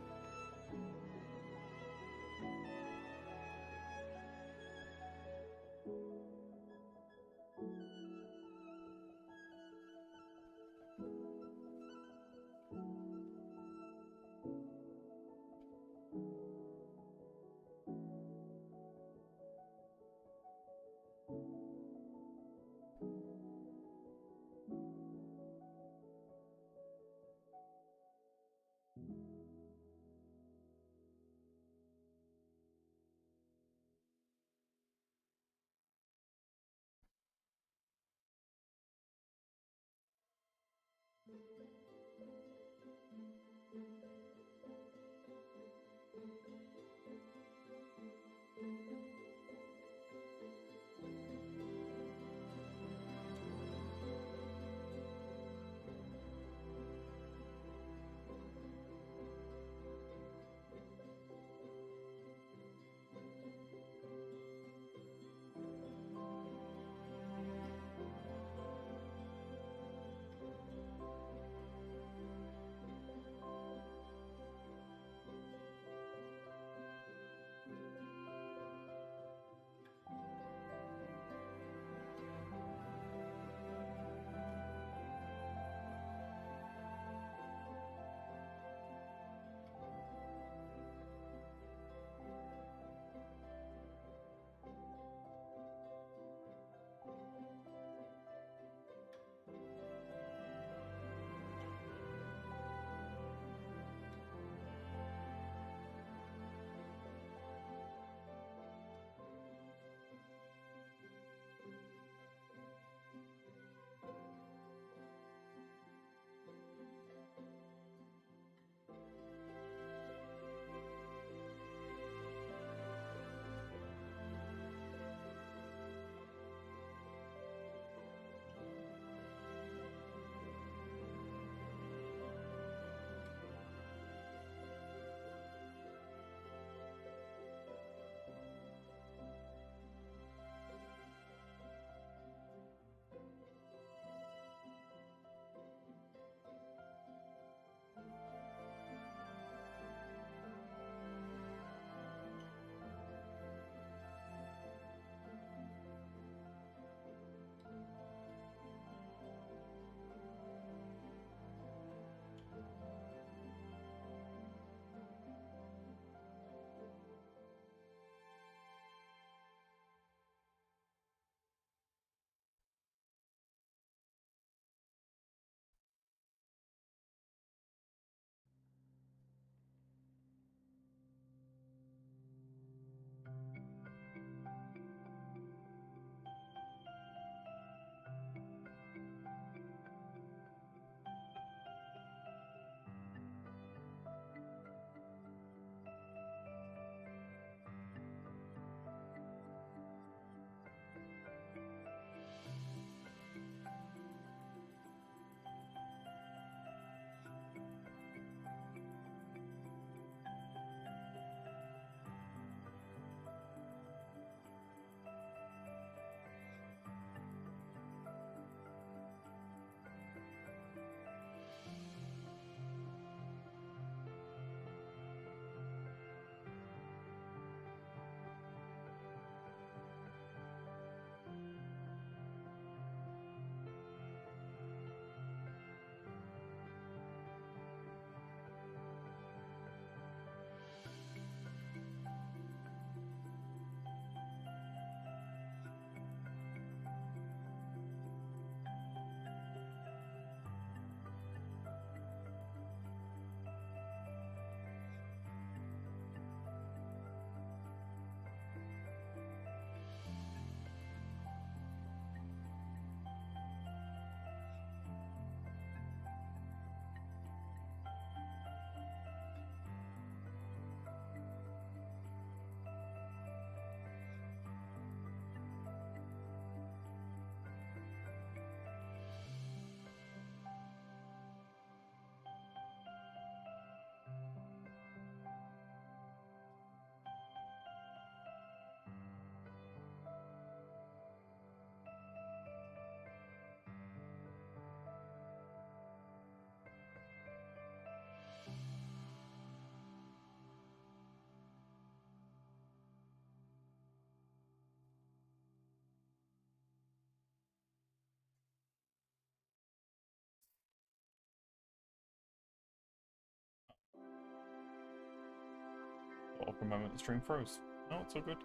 A: For a moment, the stream froze. No, it's all good.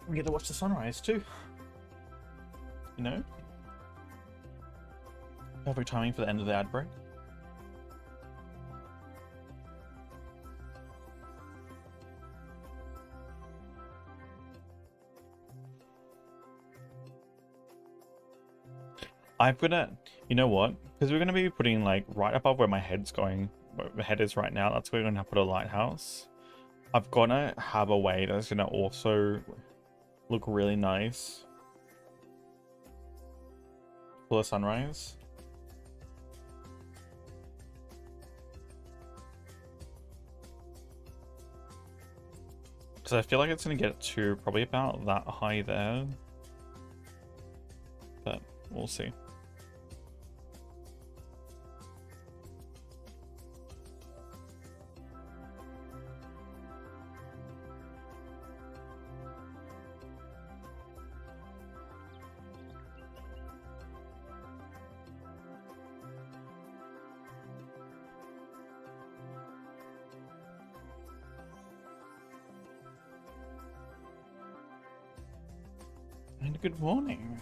A: We get to watch the sunrise too. You know? Perfect timing for the end of the ad break. I'm gonna, you know what? Because we're gonna be putting like right above where my head's going, where my head is right now. That's where we're gonna put a lighthouse. I've gotta have a way that's gonna also look really nice for the sunrise. Because I feel like it's gonna get to probably about that high there, but we'll see. And good morning.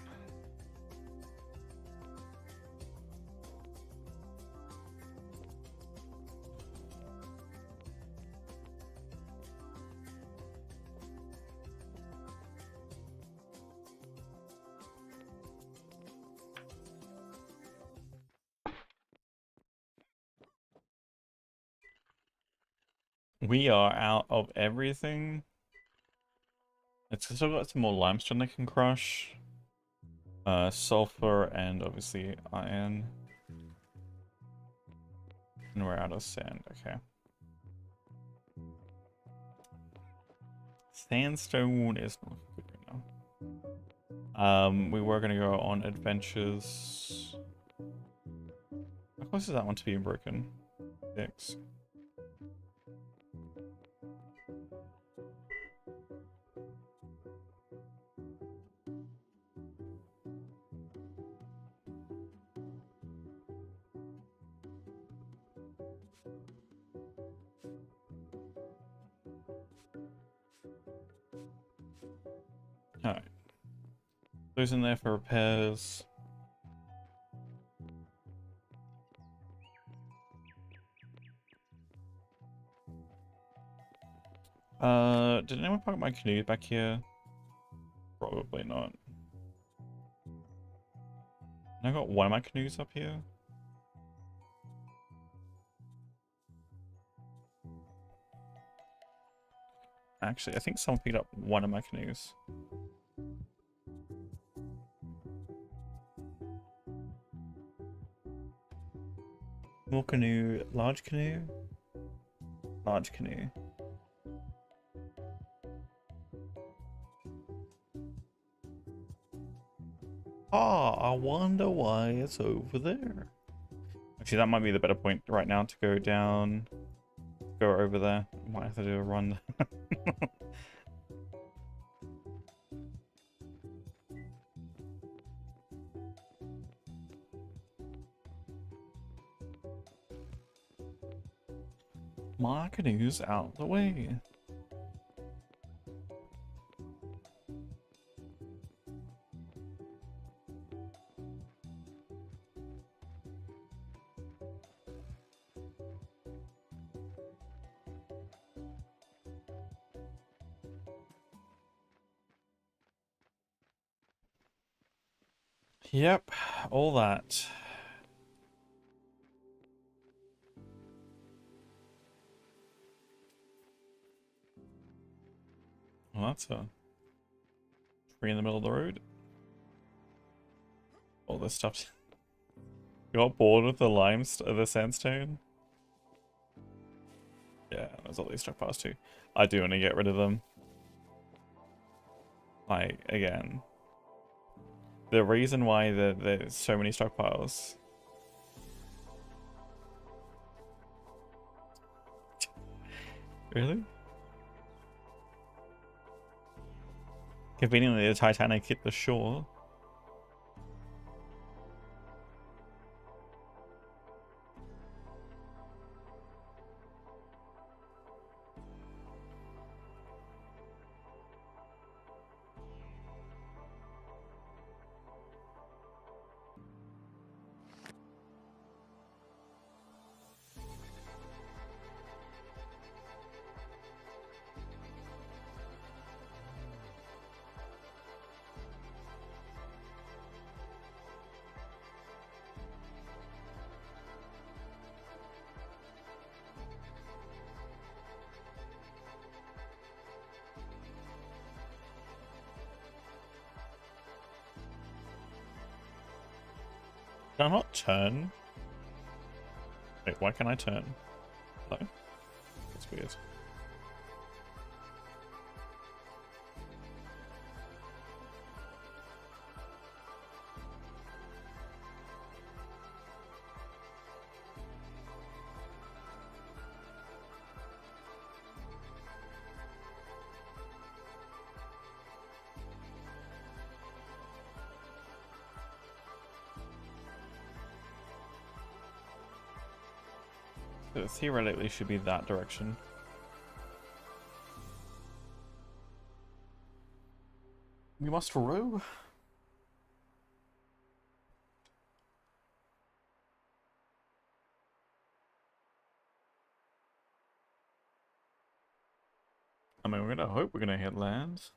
A: We are out of everything. It's still got some more limestone they can crush. Sulfur and obviously iron. And we're out of sand, okay. Sandstone is not good right now. We were gonna go on adventures. How close is that one to being broken? 6. Alright. Those in there for repairs. Did anyone park my canoe back here? Probably not. And I got one of my canoes up here. Actually, I think someone picked up one of my canoes. Small canoe, large canoe, large canoe. Ah, I wonder why it's over there. Actually, that might be the better point right now to go down, go over there. Might have to do a run. My canoe's out the way. Yep, all that. Well, that's a tree in the middle of the road. All this stuff. You got bored with the sandstone? Yeah, there's all these stockpiles too. I do want to get rid of them. Like, again. The reason why there's so many stockpiles Really? Conveniently, the Titanic hit the shore. Can I not turn? Wait, why can't I turn? No? That's weird. So it theoretically should be that direction. We must row. I mean, we're gonna hope we're gonna hit land.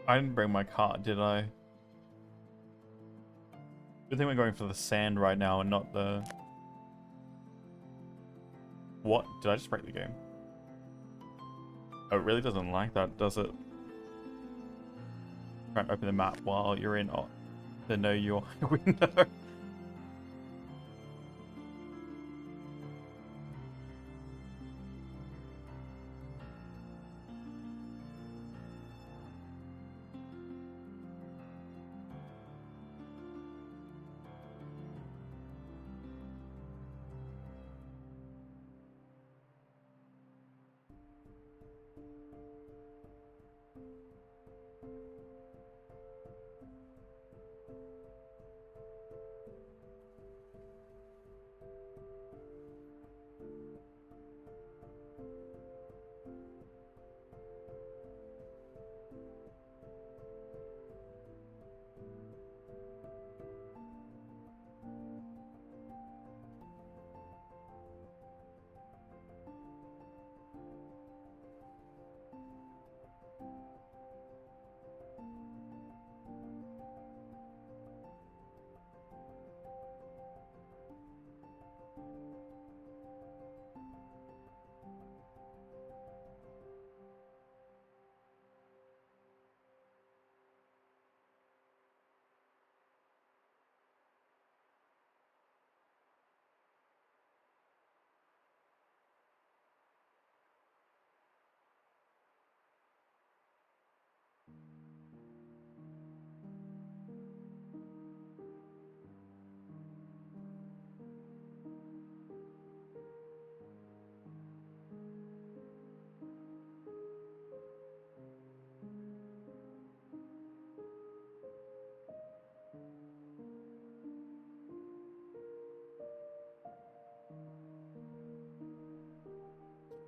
A: I didn't bring my cart, did I? Good thing we're going for the sand right now and not the... What? Did I just break the game? Oh, it really doesn't like that, does it? Try and open the map while you're in the know your window.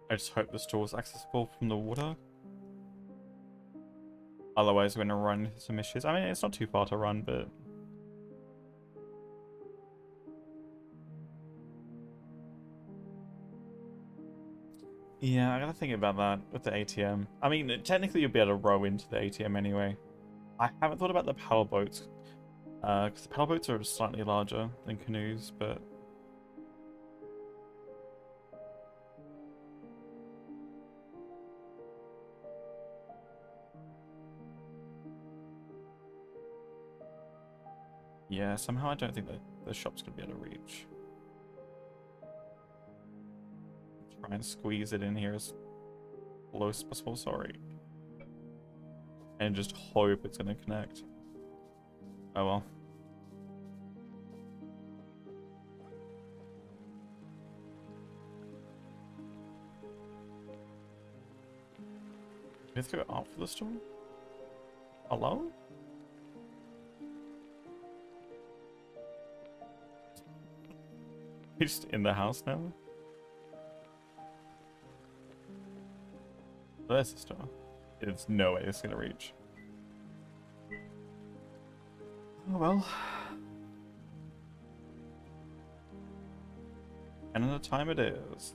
A: I just hope the store is accessible from the water. Otherwise, we're gonna run into some issues. I mean, it's not too far to run, but yeah, I gotta think about that with the ATM. I mean, technically, you'll be able to row into the ATM anyway. I haven't thought about the paddle boats, because the paddle boats are slightly larger than canoes, but yeah, somehow I don't think that the shop's gonna be able to reach. Try and squeeze it in here as close as possible, sorry. And just hope it's gonna connect. Oh well. Let's go up for the store? Hello? He's just in the house now? There's the store. There's no way it's gonna reach. Oh well. And the time it is.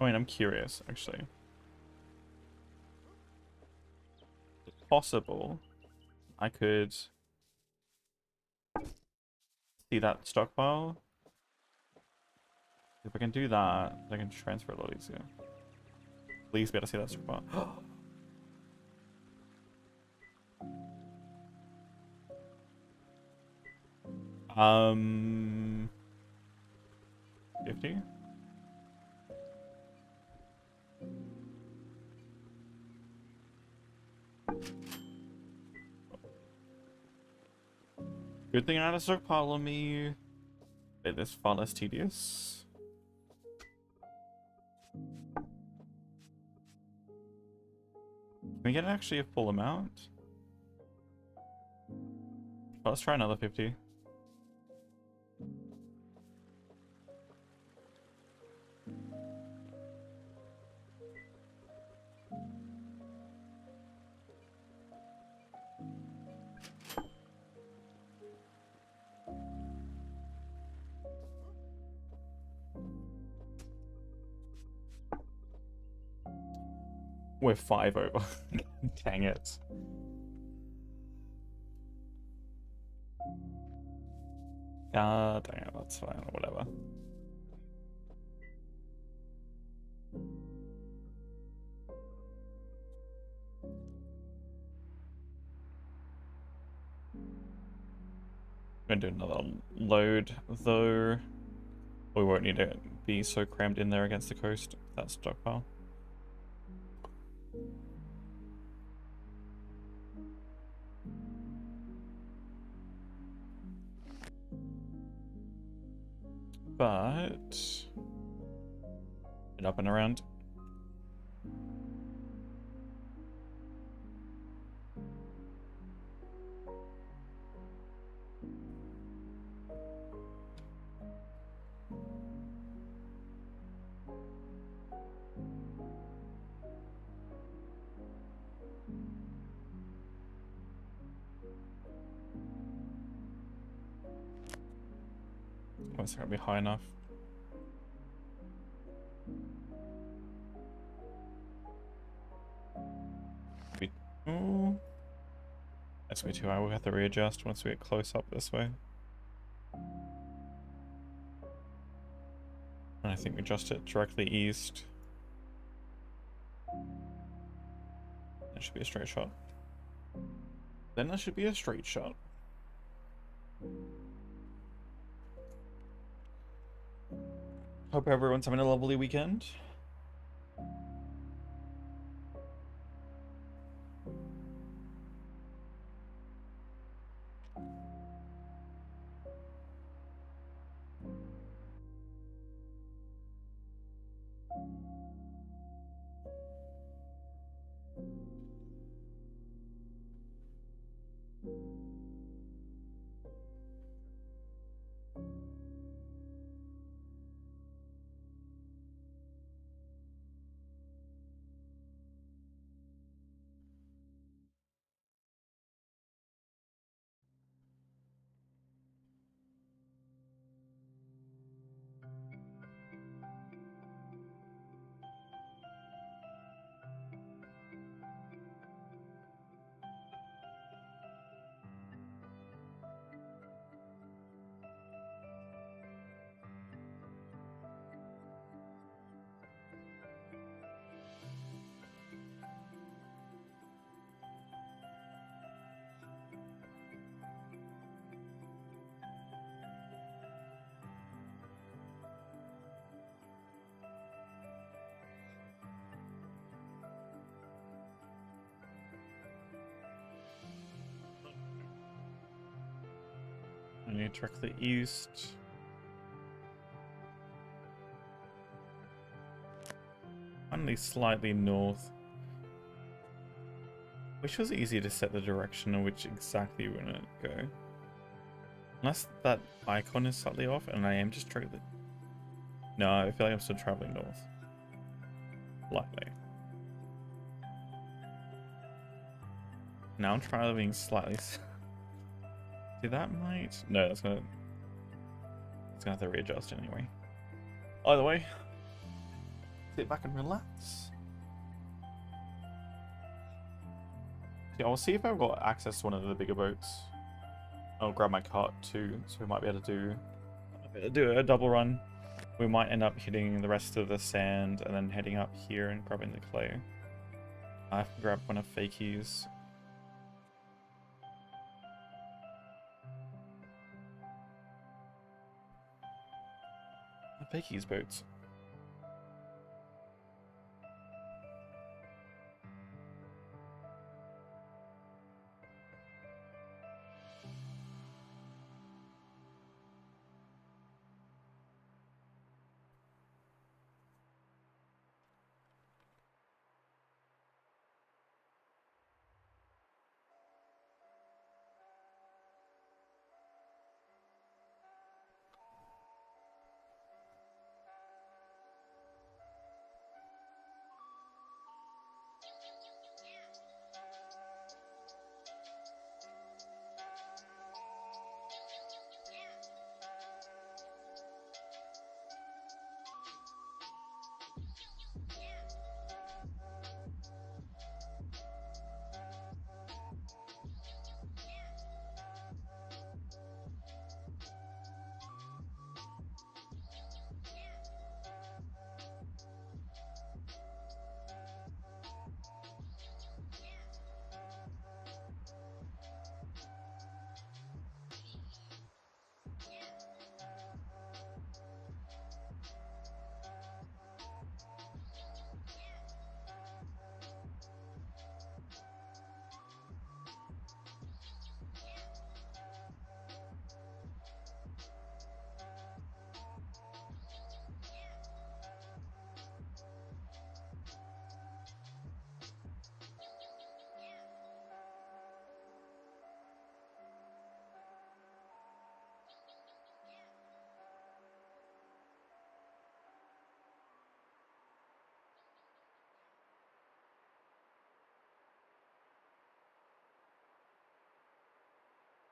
A: I mean, I'm curious, actually. It's possible I could see that stockpile. If I can do that, I can transfer a lot easier. Please be able to see that stockpile. 50? Good thing I had a stockpile on me. Made this far less tedious. Can we get actually a full amount? Well, let's try another 50. We're 5 over. Dang it. God dang it, that's fine, whatever. I'm gonna do another load, though. We won't need to be so crammed in there against the coast. That stockpile. But get up and around. Oh, it's gonna be high enough. Oh, that's way too high. We'll have to readjust once we get close up this way. And I think we adjust it directly east. That should be a straight shot. Then that should be a straight shot. Hope everyone's having a lovely weekend. I need to track the east. Only slightly north. Which was easier to set the direction of which exactly we're gonna go. Unless that icon is slightly off and I am just traveling. No, I feel like I'm still traveling north. Slightly. Now I'm traveling slightly. See, that might... No, that's gonna... It's gonna have to readjust anyway. Either way, sit back and relax. Yeah, I'll see if I've got access to one of the bigger boats. I'll grab my cart too, so we might be able to do a double run. We might end up hitting the rest of the sand and then heading up here and grabbing the clay. I have to grab one of Fakey's. Fakey's boats.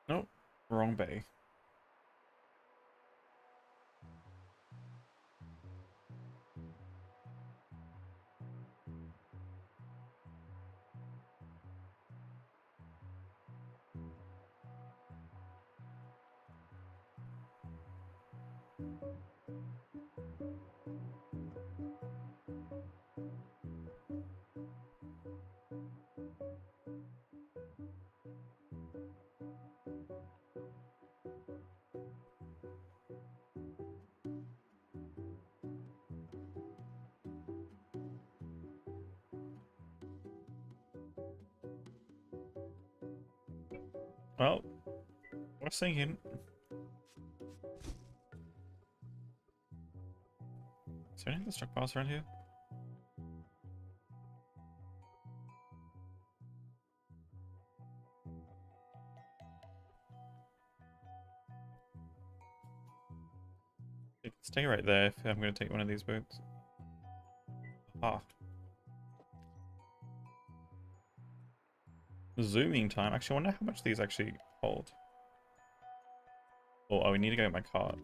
A: Nope, wrong bay. Well, we're sinking. Is there any other stockpiles around here? You can stay right there if I'm going to take one of these boats. Ah. Zooming time. Actually, I wonder how much these actually hold. Oh, we need to go get my cart.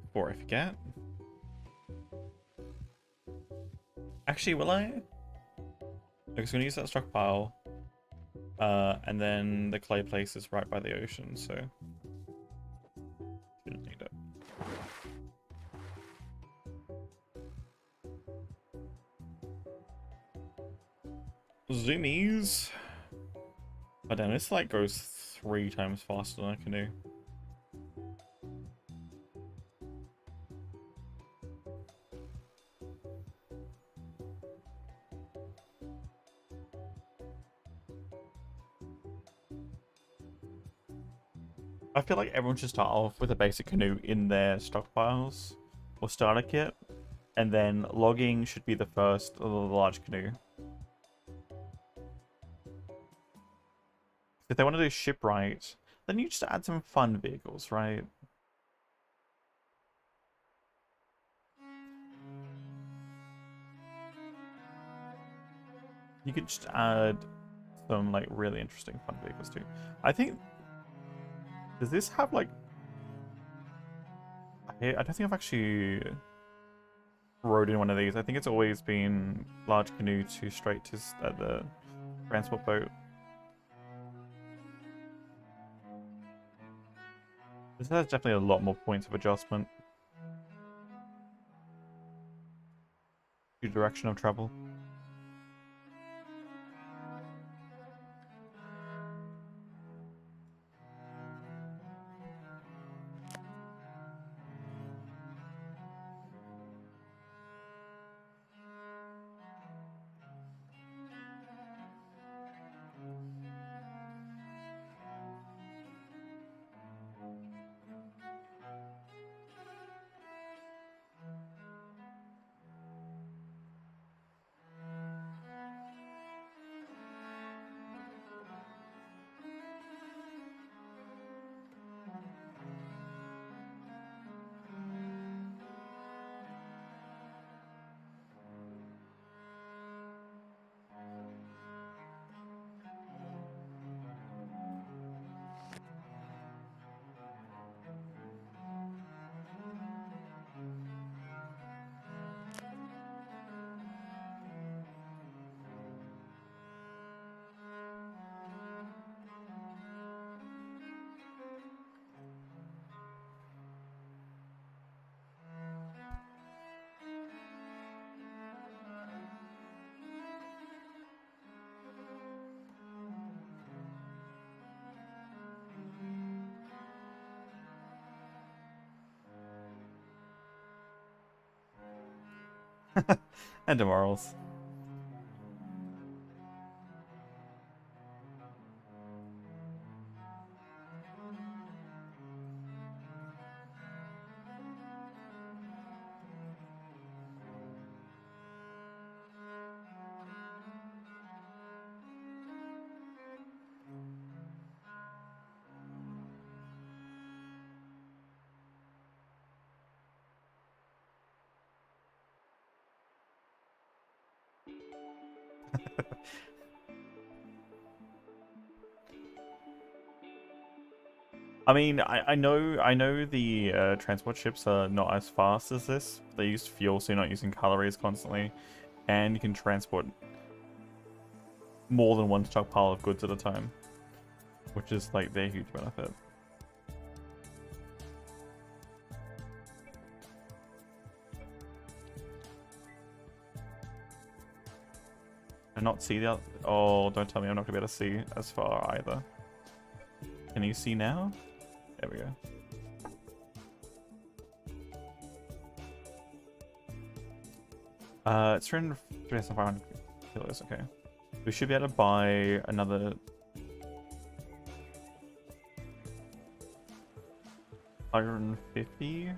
A: Before I forget. Actually, will I? Okay, so I'm going to use that stockpile. And then the clay place is right by the ocean, so... Shouldn't need it. Zoomies! But then this like goes 3 times faster than a canoe. I feel like everyone should start off with a basic canoe in their stockpiles or starter kit, and then logging should be the first of the large canoe. If they want to do shipwright, then you just add some fun vehicles, right? You could just add some like really interesting fun vehicles too. I think, does this have like, I don't think I've actually rode in one of these. I think it's always been large canoe to straight to the transport boat. This has definitely a lot more points of adjustment to direction of travel. And immorals. I mean, I know the transport ships are not as fast as this. They use fuel, so you're not using calories constantly, and you can transport more than one stockpile of goods at a time, which is like their huge benefit. And not see the other. Oh, don't tell me I'm not gonna be able to see as far either. Can you see now? There we go. It's 3,500. kilos, okay. We should be able to buy another 150.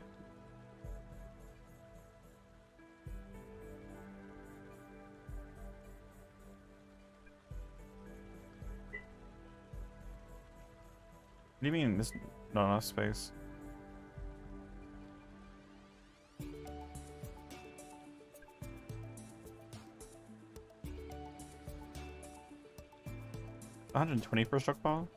A: What do you mean there's not enough space? $120 for a stockpile?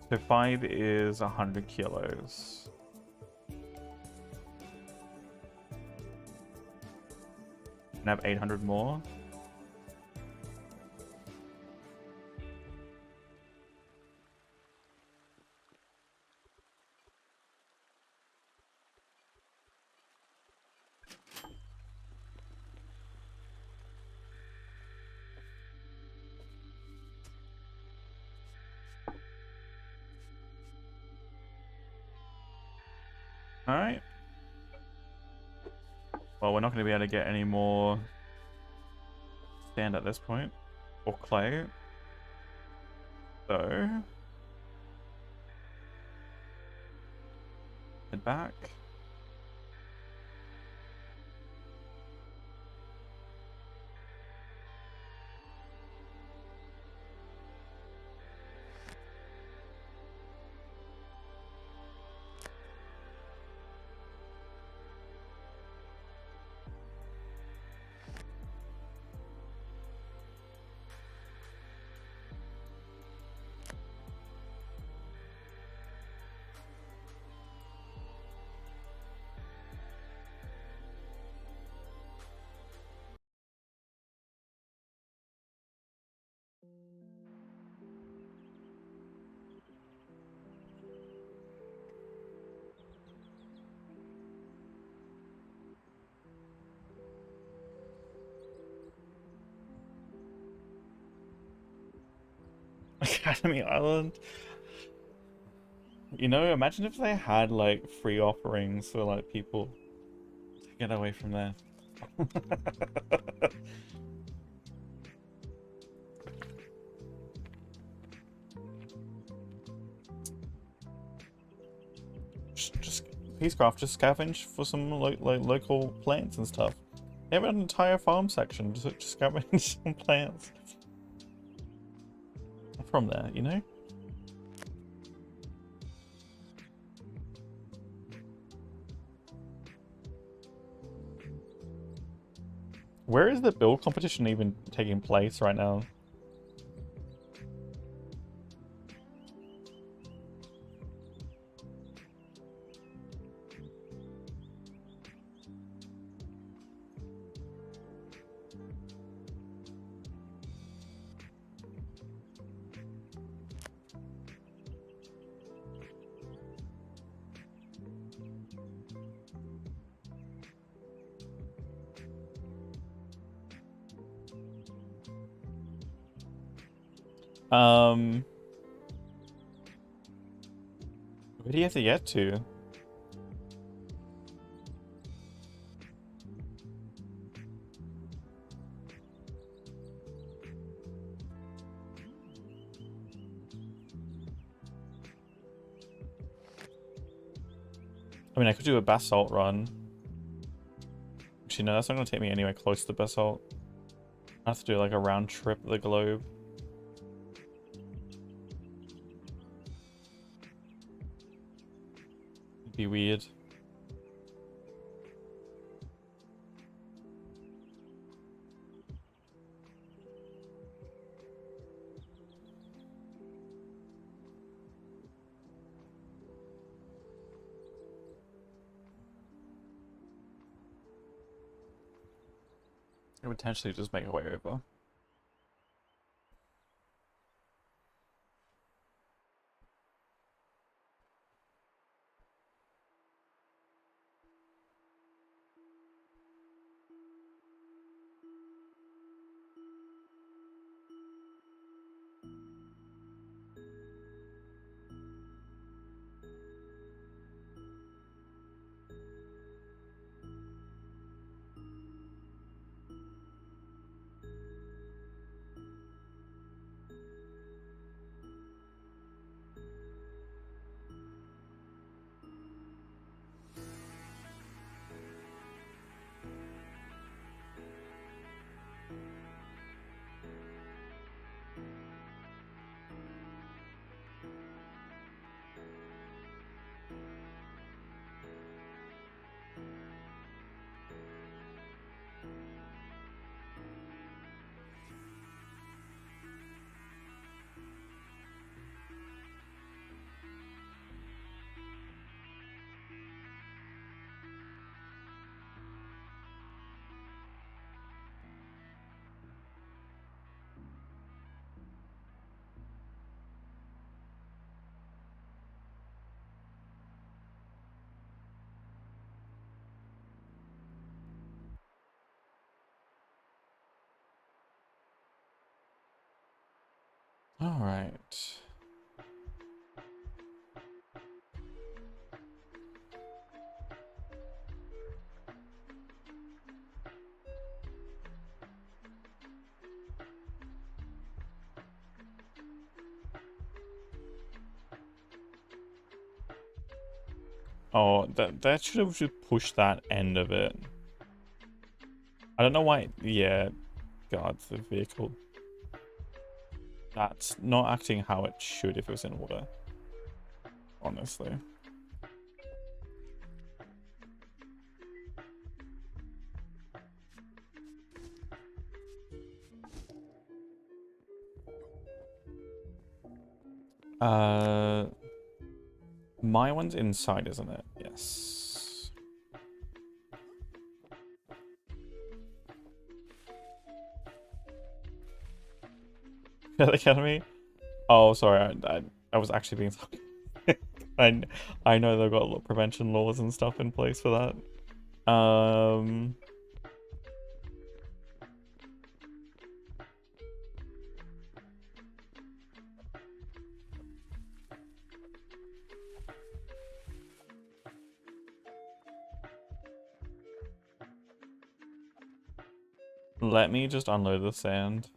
A: So 5 is 100 kilos. And have 800 more. Alright. Well, we're not going to be able to get any more sand at this point. Or clay. So... head back. Academy Island. You know, imagine if they had like free offerings for like people to get away from there. just Peacecraft, just scavenge for some like local plants and stuff. They have an entire farm section, just scavenge some plants from there, you know? Where is the build competition even taking place right now? Where do you have to get to? I mean, I could do a basalt run. Actually, no, that's not going to take me anywhere close to basalt. I have to do like a round trip of the globe. It'd be weird. It would potentially just make a way over. All right. Oh, that should have just pushed that end of it. I don't know why. Yeah, God, the vehicle. That's not acting how it should if it was in order. Honestly. My one's inside, isn't it? Yes. The Academy? Oh, sorry. I was actually being. I I know they've got prevention laws and stuff in place for that. Let me just unload the sand.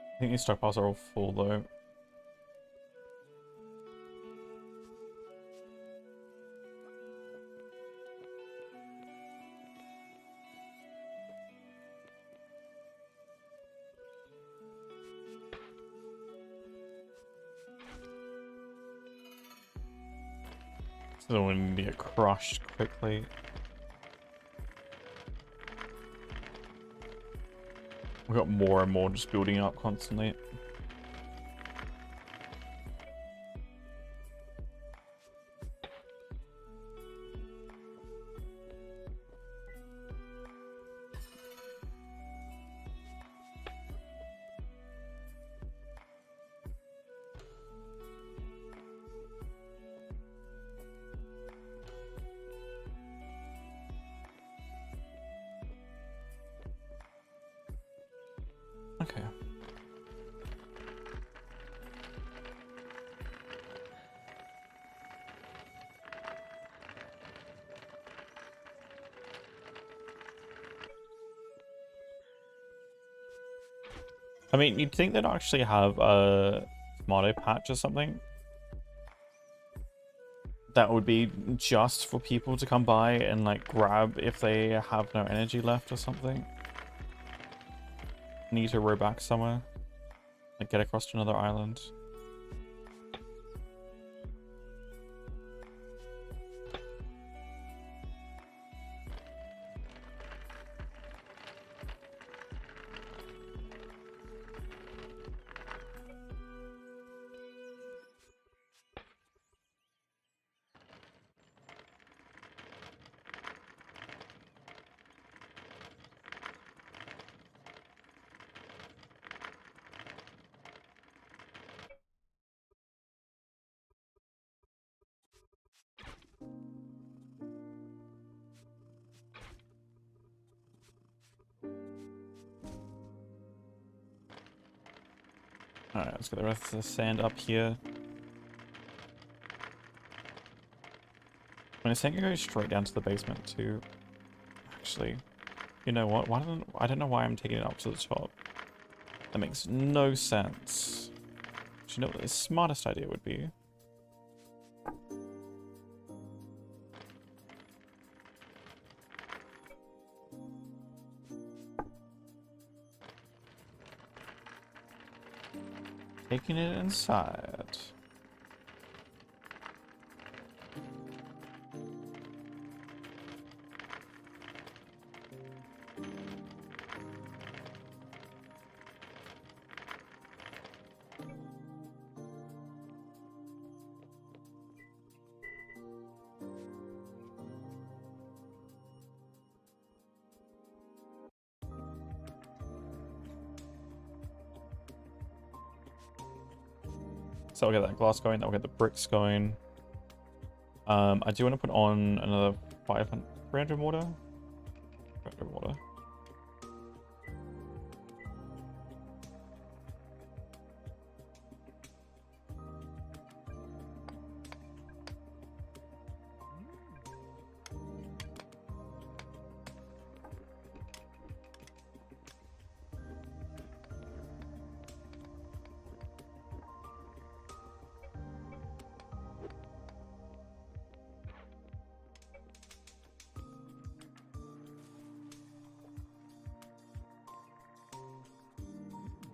A: I think these stockpiles are all full though. So we need to get crushed quickly. We've got more and more just building up constantly. Okay. I mean, you'd think they'd actually have a tomato patch or something that would be just for people to come by and like grab if they have no energy left or something. Need to row back somewhere, like get across to another island. Alright, let's get the rest of the sand up here. I mean, this thing goes straight down to the basement too. Actually, you know what? I don't know why I'm taking it up to the top. That makes no sense. Do you know what the smartest idea would be? Taking it inside. So I'll get that glass going, I'll get the bricks going. I do want to put on another 300 water. 300 water.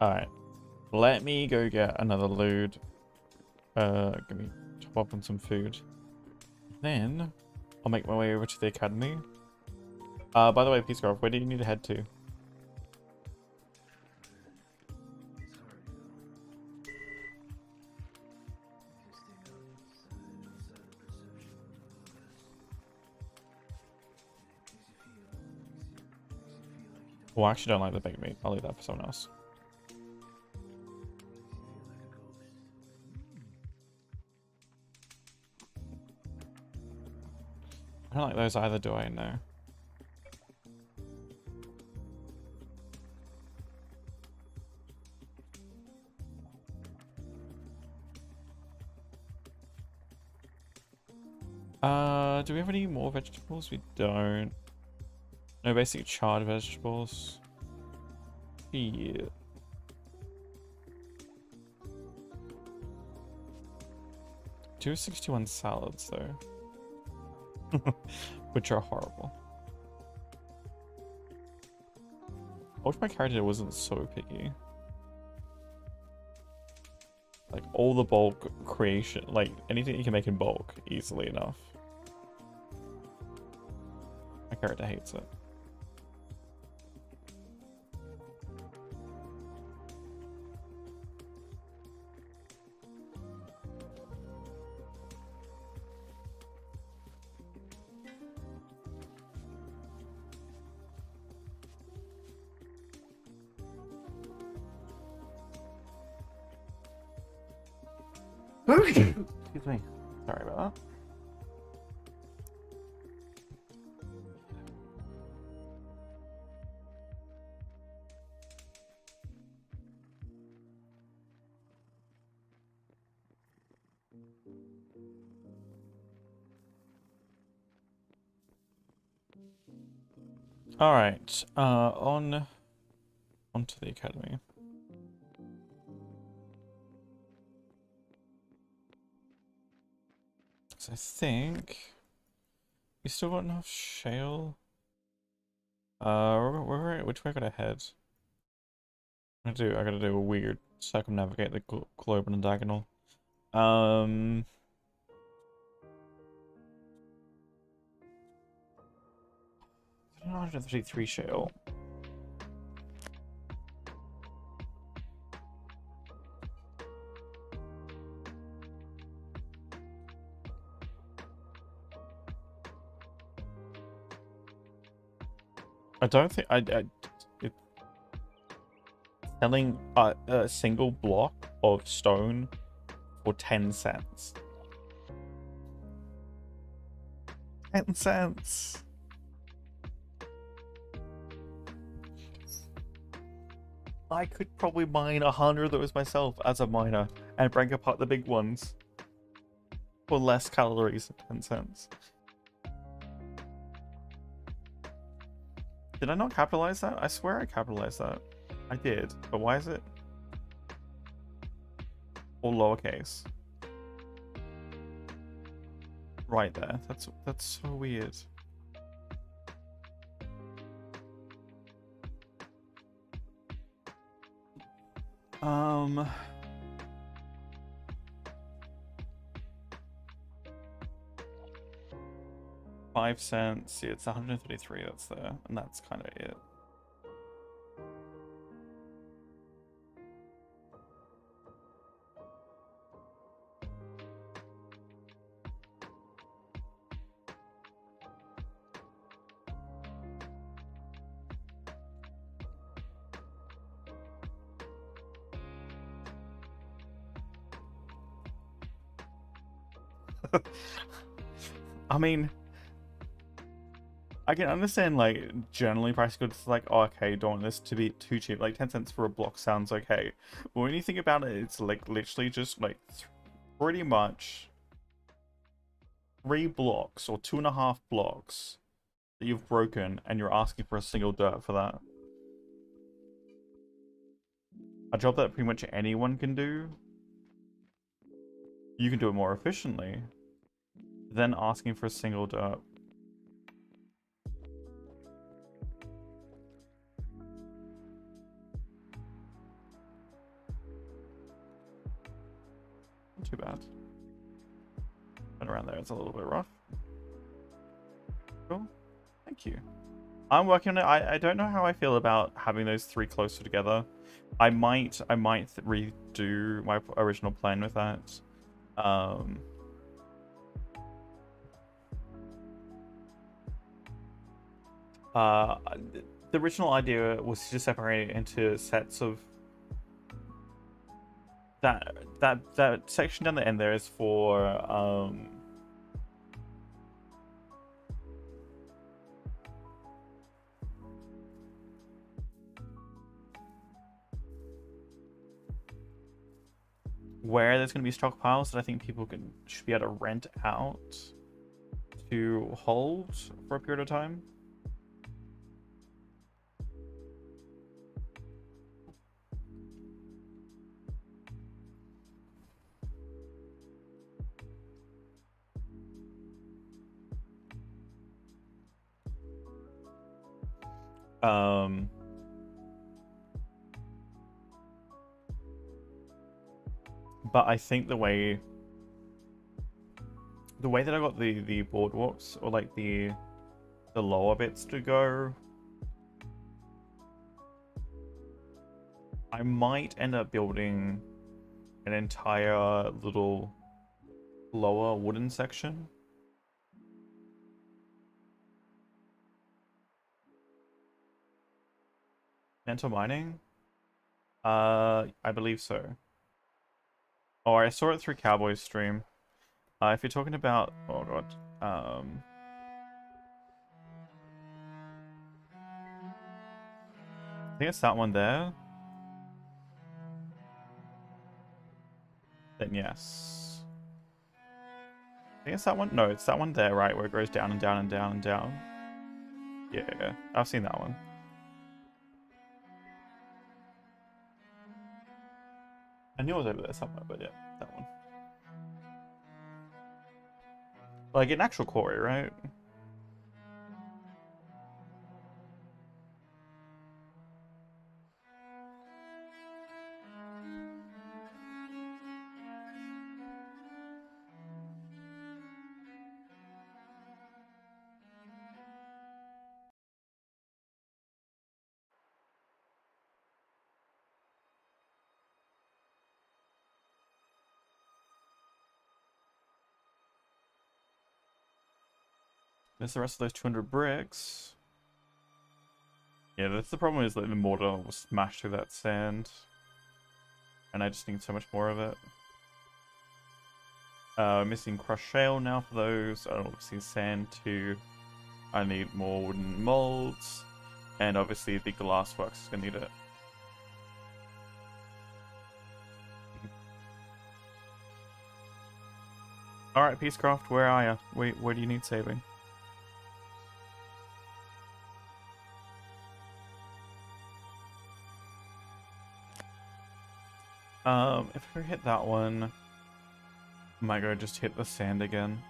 A: Alright. Let me go get another loot. Give me top up on some food. Then I'll make my way over to the academy. By the way, Peace Grove, where do you need to head to? Well, I actually don't like the baked meat. I'll leave that for someone else. I don't like those either, do I? No. Do we have any more vegetables? We don't. No basic charred vegetables. Yeah. Two 61 salads though. Which are horrible. I wish my character wasn't so picky. Like all the bulk creation, like anything you can make in bulk easily enough. My character hates it. Excuse me. Sorry about that. All right. Onto the academy. So I think we still got enough shale. Which way I gotta head? I gotta do a weird circumnavigate the globe on a diagonal. 133 shale. I don't think selling a single block of stone for 10 cents. 10 cents. I could probably mine 100 of those myself as a miner and break apart the big ones for less calories than 10 cents. Did I not capitalize that? I swear I capitalized that. I did, but why is it all lowercase? Right there. That's so weird. Um 5 cents. See, it's 133 that's there, and that's kind of it. I mean, I can understand, like, generally price goods, like, oh, okay, don't want this to be too cheap. Like, 10 cents for a block sounds okay. But when you think about it, it's, like, literally just, like, pretty much 3 blocks or 2.5 blocks that you've broken, and you're asking for a single dirt for that. A job that pretty much anyone can do. You can do it more efficiently than asking for a single dirt. Not too bad. And around there, it's a little bit rough. Cool. Thank you. I'm working on it. I don't know how I feel about having those 3 closer together. I might redo my original plan with that. The original idea was to separate it into sets of that section down the end there is for where there's going to be stockpiles that I think people should be able to rent out to hold for a period of time. But I think the way that I got the boardwalks, or like the lower bits to go, I might end up building an entire little lower wooden section. Mental mining? I believe so. Oh, I saw it through Cowboy's stream. If you're talking about, oh god, I think it's that one there. Then yes. I think it's that one. No, it's that one there, right, where it goes down and down and down and down. Yeah, I've seen that one. I knew it was over there somewhere, but yeah, that one. Like an actual quarry, right? There's the rest of those 200 bricks. Yeah, that's the problem, is that the mortar will smash through that sand. And I just need so much more of it. Missing crushed shale now for those. Obviously sand too. I need more wooden molds. And obviously the glass works is gonna need it. Alright, Peacecraft, where are you? Where do you need saving? If I hit that one, I might go just hit the sand again.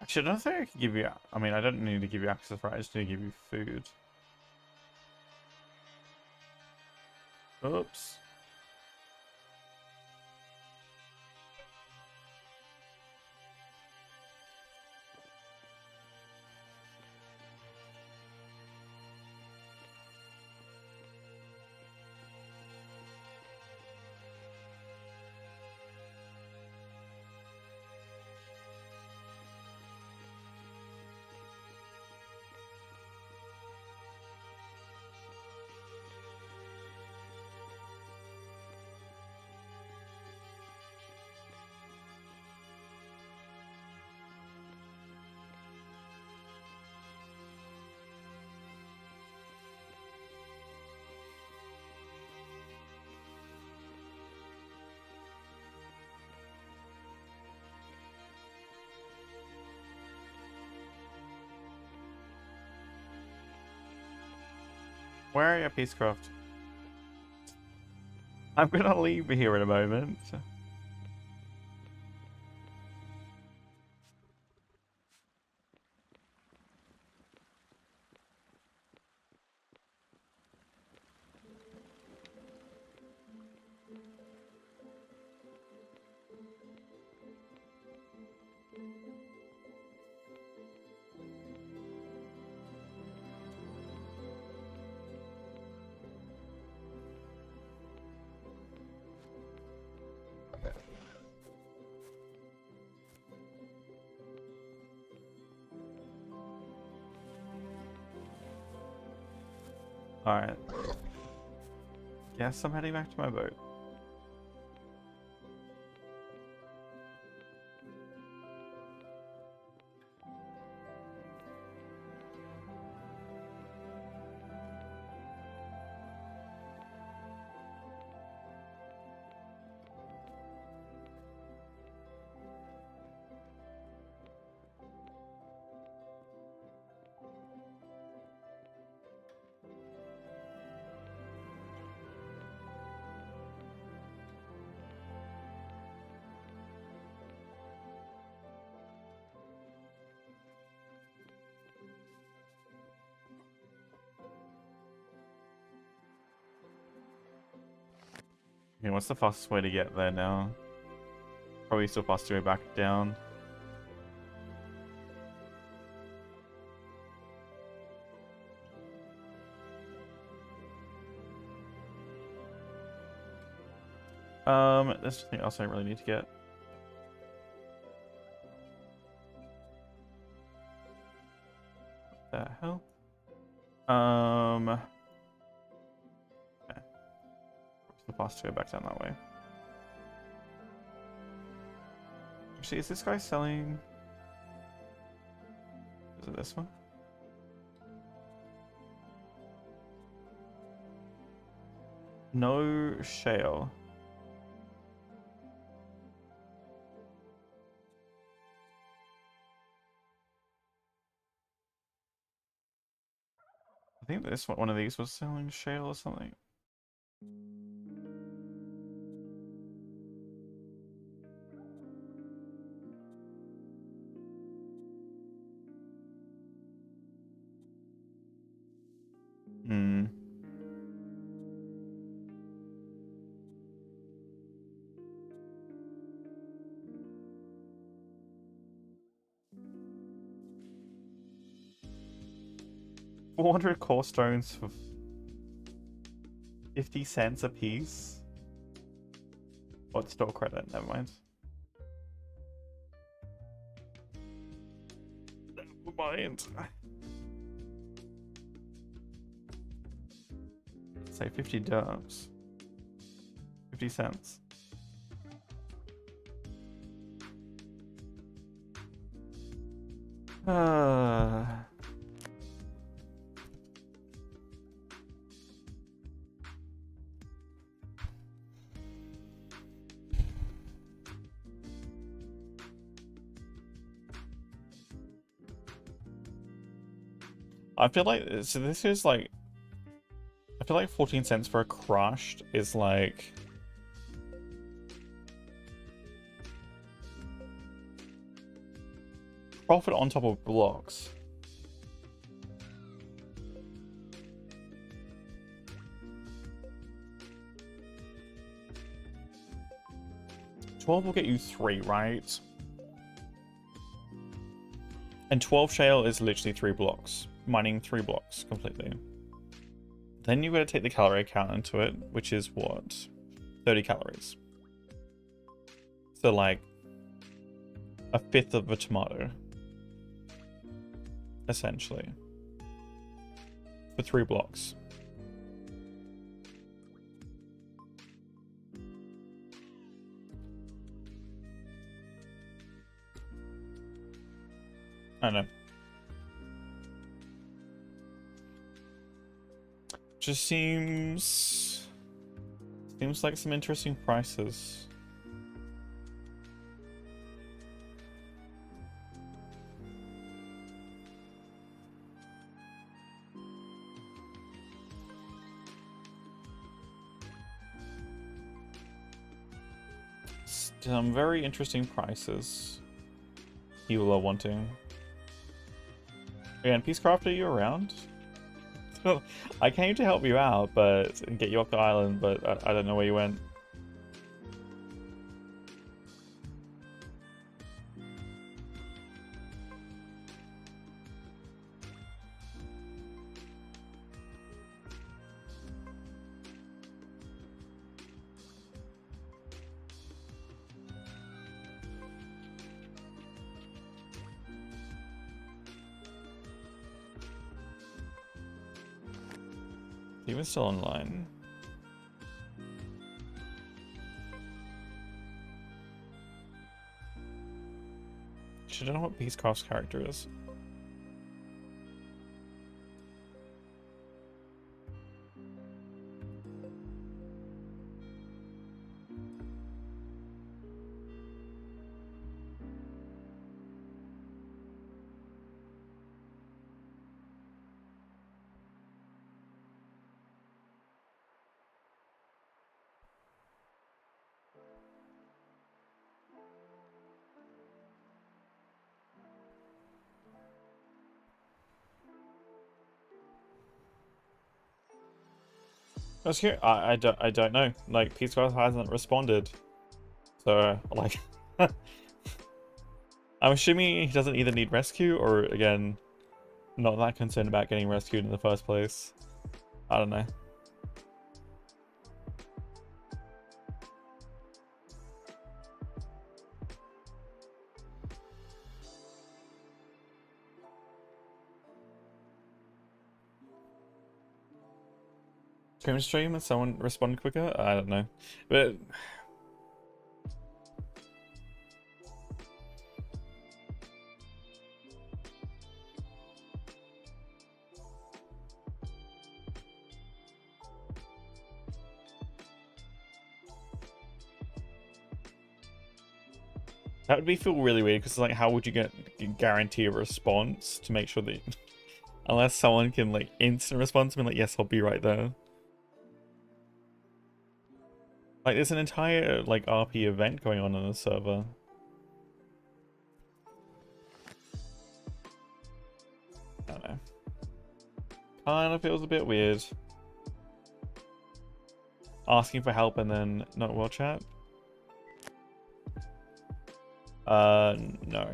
A: Actually, I don't think I can give you... I mean, I don't need to give you access, right? I just need to give you food. Oops. Where are you, Peacecraft? I'm gonna leave here in a moment. Alright. Guess I'm heading back to my boat. Okay, what's the fastest way to get there now? Probably still faster to go back down. There's something else I really need to get. What the hell? Okay. Still faster to go back down that way. Actually, is this guy selling? Is it this one? No shale. I think this one of these was selling shale or something. Hmm. $400 core stones for 50 cents a piece. What, store credit? Never mind. Never mind. Say 50 derms. 50 cents. I feel like so this is like I feel like 14 cents for a crushed is like profit on top of blocks. $12 will get you 3, right? And 12 shale is literally 3 blocks. Mining 3 blocks completely. Then you've got to take the calorie count into it, which is what? 30 calories. So like a fifth of a tomato. Essentially. For 3 blocks. I don't know. Just seems like some interesting prices. Some very interesting prices people are wanting. Again, Peacecraft, are you around? I came to help you out, and get you off the island, but I don't know where you went. He was still online. Should I know what Peacecraft's character is? That's cute. I don't know. Like, Peacecraft hasn't responded. So, like... I'm assuming he doesn't either need rescue or, again, not that concerned about getting rescued in the first place. I don't know. Stream and someone respond quicker? I don't know. But that would feel really weird because like how would you guarantee a response to make sure that unless someone can like instant response to me like yes I'll be right there. Like, there's an entire, like, RP event going on the server. I don't know. Kinda feels a bit weird. Asking for help and then not world chat? No.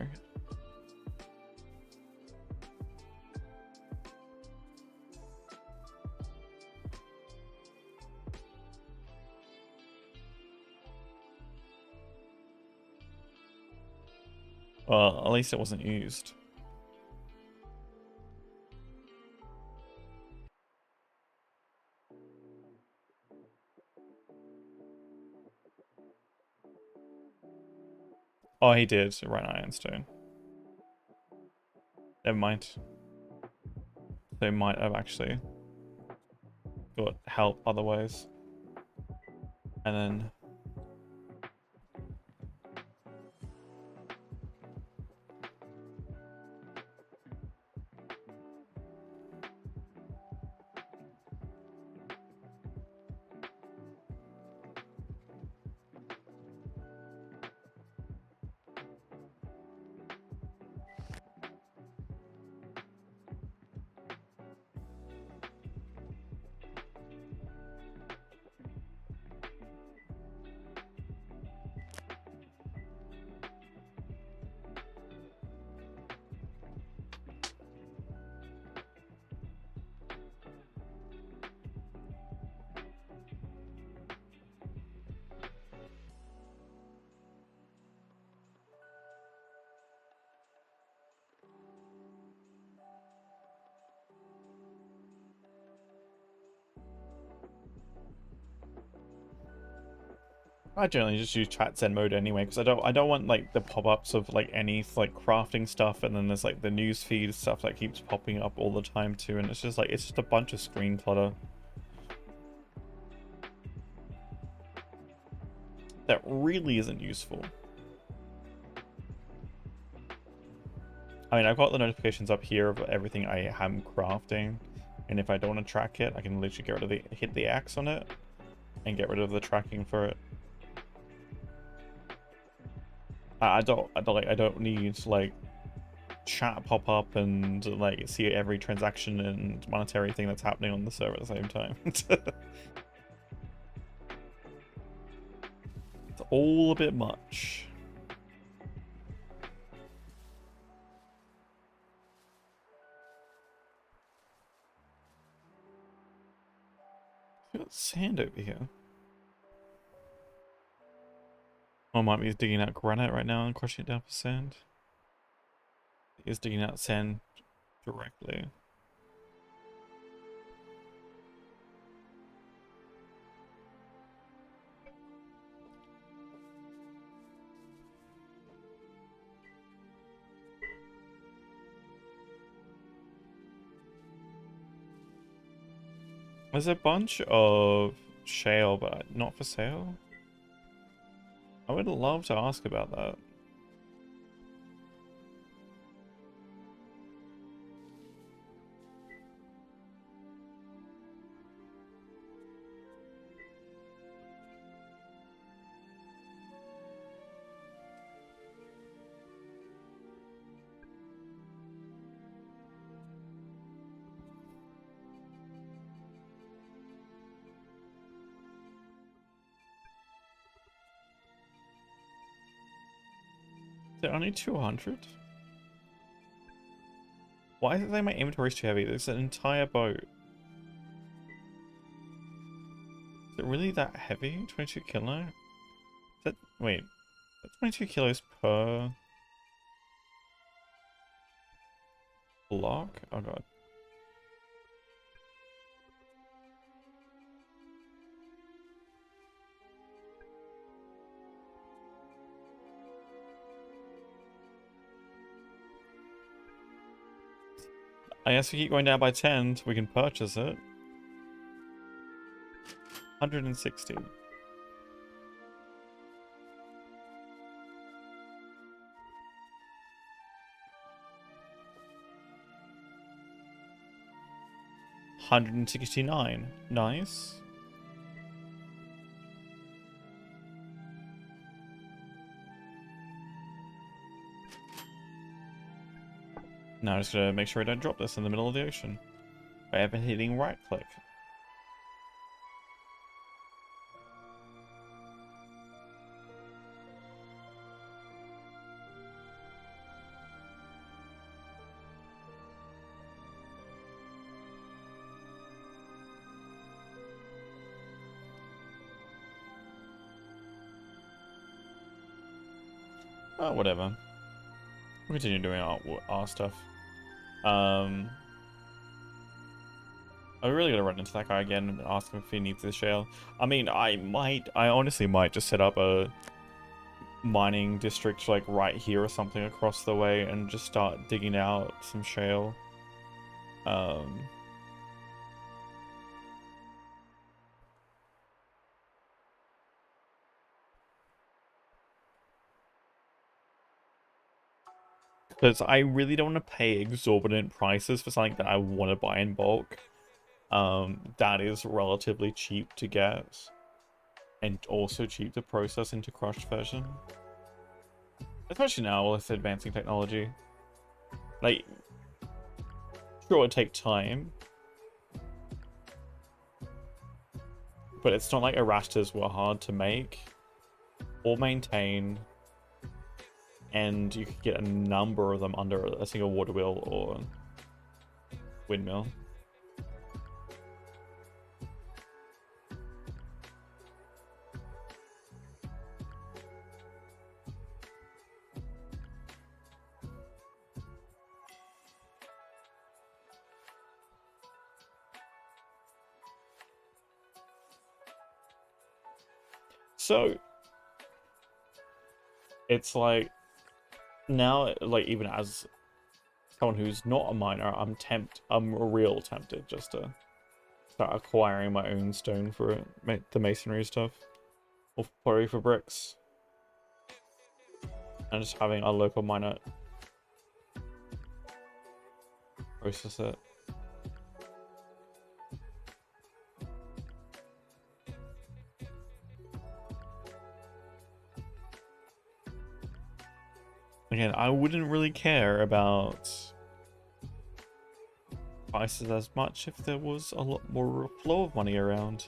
A: Well, at least it wasn't used. Oh, he did. Right, Ironstone. Never mind. They might have actually got help otherwise. And then... I generally just use chat zen mode anyway because I don't want like the pop-ups of like any like crafting stuff and then there's like the news feed stuff that keeps popping up all the time too and it's just a bunch of screen clutter that really isn't useful. I mean, I've got the notifications up here of everything I am crafting, and if I don't want to track it, I can literally get rid of hit the X on it and get rid of the tracking for it. I don't need like chat pop up and like see every transaction and monetary thing that's happening on the server at the same time. It's all a bit much. Got sand over here. I might be digging out granite right now and crushing it down for sand. He's digging out sand directly. There's a bunch of shale, but not for sale. I would love to ask about that. They're only 200? Why is it that my inventory's too heavy? There's an entire boat. Is it really that heavy? 22 kilo? Is that, wait, that's 22 kilos per block? Oh god. I guess we keep going down by 10 so we can purchase it. 160. $169. Nice. Now I'm just gonna make sure I don't drop this in the middle of the ocean by ever hitting right click. Oh, whatever. We'll continue doing our stuff. I really gotta run into that guy again and ask him if he needs this shale. I mean, I honestly might just set up a mining district like right here or something across the way and just start digging out some shale. Because I really don't want to pay exorbitant prices for something that I want to buy in bulk. That is relatively cheap to get. And also cheap to process into crushed version. Especially now with advancing technology. Like, sure, it would take time. But it's not like Erastas were hard to make or maintain. And you could get a number of them under a single water wheel or windmill. So it's like now, like, even as someone who's not a miner, I'm real tempted just to start acquiring my own stone for the masonry stuff, or quarry for bricks, and just having a local miner process it. Again, I wouldn't really care about prices as much if there was a lot more flow of money around.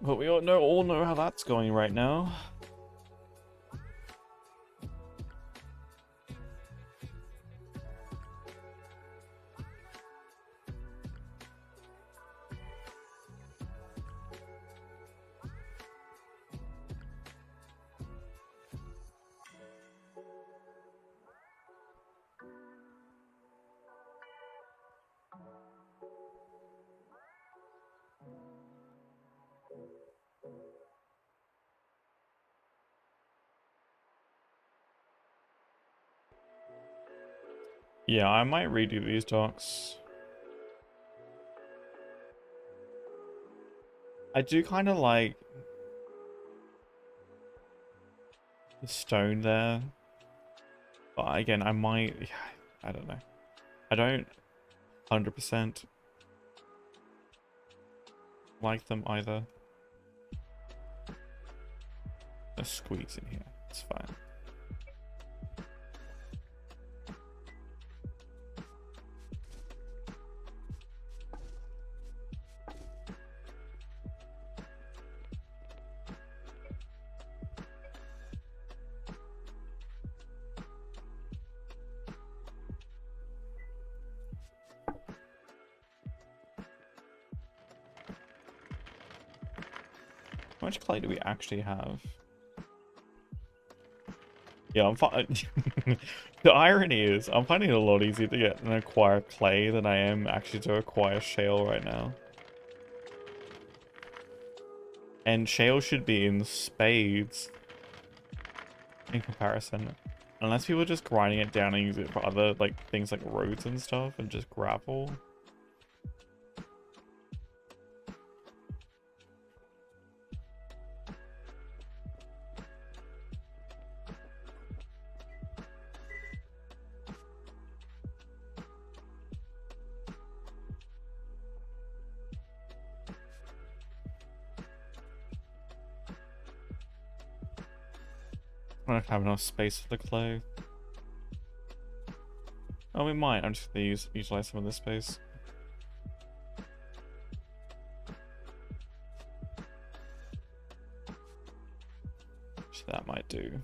A: But we all know how that's going right now. Yeah, I might redo these docks. I do kind of like the stone there. But again, I might... Yeah, I don't know. I don't 100% like them either. Let's squeeze in here. It's fine. How much clay do we actually have? Yeah, I'm fine. The irony is, I'm finding it a lot easier to get and acquire clay than I am actually to acquire shale right now. And shale should be in spades in comparison. Unless people are just grinding it down and use it for other like things like roads and stuff and just gravel. I don't have enough space for the clay. Oh, we might. I'm just gonna utilize some of this space. So that might do.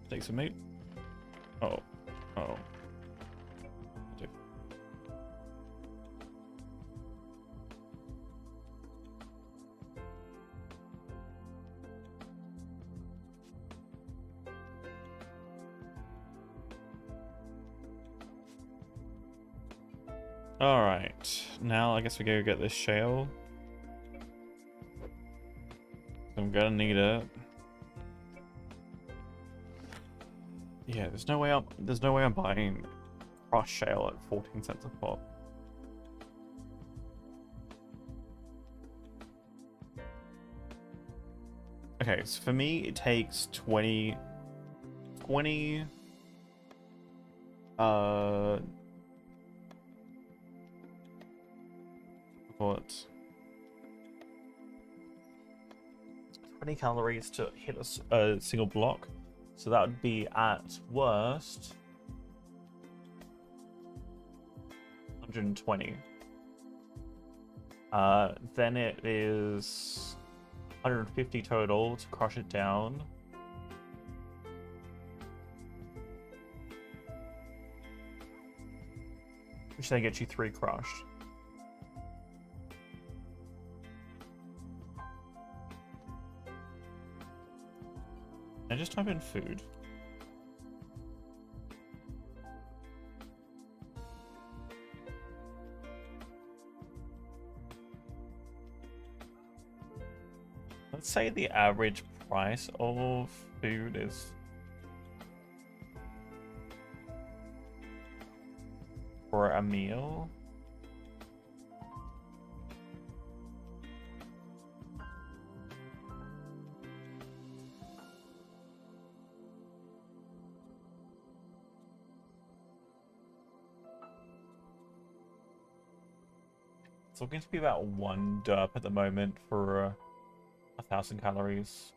A: Take some meat. Oh. Oh. Alright. Now I guess we go get this shale. I'm gonna need it. Yeah, there's no way I'm buying crushed shale at 14 cents a pop. Okay, so for me it takes 20 what? 20 calories to hit a single block. So that would be at worst 120. Then it is 150 total to crush it down. Which then gets you 3 crushed. I just type in food. Let's say the average price of food is for a meal. It's looking to be about 1 DRP at the moment for 1,000 calories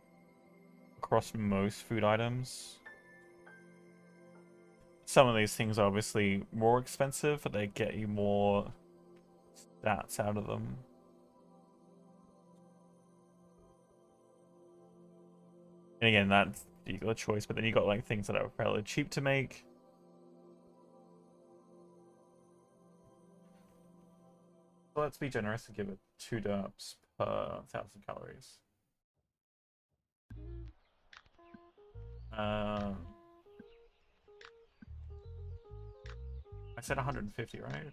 A: across most food items. Some of these things are obviously more expensive, but they get you more stats out of them. And again, that's you got a choice, but then you got like things that are fairly cheap to make. So let's be generous and give it 2 DRPs per 1,000 calories. I said 150, right?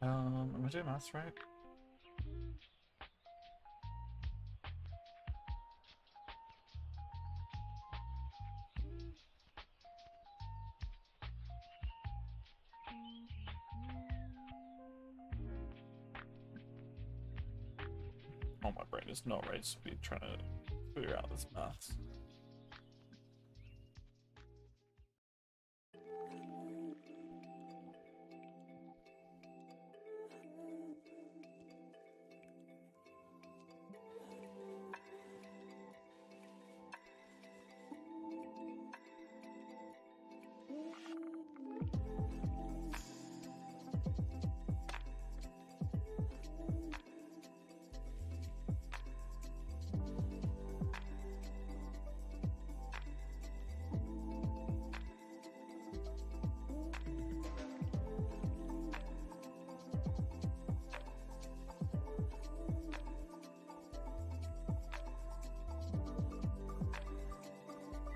A: Am I doing maths right? Oh, my brain is not ready to be trying to figure out this maths.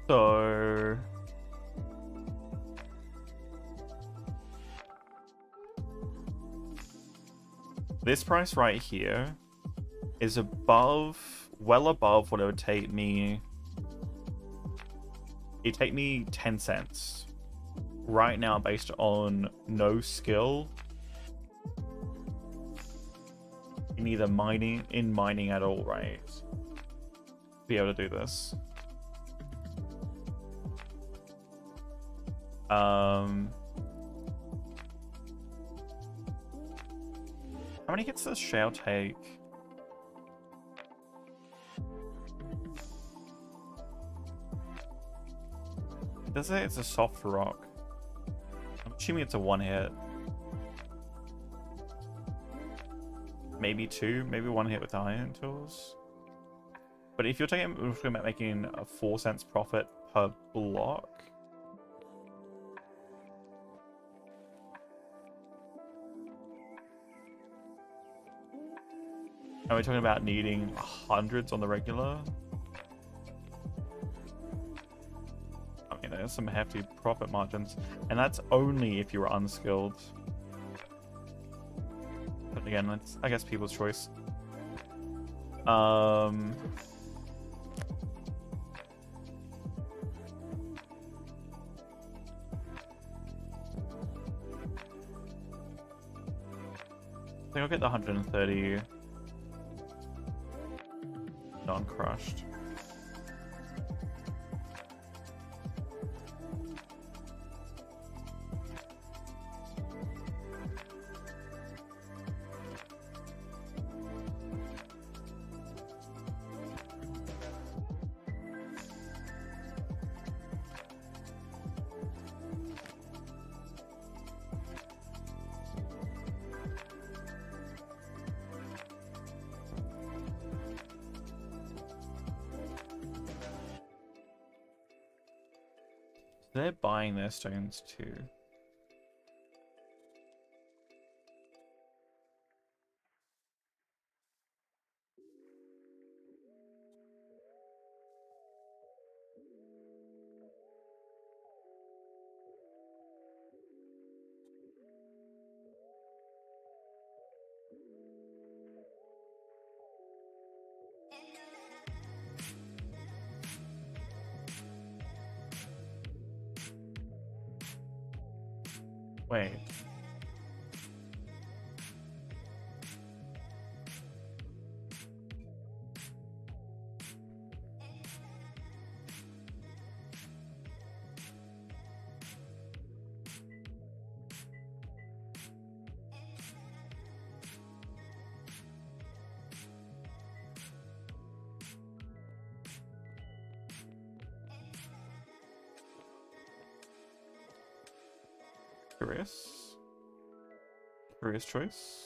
A: So this price right here is well above what it would take me. It'd take me 10 cents right now based on no skill in either mining at all, right? Be able to do this. How many hits does shale take? It does say it's a soft rock. I'm assuming it's a 1 hit. Maybe 2, maybe 1 hit with the iron tools. But if you're talking about making a 4 cents profit per block, Are we talking about needing hundreds on the regular? I mean, there's some hefty profit margins, and that's only if you're unskilled. But again, that's, I guess, people's choice. I think I'll get the 130 non-crushed. They're buying their stones too. Wait. Curious. Curious choice.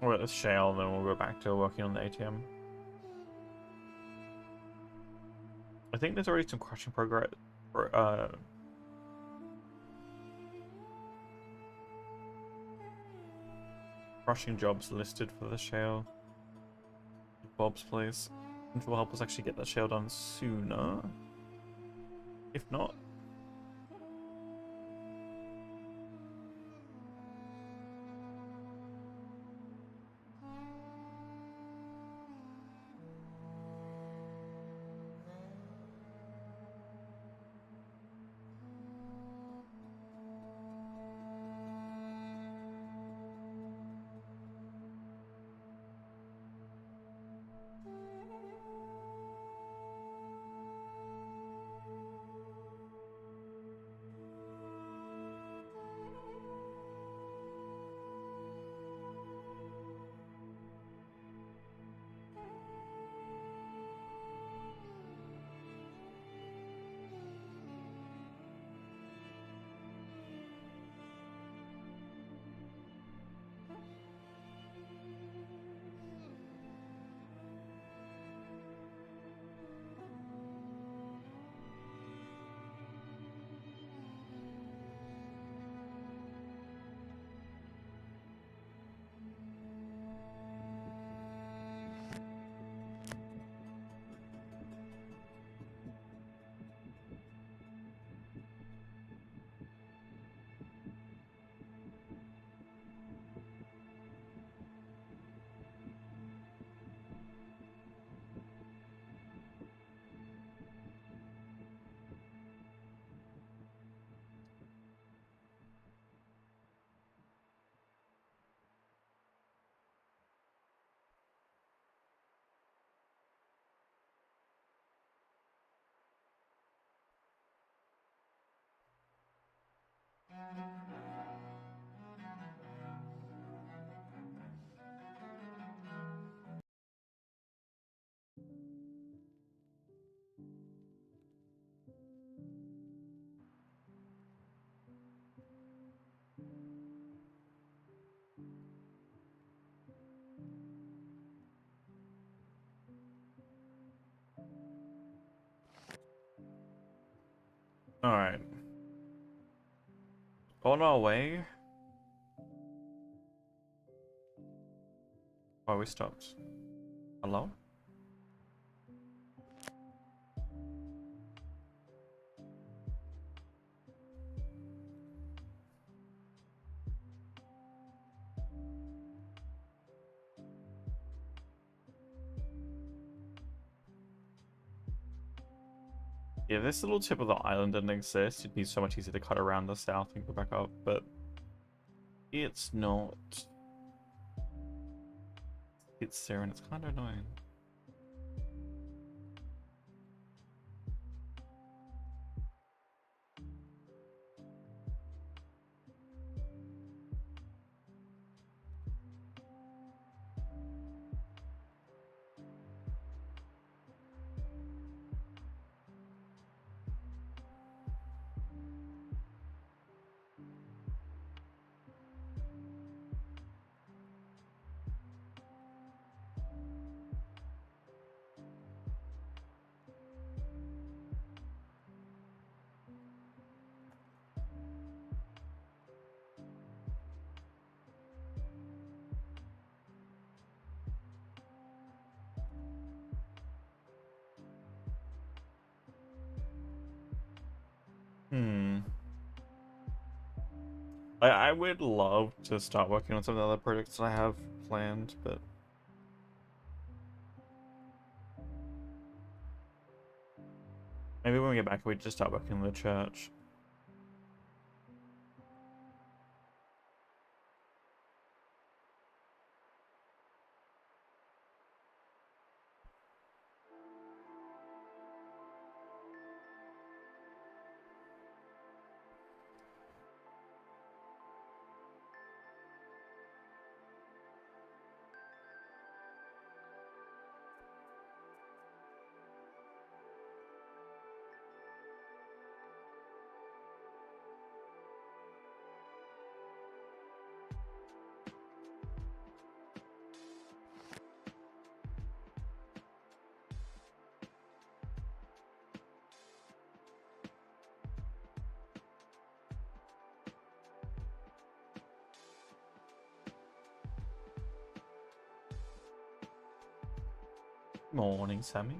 A: We're at the shale, then we'll go back to working on the ATM. I think there's already some crushing progress. Crushing jobs listed for the shale. Bob's place, which will help us actually get that shale done sooner. If not, Alright. On our way. Oh, we stopped. Hello? Yeah, if this little tip of the island didn't exist, it'd be so much easier to cut around the south and go back up, but it's not. It's there and it's kind of annoying. I would love to start working on some of the other projects that I have planned, but maybe when we get back, we just start working on the church. Morning, Sammy.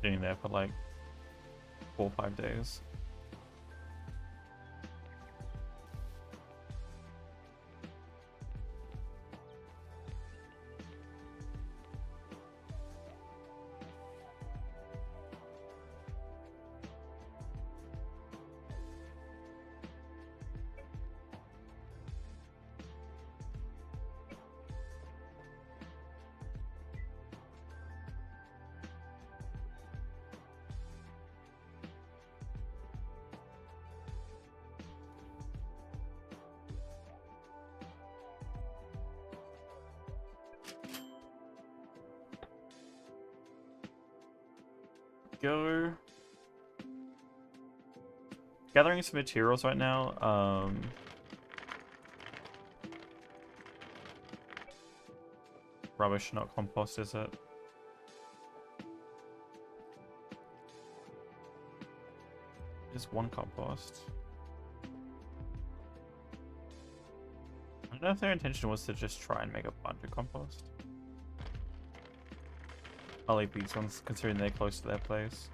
A: Sitting there for like 4 or 5 days. Go gathering some materials right now. Rubbish, not compost, is it? Just one compost. I don't know if their intention was to just try and make a bunch of compost. I'll leave these ones, considering they're close to their place.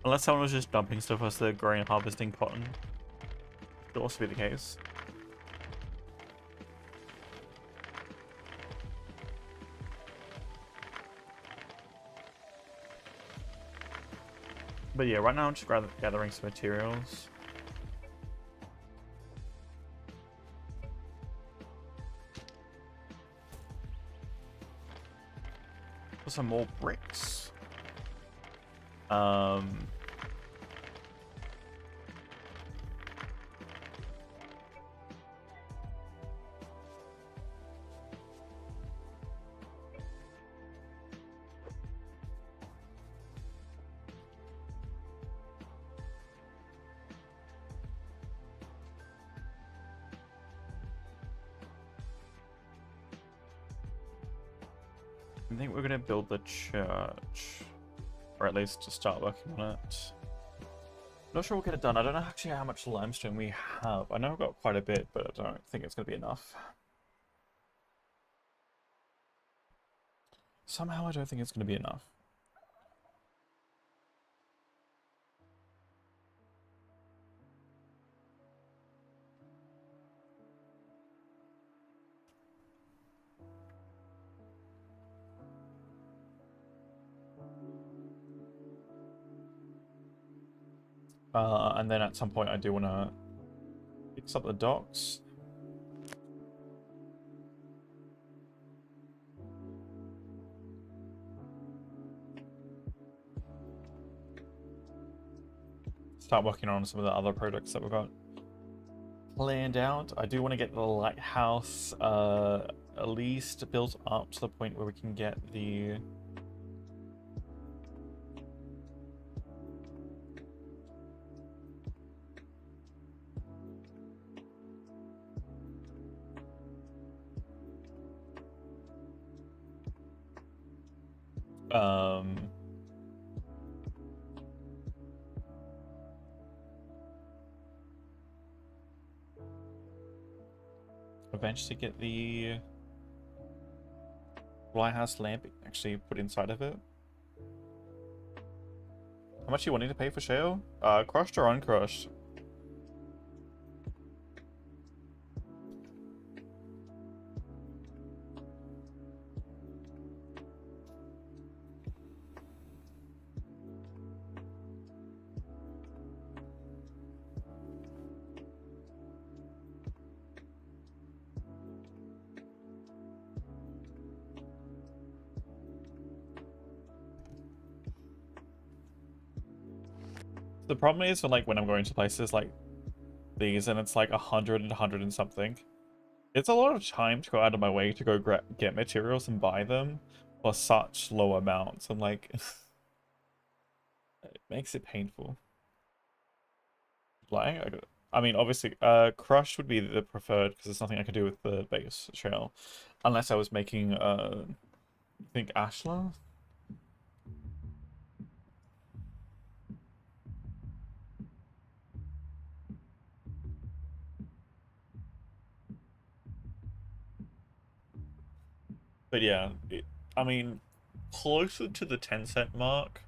A: Unless someone was just dumping stuff as they're growing and harvesting cotton. Could also be the case. But yeah, right now I'm just gathering some materials. for some more bricks. I think we're gonna build the church, or at least to start working on it. Not sure we'll get it done. I don't know actually how much limestone we have. I know I've got quite a bit, but I don't think it's gonna be enough. Somehow I don't think it's gonna be enough. And then at some point I do want to fix up the docks. Start working on some of the other projects that we've got planned out. I do want to get the lighthouse at least built up to the point where we can get the eventually get the lighthouse lamp actually put inside of it. How much are you wanting to pay for shale? Crushed or uncrushed? The problem is like when I'm going to places like these and it's like 100 and 100 and something. It's a lot of time to go out of my way to go get materials and buy them for such low amounts. And like, it makes it painful. Like, I mean, obviously, crush would be the preferred because there's nothing I can do with the base shell. Unless I was making, I think ashlar? But yeah, I mean, closer to the 10-cent mark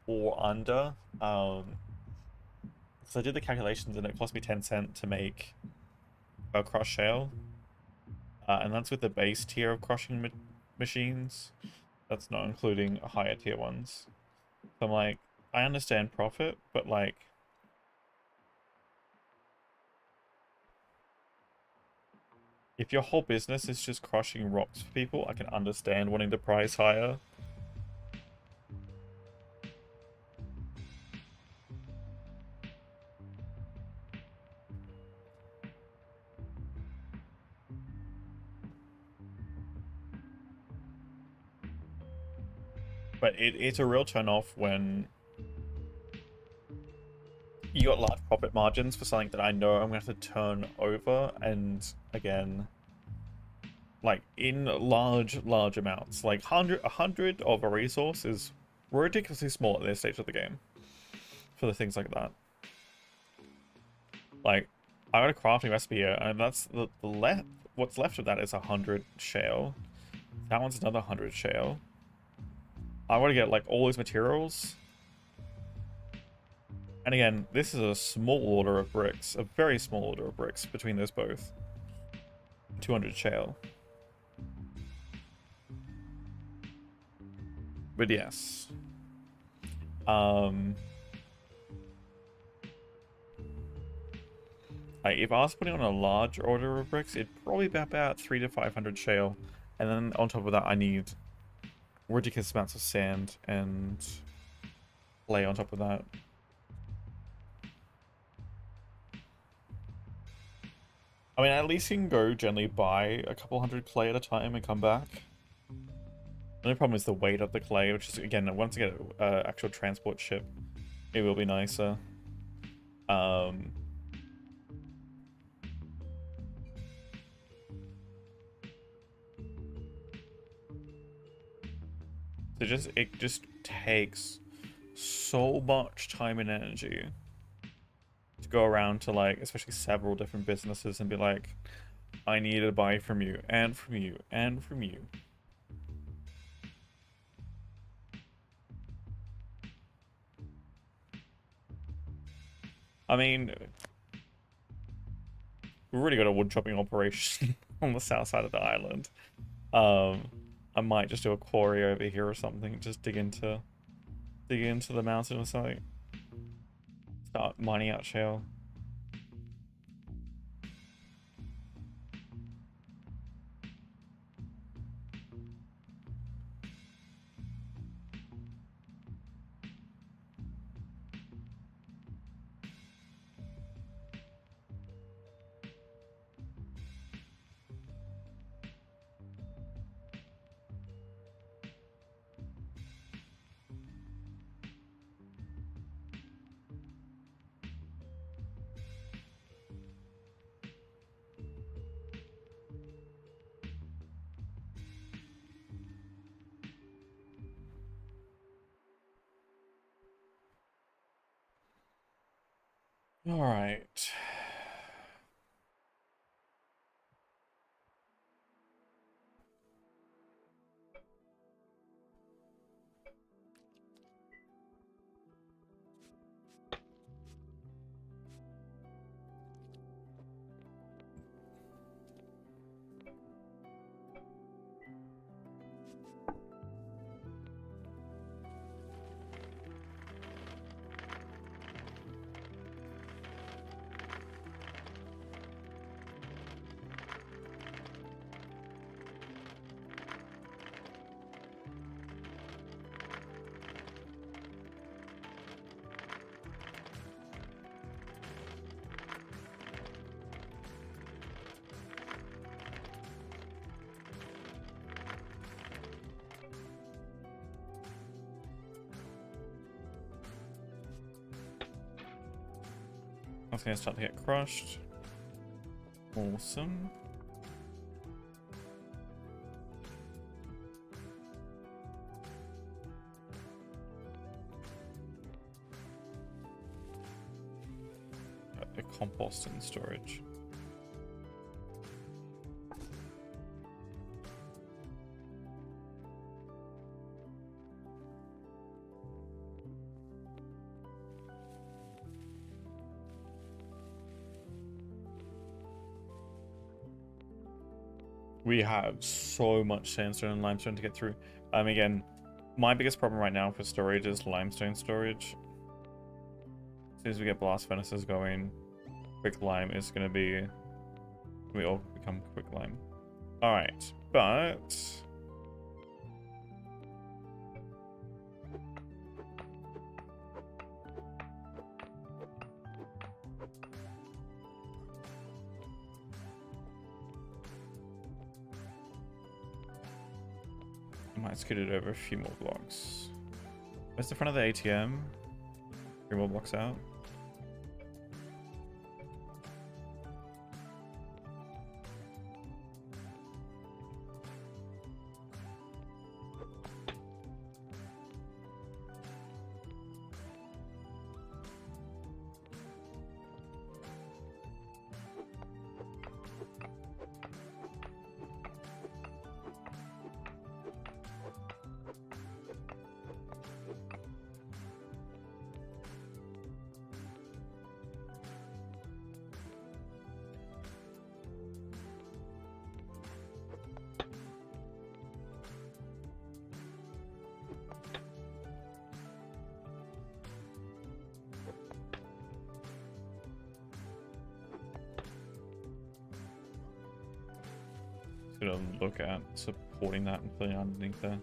A: or under. So I did the calculations and it cost me 10 cent to make a crush shale. And that's with the base tier of crushing machines. That's not including higher tier ones. So I'm like, I understand profit, but like, if your whole business is just crushing rocks for people, I can understand wanting to price higher. But it's a real turn off when you got large profit margins for something that I know I'm going to have to turn over, and again, like in large amounts. Like 100 of a resource is ridiculously small at this stage of the game for the things like that. Like, I got a crafting recipe here, and that's the what's left of that is 100 shale. That one's another 100 shale. I want to get like all these materials. And again, this is a small order of bricks, a very small order of bricks between those both. 200 shale. But yes. Like if I was putting on a large order of bricks, it'd probably be about 300 to 500 shale. And then on top of that, I need ridiculous amounts of sand and clay on top of that. I mean, at least you can go generally buy a couple hundred clay at a time and come back. The only problem is the weight of the clay, which is, again, once you get an actual transport ship, it will be nicer. It just takes so much time and energy to go around to, like, especially several different businesses and be like, I need to buy from you, and from you, and from you. I mean, we've really got a wood chopping operation on the south side of the island. I might just do a quarry over here or something, just dig into the mountain or something. Start mining out shale. All right. That's gonna start to get crushed. Awesome. The compost and storage. We have so much sandstone and limestone to get through. Again, my biggest problem right now for storage is limestone storage. As soon as we get blast furnaces going, quick lime is going to be... We all become quick lime. Alright, but... I might scoot it over a few more blocks. Where's the front of the ATM? 3 more blocks out. Gonna look at supporting that and putting it underneath there.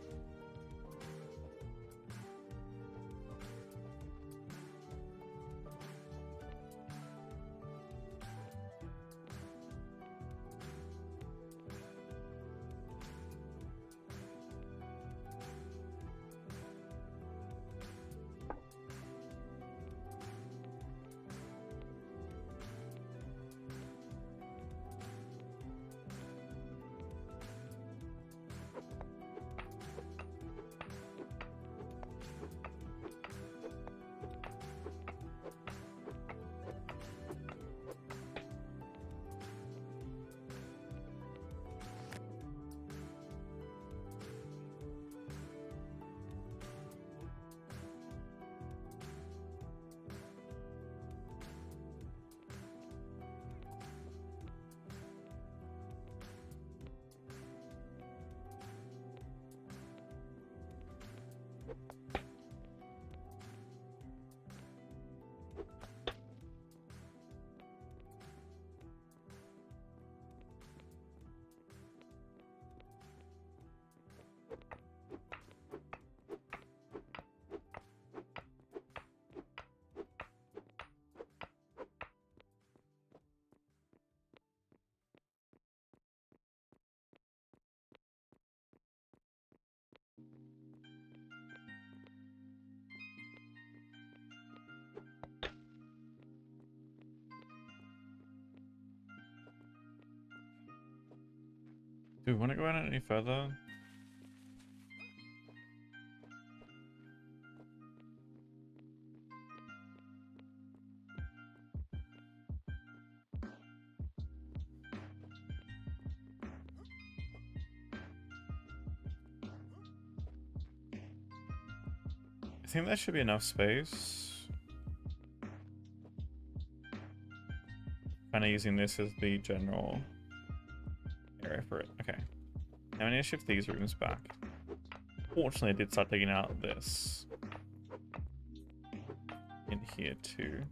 A: Do we want to go in any further? I think there should be enough space. Kind of using this as the general area for it. Okay. Now I need to shift these rooms back. Fortunately, I did start taking out this in here too.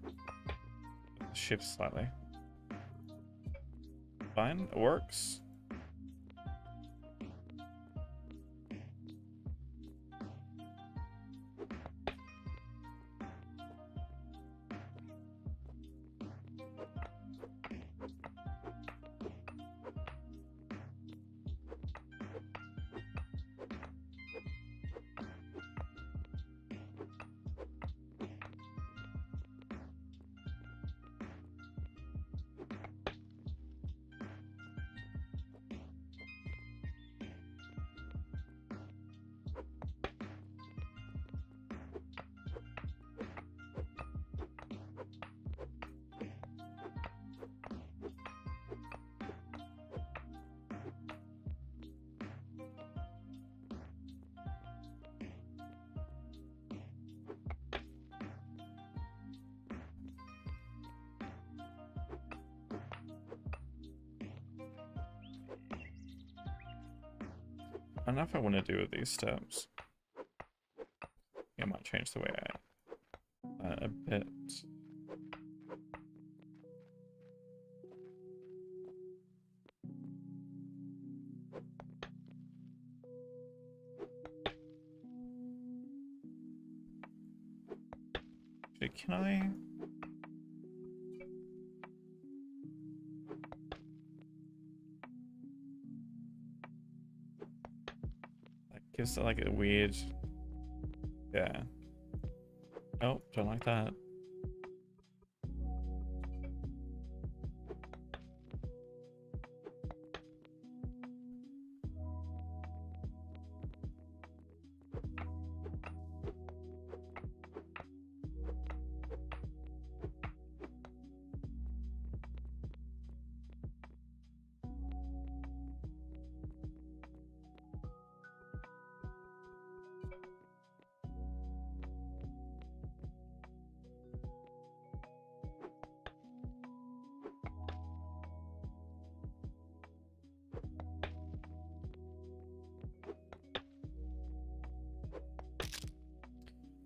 A: Shift slightly. Fine, it works. I don't know if I want to do with these steps. I might change the way I a bit. Actually, can I? Gives it like a weird, yeah. Oh, don't like that.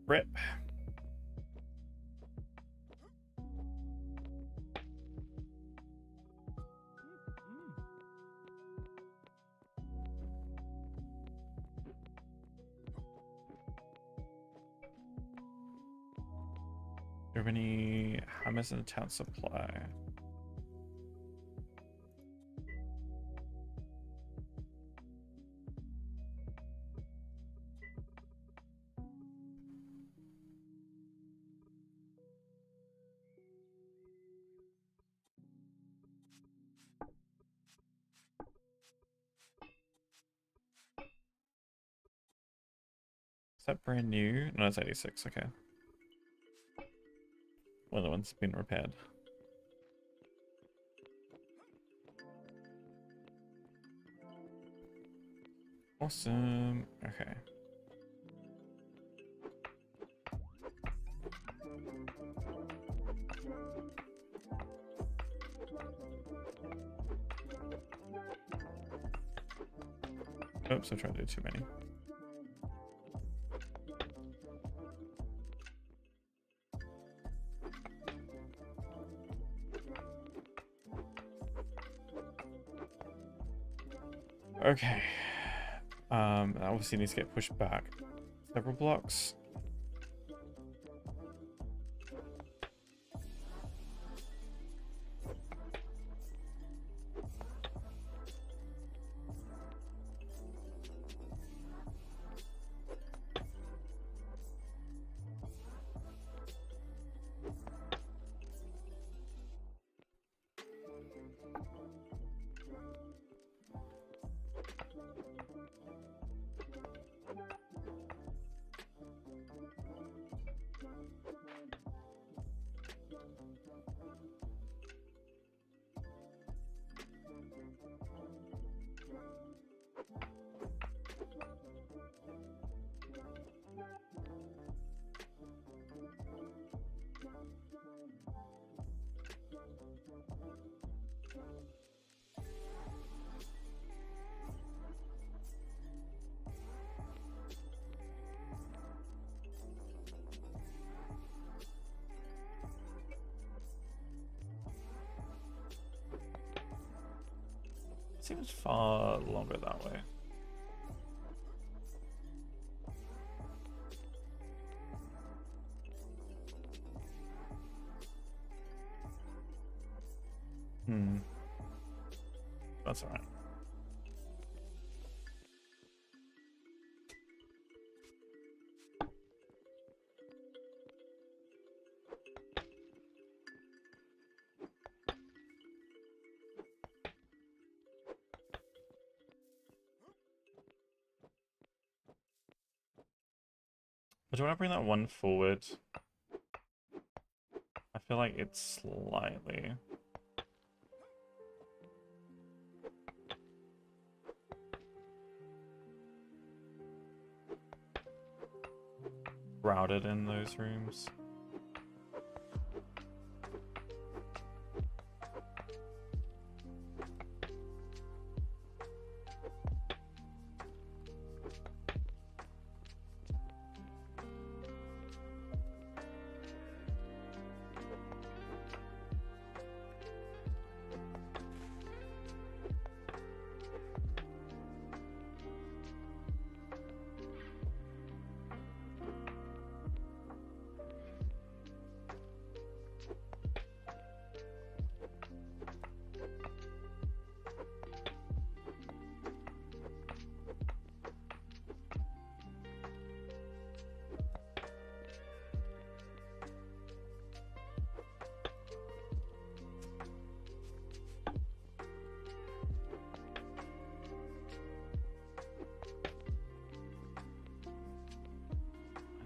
A: Rip. Do you have any hammers in the town supply? Is that brand new? No, it's 86, okay. One of the ones been repaired. Awesome. Okay. Oops, I tried to do too many. Okay. Obviously needs to get pushed back several blocks. seems far longer that way. That's alright. But do you want to bring that one forward? I feel like it's slightly... crowded in those rooms.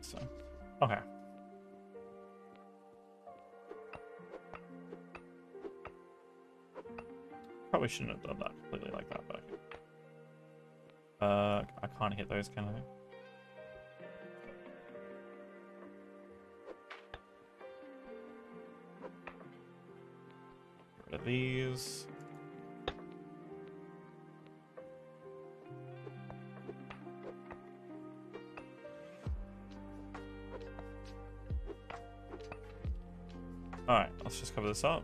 A: So, okay. Probably shouldn't have done that completely like that, but I can't hit those, can I? Get rid of these. Alright, let's just cover this up.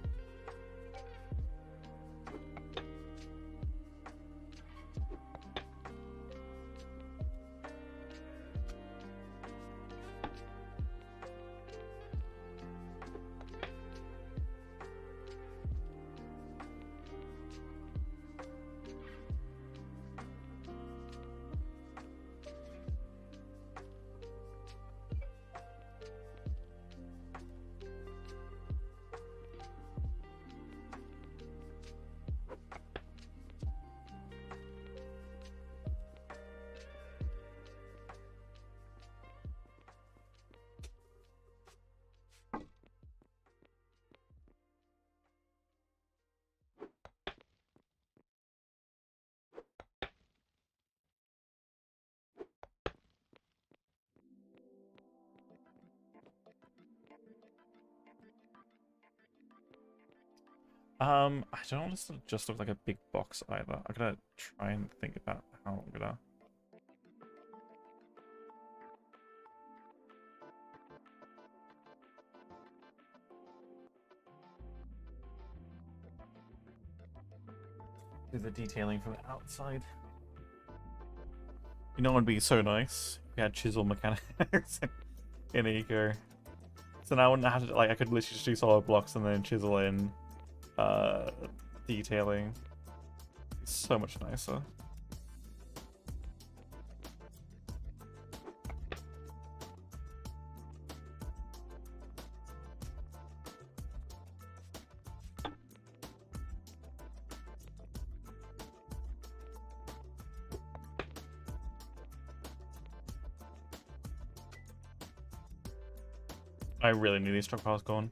A: I don't want this to just look like a big box either. I gotta try and think about how I'm gonna... do the detailing from the outside. You know what would be so nice? If we had chisel mechanics in Eco. So now I wouldn't have to, like, I could literally just do solid blocks and then chisel in detailing. It's so much nicer. I really need these stockpiles gone.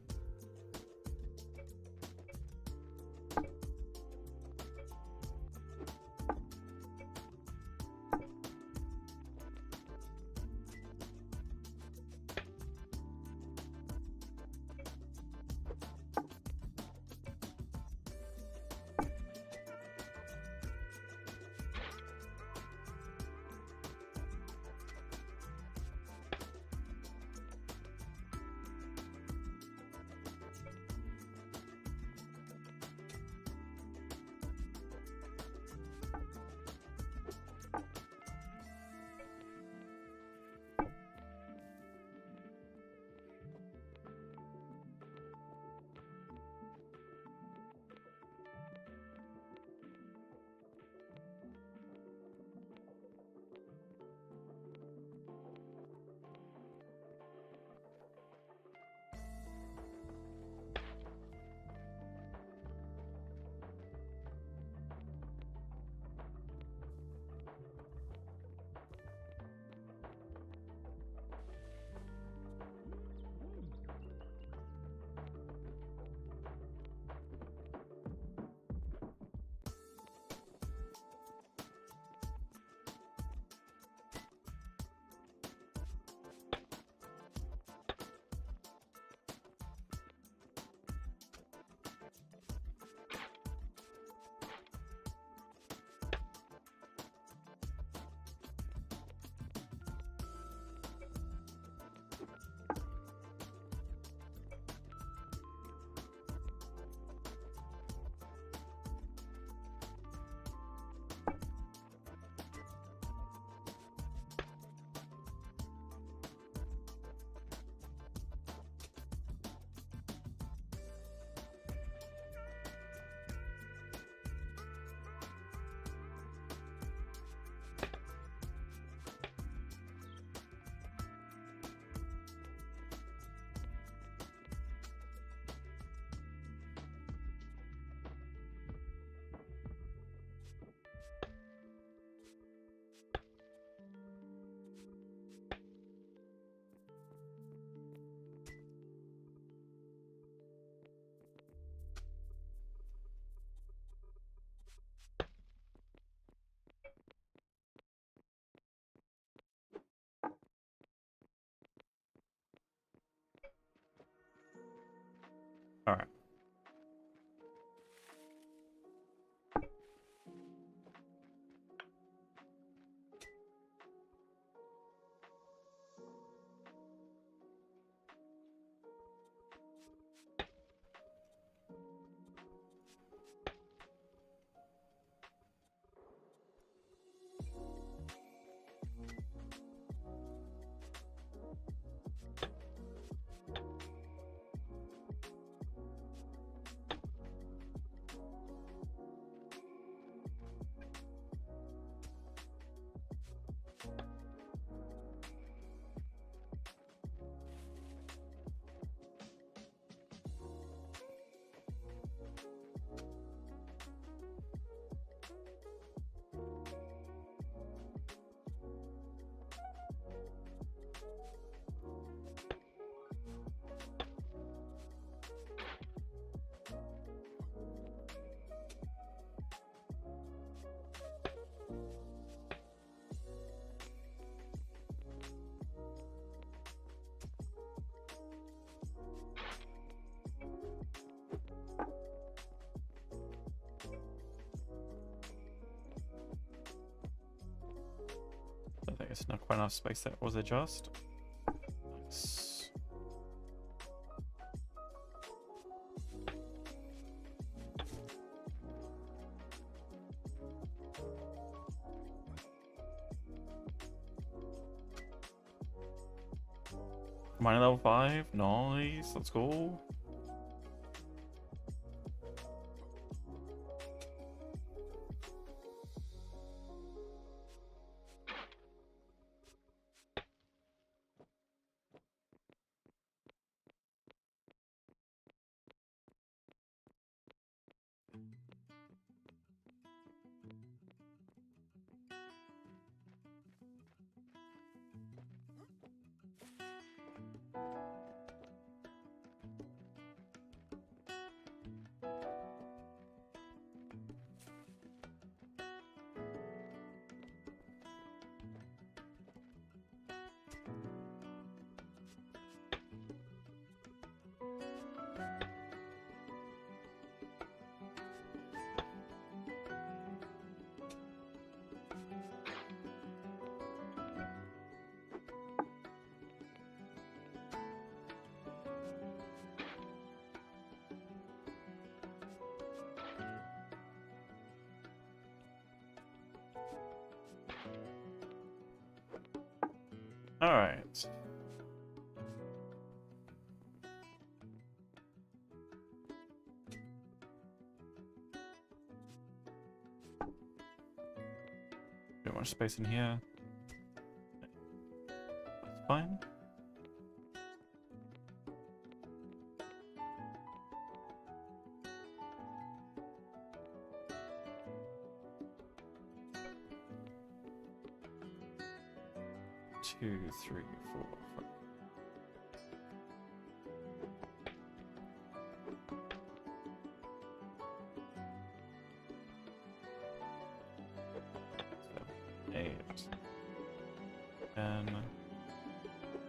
A: Alright. I think it's not quite enough space there. Was it just? Nice. Mine level 5. Nice. Let's go. All right. Bit more space in here. That's fine. Two, three, four, five. Seven, 8, 10,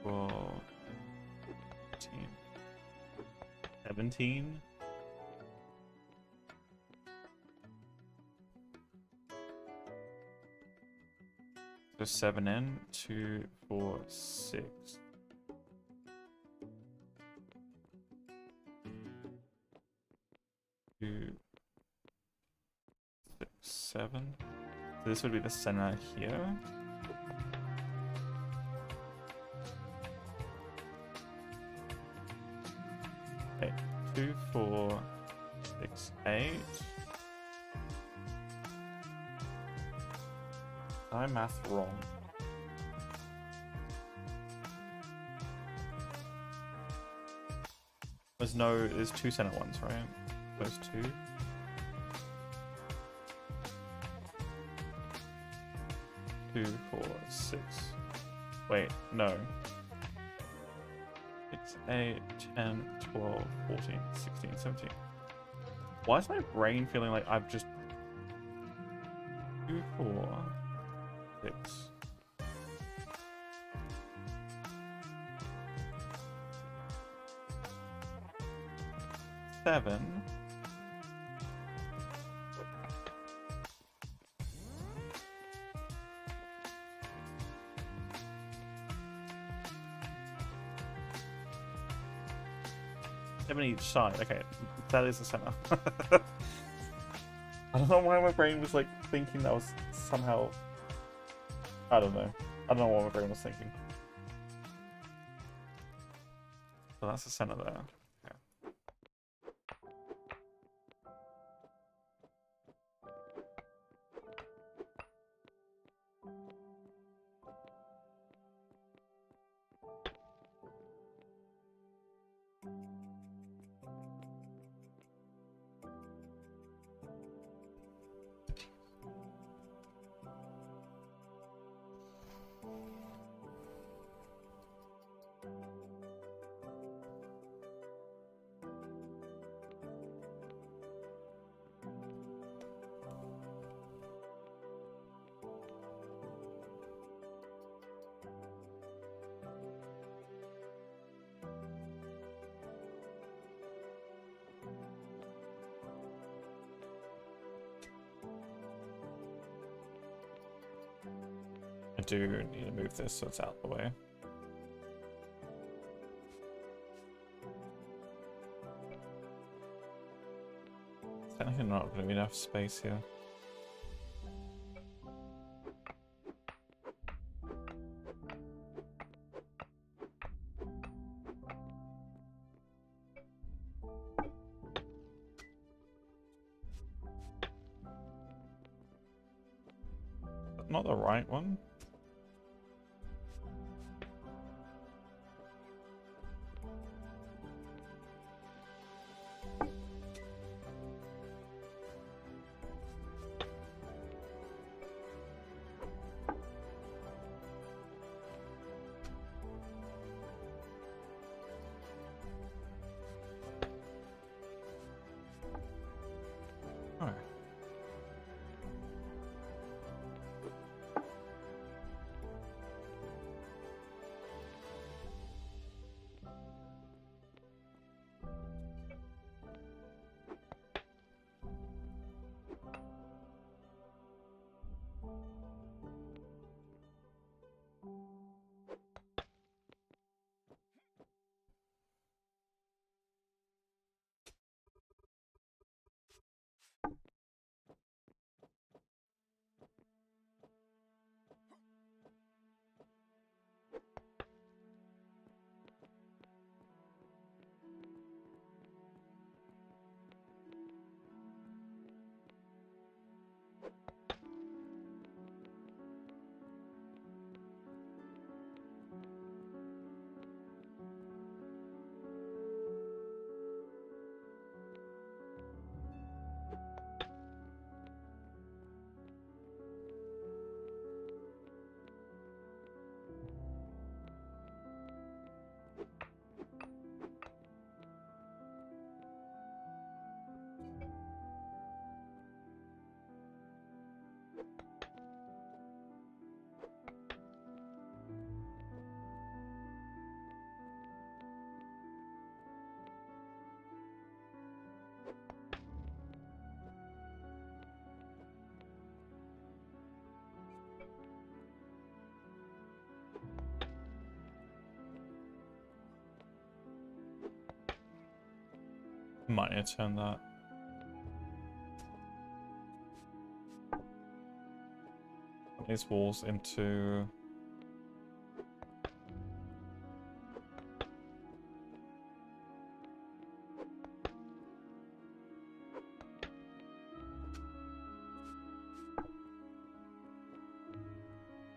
A: 12, 14, 17. So 7 in, 2, 4, 6. 2, 6, 7. So this would be the center here. Okay, 2, 4, 6, 8. I math wrong. There's two center ones, right? Those two. Two, 4, 6. Wait, no. 6, 8, 10, 12, 14, 16, 17. Why is my brain feeling like I've just 2, 4, 6. 7. Seven each side. Okay, that is the center. I don't know why my brain was like thinking that was somehow. I don't know. I don't know what my brain was thinking. So that's the center there. Okay. I do need to move this so it's out of the way. Technically not going to be enough space here. Not the right one. Alright. Might need to turn that. These walls into...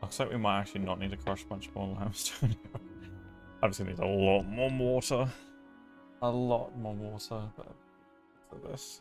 A: Looks like we might actually not need to crush much more limestone. I just need a lot more water. A lot more water for this.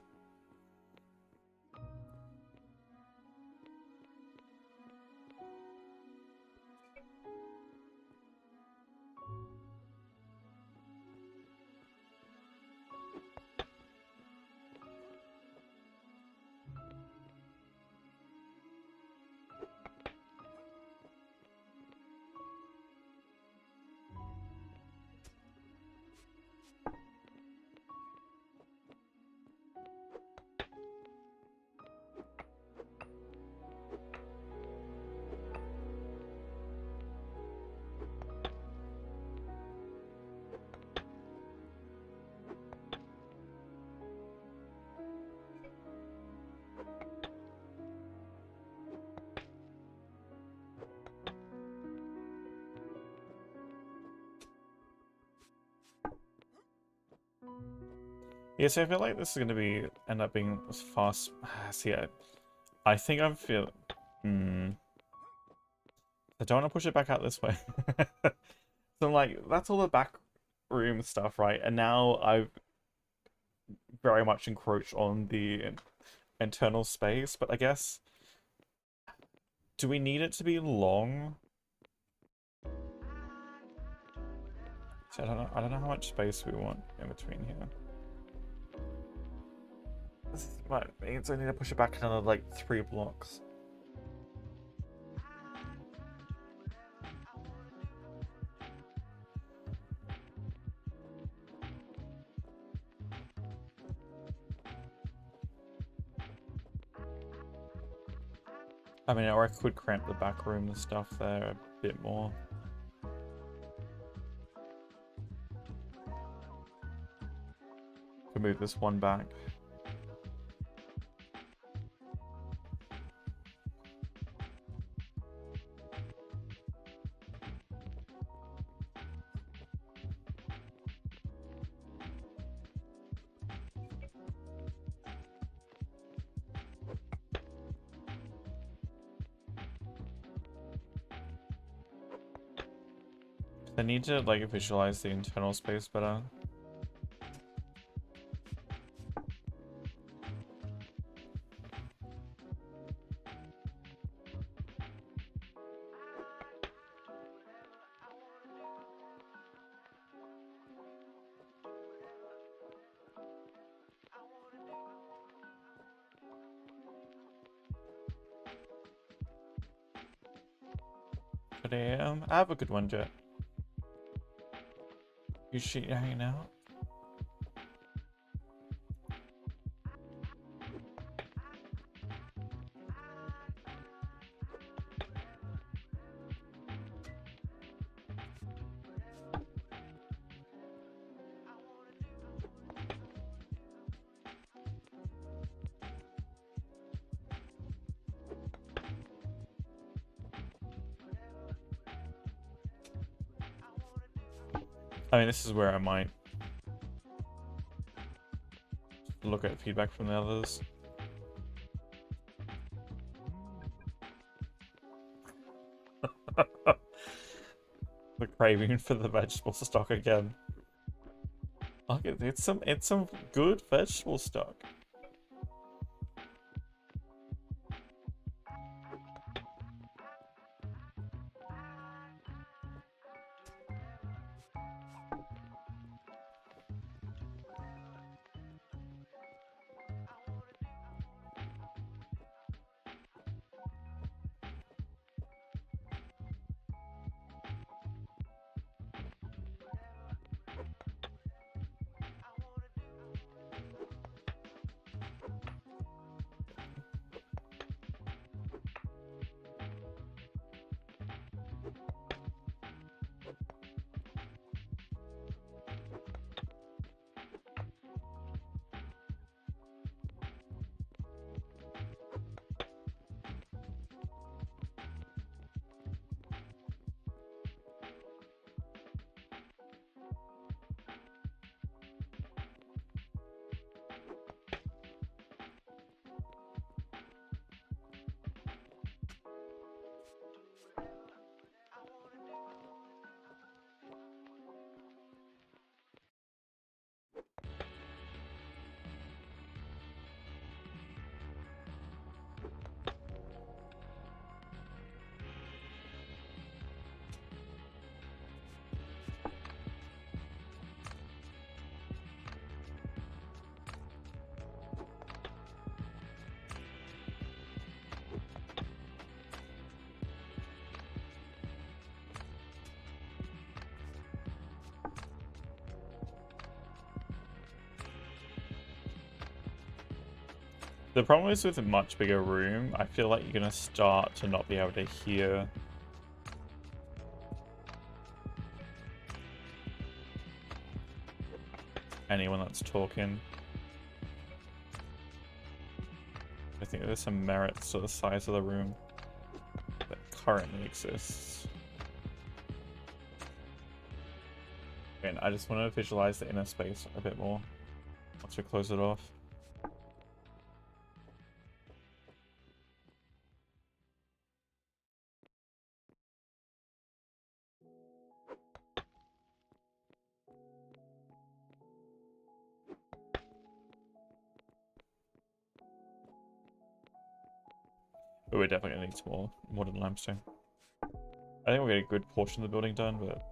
A: Yeah, so I feel like this is going to end up being fast. See, I think I'm feeling. I don't want to push it back out this way. So I'm like, that's all the back room stuff, right? And now I've very much encroached on the internal space, but I guess, do we need it to be long? So I don't know how much space we want in between here. This means I need to push it back another like 3 blocks. I mean, or I could cramp the back room and stuff there a bit more. Could move this one back. I need to like visualize the internal space better. Good AM. Have a good one, Jet. You shit hanging out? I mean, this is where I might look at feedback from the others. The craving for the vegetable stock again. Look, it's some good vegetable stock. The problem is with a much bigger room, I feel like you're gonna start to not be able to hear anyone that's talking. I think there's some merits to the size of the room that currently exists. And I just want to visualize the inner space a bit more. once we close it off. But we're definitely gonna need some more modern limestone. I think we'll get a good portion of the building done, but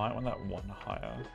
A: might want that one higher.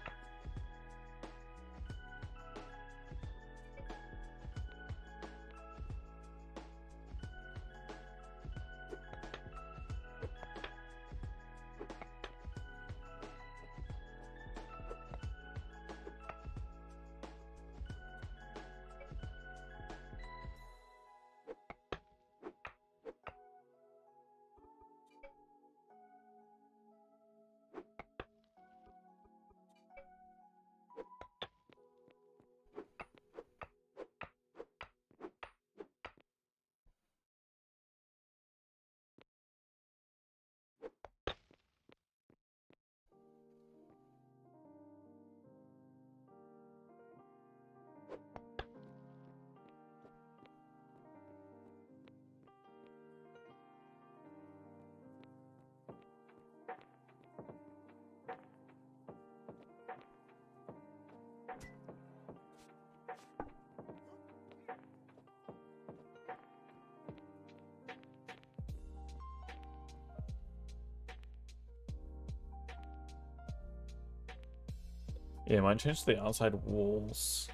A: Yeah, might change the outside walls.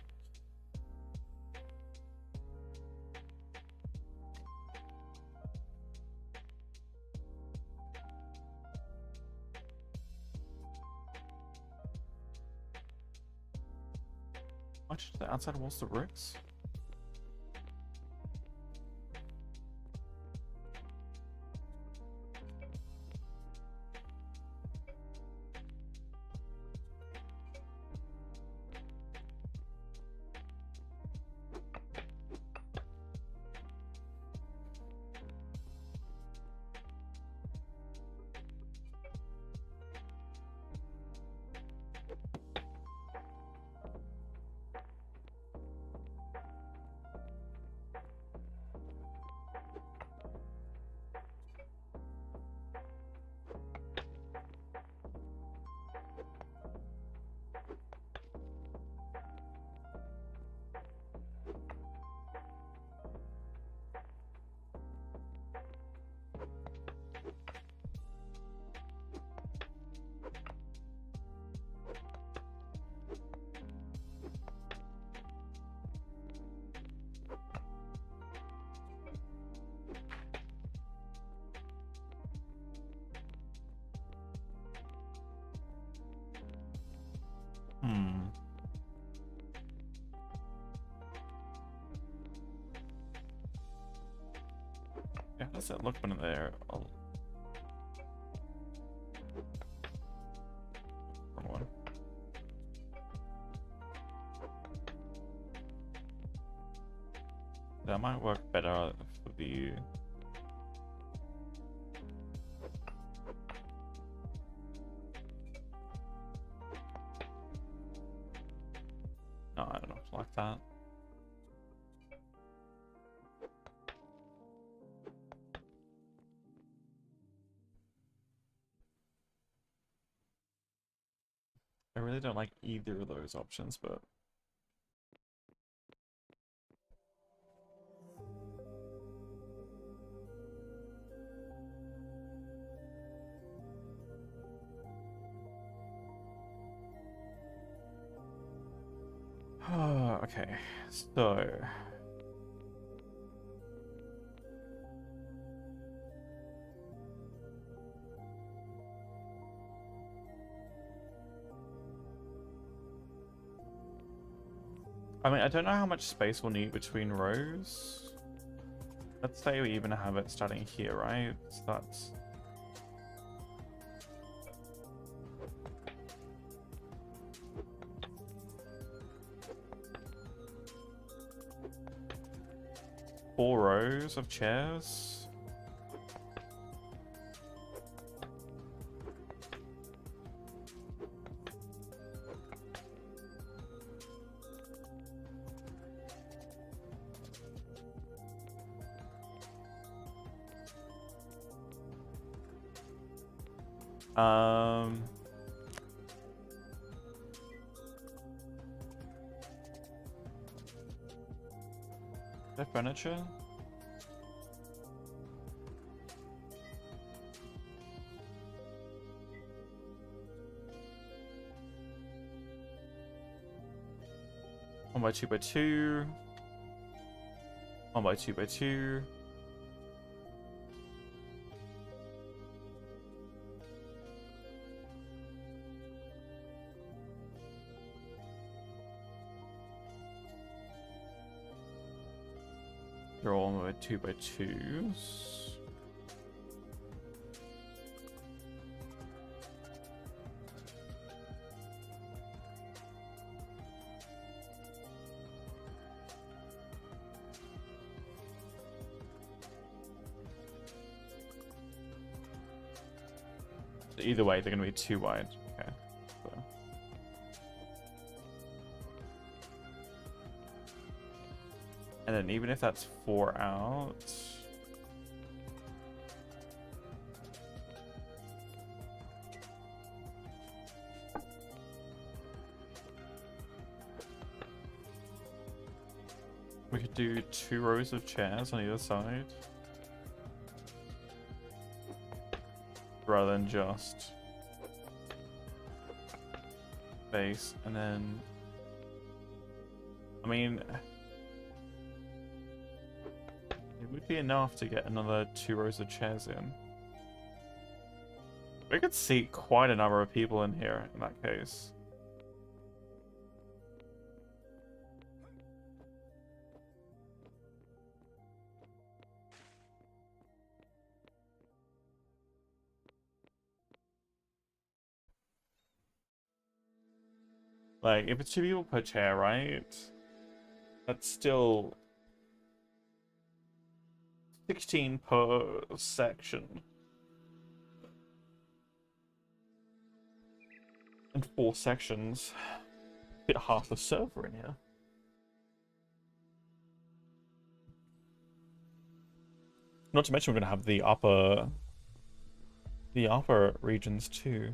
A: Might change the outside walls to bricks. Yeah, how's that look when there? Oh. Wrong one. That might work better for the... No, I don't know, like that. I really don't like either of those options, but... Okay, so... I mean, I don't know how much space we'll need between rows. Let's say we even have it starting here, right? So that's... four rows of chairs. The furniture. One by two by two. One by two by two. They're all by two by twos. So either way, they're going to be too wide. Okay. So. And then even if that's 4 out... we could do 2 rows of chairs on either side. Rather than just... base, and then... I mean... it would be enough to get another 2 rows of chairs in. We could seat quite a number of people in here in that case. Like, if it's 2 people per chair, right? That's still 16 per section. And 4 sections. Fit half a server in here. Not to mention we're gonna have the upper regions too.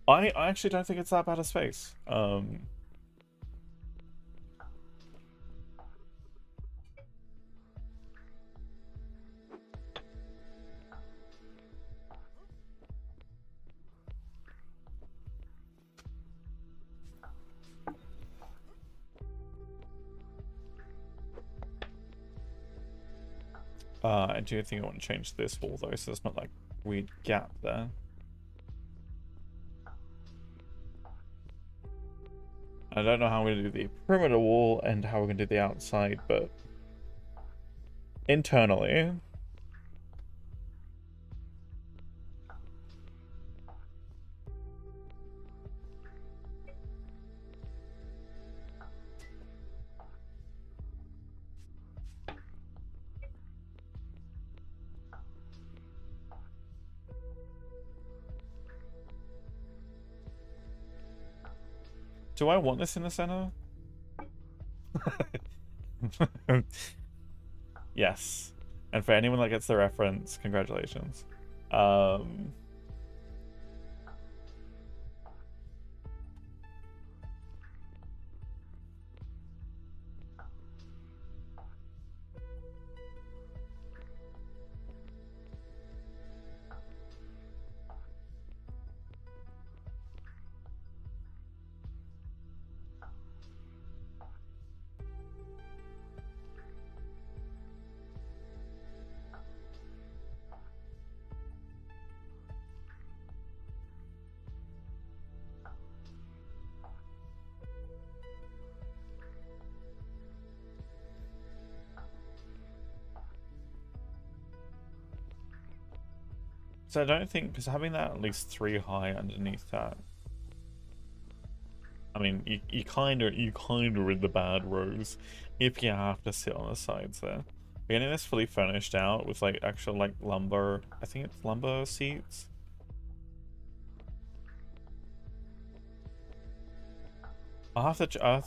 A: I actually don't think it's that bad a space. I do think I want to change this wall though, so there's not like a weird gap there. I don't know how I'm going to do the perimeter wall and how we're going to do the outside, but internally, Do I want this in the center? Yes. And for anyone that gets the reference, congratulations. So I don't think, because having that at least 3 high underneath that, I mean, you kind of in the bad rows if you have to sit on the sides there. We're getting this fully furnished out with like actual like lumber, I think it's lumber seats. I'll have to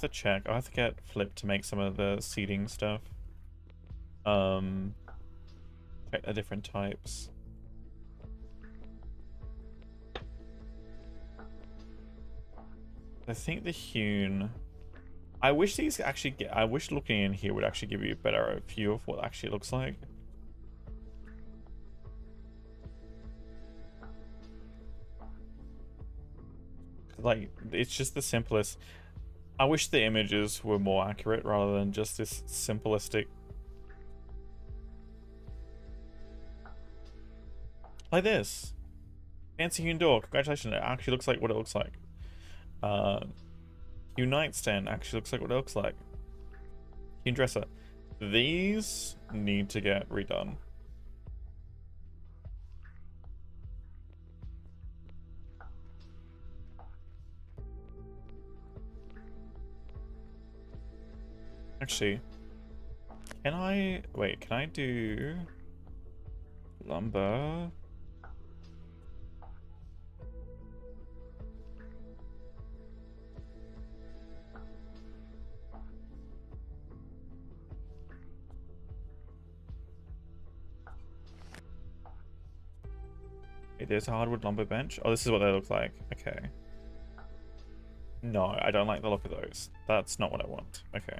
A: check. I'll have to get Flip to make some of the seating stuff. Check the different types. I think the hewn. I wish these actually get. I wish looking in here would actually give you a better view of what it actually looks like. Like, it's just the simplest. I wish the images were more accurate rather than just this simplistic. Like this. Fancy hewn door. Congratulations. It actually looks like what it looks like. Hewn nightstand actually looks like what it looks like. Hewn dresser. These need to get redone. Actually, can I... Wait, can I do... lumber? Wait, there's a hardwood lumber bench? Oh, this is what they look like. Okay. No, I don't like the look of those. That's not what I want. Okay.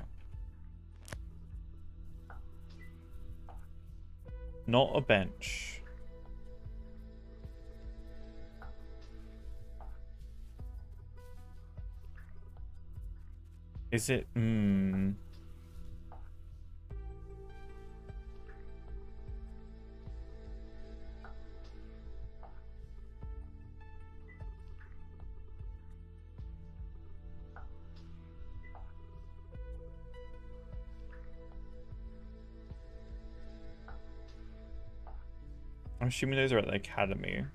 A: Not a bench. Is it? Hmm. I'm assuming those are at the academy.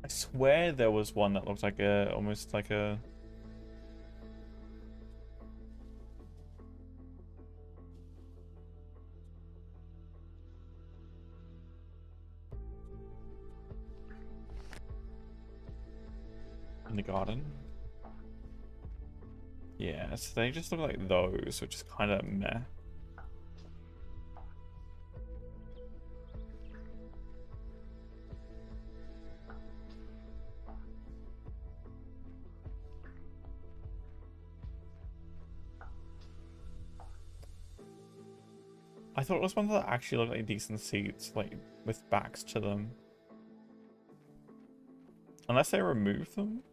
A: I swear there was one that looked like a, almost like a... in the garden. Yeah, so they just look like those, which is kind of meh. I thought it was one that actually looked like decent seats, like with backs to them. Unless they remove them.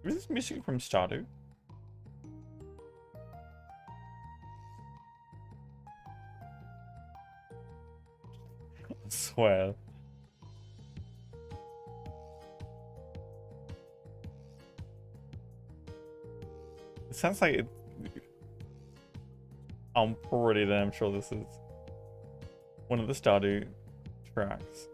A: Is this music from Stardew? I swear. It sounds like it... I'm pretty damn sure this is one of the Stardew tracks.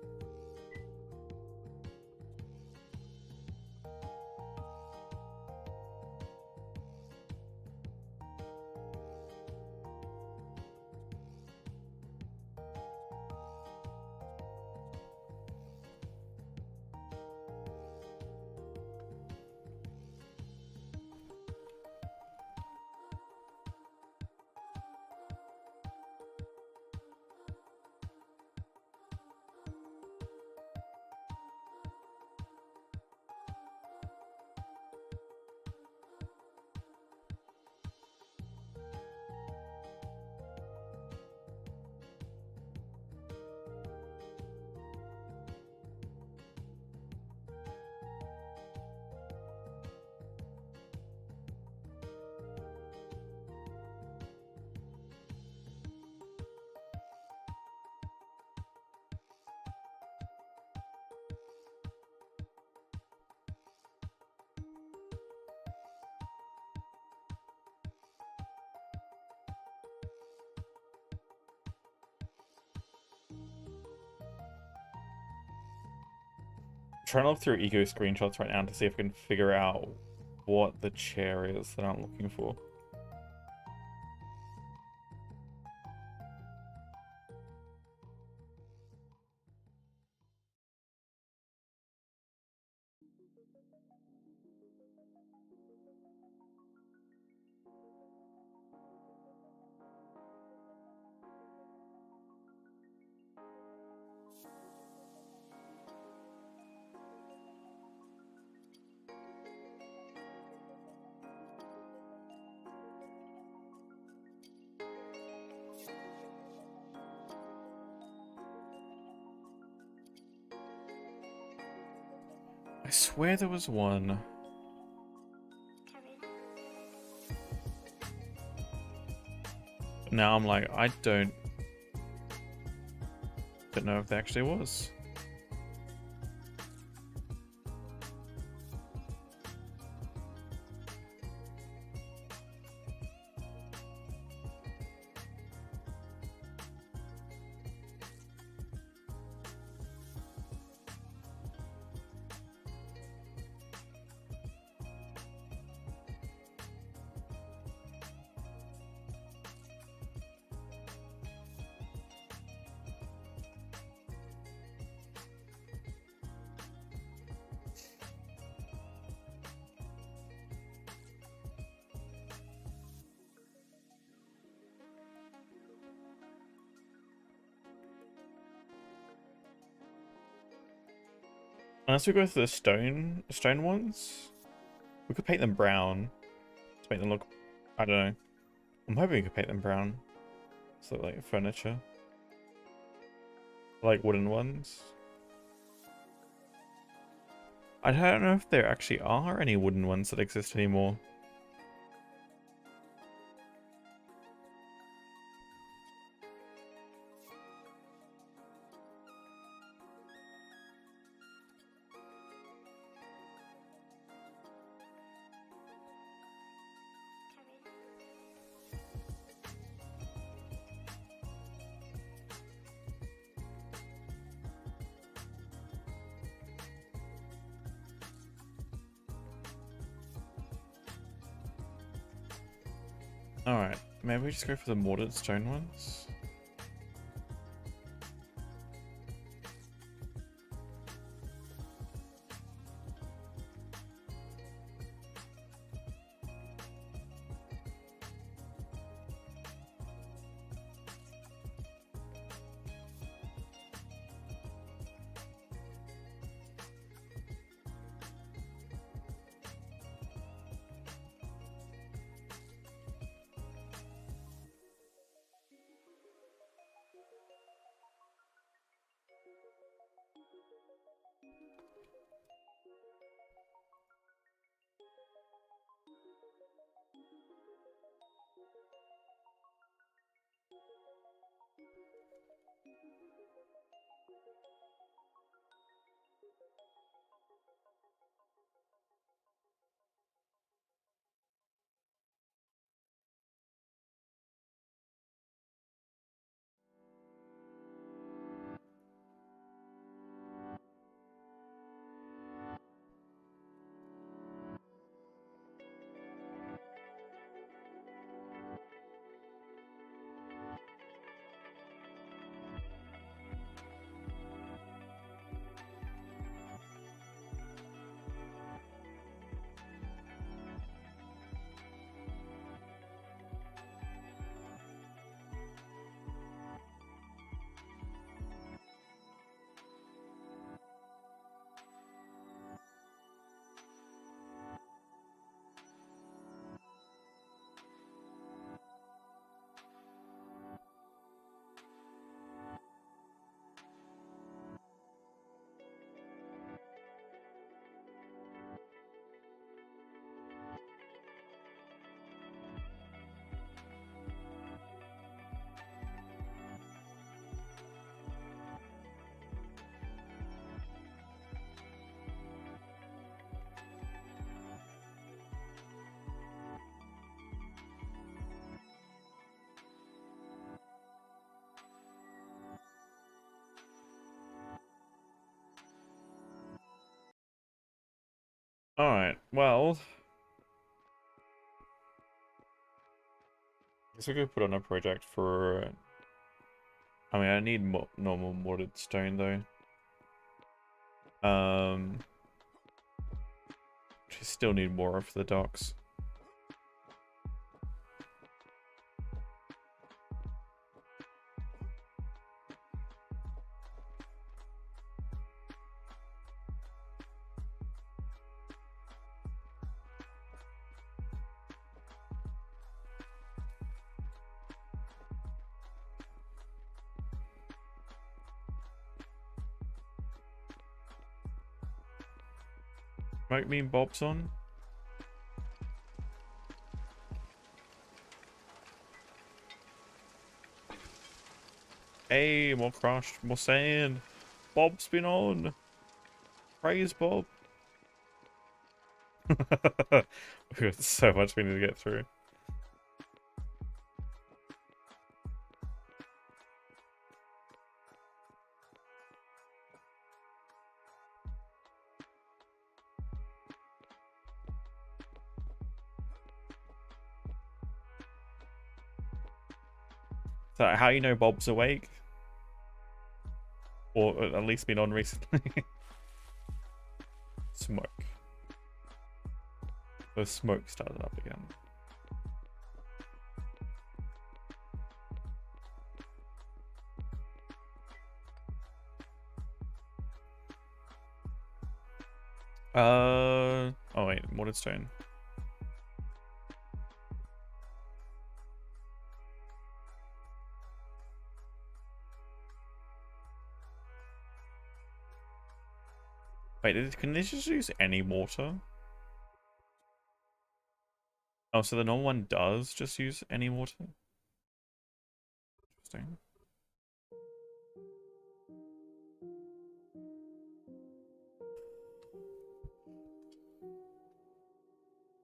A: Trying to look through eco screenshots right now to see if I can figure out what the chair is that I'm looking for. I swear there was one. But now I'm like, I don't know if there actually was. Unless we go for the stone ones, we could paint them brown to make them look, I don't know. I'm hoping we could paint them brown. So like furniture. Like wooden ones. I don't know if there actually are any wooden ones that exist anymore. Alright, maybe we just go for the mortared stone ones. Alright, well, I guess we could put on a project for, I mean, I need normal mortared stone though. I still need more for the docks. Might mean Bob's on. Hey, more crushed, more sand. Bob's been on. Praise Bob. We've got so much we need to get through. So how you know Bob's awake? Or at least been on recently? Smoke. The smoke started up again. Oh wait, mortared stone. Wait, can they just use any water? Oh, so the normal one does just use any water? Interesting.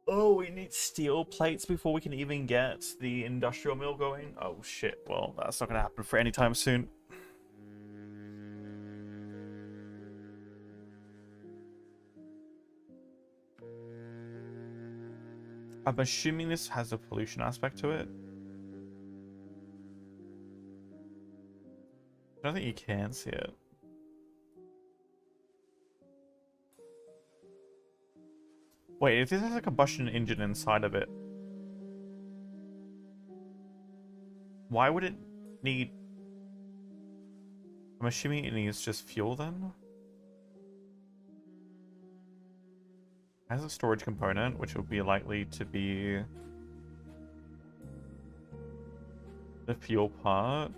A: Oh, we need steel plates before we can even get the industrial mill going? Oh shit, well, that's not gonna happen for any time soon. I'm assuming this has a pollution aspect to it. I don't think you can see it. Wait, if this has a combustion engine inside of it, why would it need... I'm assuming it needs just fuel then? It has a storage component, which will be likely to be the fuel part.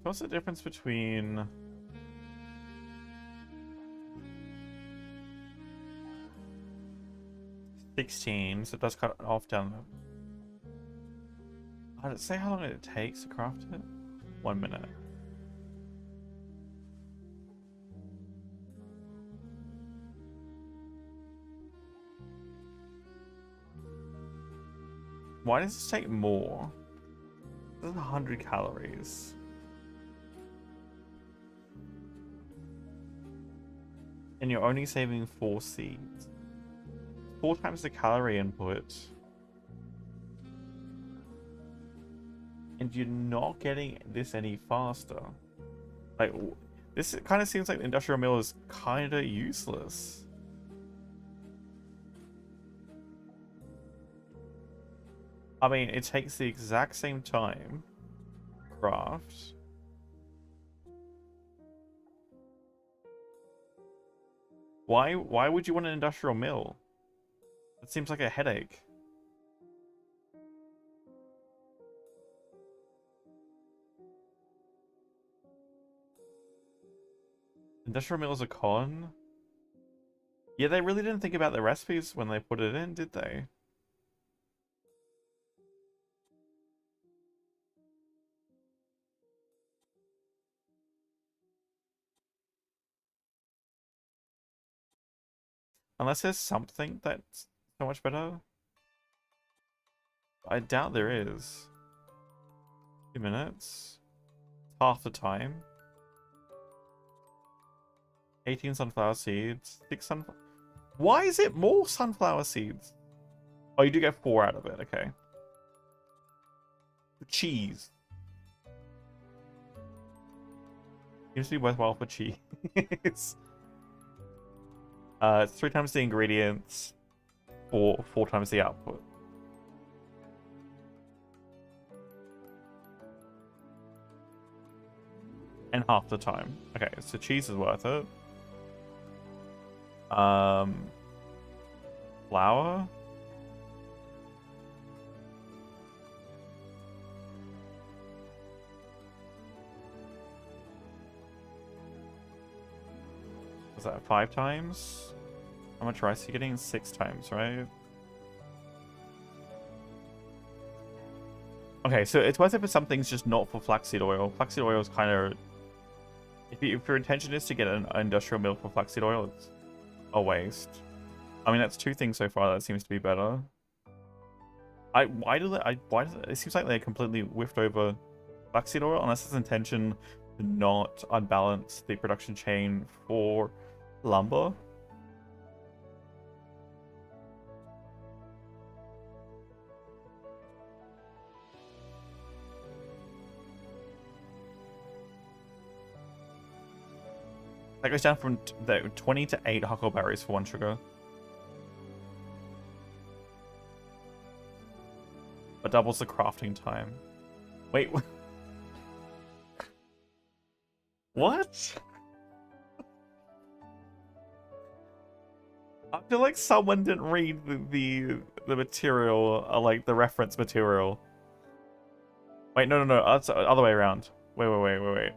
A: What's the difference between... $16, so it does cut it off down. Did it say how long it takes to craft it? 1 minute. Why does this take more? This is 100 calories. And you're only saving 4 seeds. 4 times the calorie input. And you're not getting this any faster. Like, this kind of seems like the industrial mill is kind of useless. I mean, it takes the exact same time to craft. Why would you want an industrial mill? That seems like a headache. Industrial mill is a con? Yeah, they really didn't think about the recipes when they put it in, did they? Unless there's something that's so much better. I doubt there is. 2 minutes. Half the time. 18 sunflower seeds. 6 sunflower... Why is it more sunflower seeds? Oh, you do get 4 out of it. Okay. Cheese. Seems to be worthwhile for cheese. It's 3 times the ingredients, 4 times the output. And half the time. Okay, so cheese is worth it. Flour. Was that 5 times? How much rice are you getting? 6 times, right? Okay, so it's worth it for some things, just not for flaxseed oil. Flaxseed oil is kind of... If your intention is to get an industrial mill for flaxseed oil, it's a waste. I mean, that's 2 things so far that seems to be better. Why does it seems like they completely whiffed over flaxseed oil, unless it's intention to not unbalance the production chain for lumber. That goes down from 20 to 8 huckleberries for 1 sugar. But doubles the crafting time. Wait. What? I feel like someone didn't read the material, like the reference material. Wait, no, that's the other way around. Wait.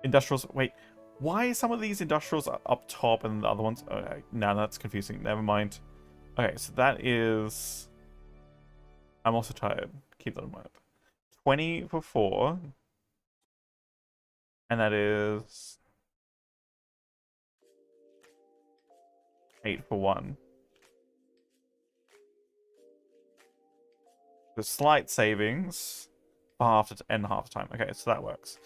A: Industrials, wait. Why are some of these industrials up top and the other ones? Okay, no, that's confusing. Never mind. Okay, so that is... I'm also tired. Keep that in mind. 20 for 4. And that is... 8 for 1. The slight savings for half and half the time. Okay, so that works.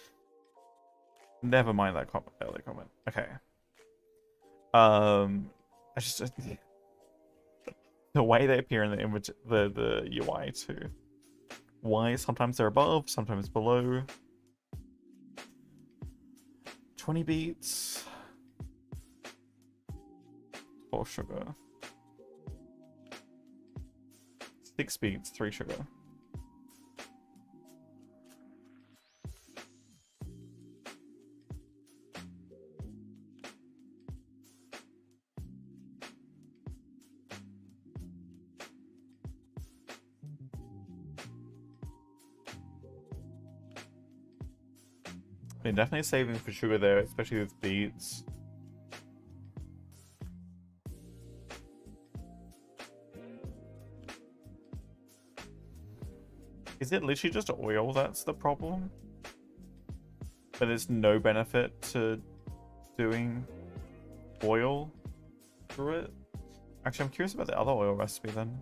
A: Never mind that early comment. Okay. I just the way they appear in the image, the UI too. Why sometimes they're above, sometimes below. 20 beets. 4 sugar. 6 beets, 3 sugar. Yeah, definitely saving for sugar there, especially with beets. Is it literally just oil that's the problem? But there's no benefit to doing oil through it? Actually, I'm curious about the other oil recipe then.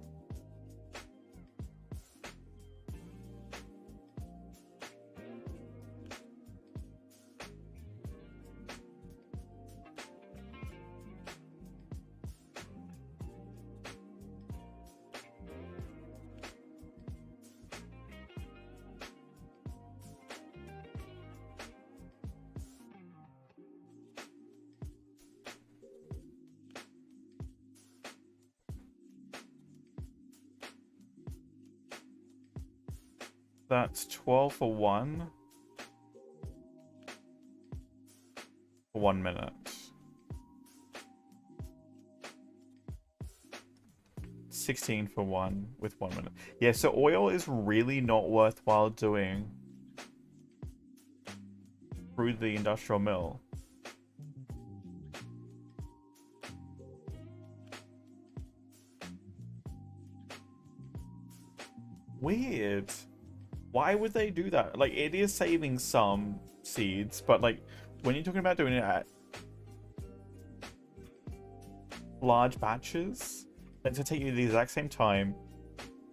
A: That's 12 for 1 minute. 16 for 1 with 1 minute. Yeah, so oil is really not worthwhile doing through the industrial mill. Weird. Why would they do that? Like, it is saving some seeds, but like, when you're talking about doing it at large batches, and to take you the exact same time,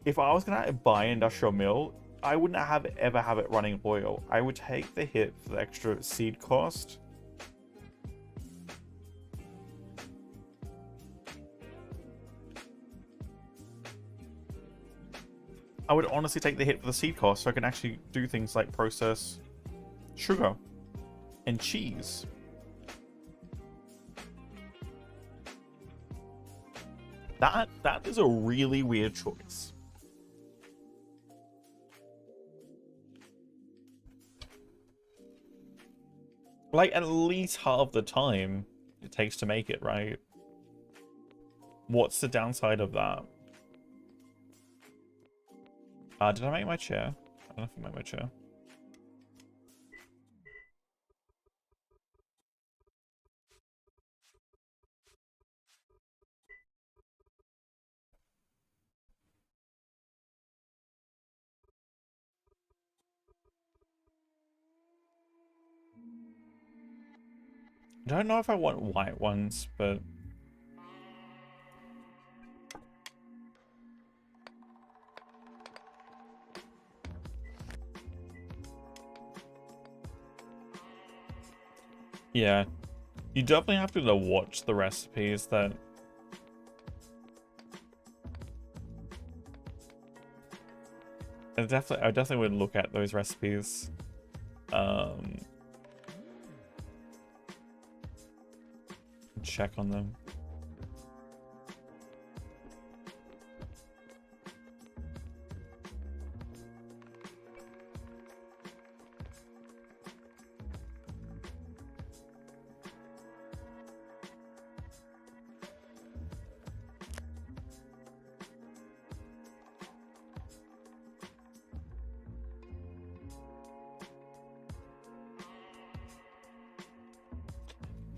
A: if I was gonna buy an industrial mill, I wouldn't ever have it running oil. I would take the hit for the extra seed cost. I would honestly take the hit for the seed cost so I can actually do things like process sugar and cheese. That is a really weird choice. Like, at least half the time it takes to make it, right? What's the downside of that? Did I make my chair? I don't know if I made my chair. I don't know if I want white ones, but... yeah. You definitely have to watch the recipes that... I definitely would look at those recipes. Check on them.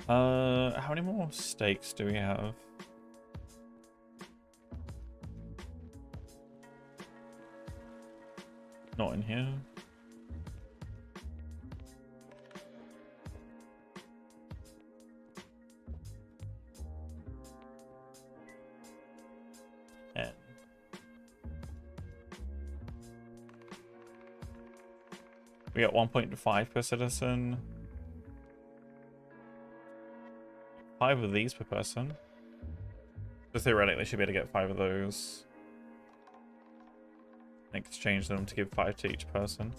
A: How many more steaks do we have? Not in here. And we got 1.5 per citizen. 5 of these per person. So theoretically, should be able to get 5 of those. And exchange them to give 5 to each person.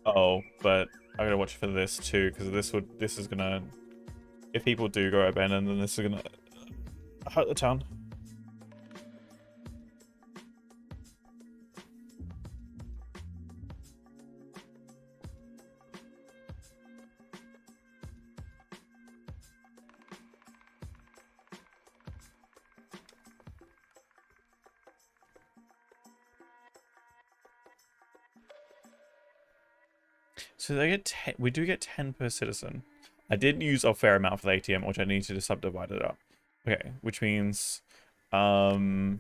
A: Oh, but I gotta watch for this too, because this is gonna, if people do go abandoned, then this is gonna hurt the town. So they get 10, we do get 10 per citizen. I did use a fair amount for the ATM, which I need to subdivide it up. Okay, which means, how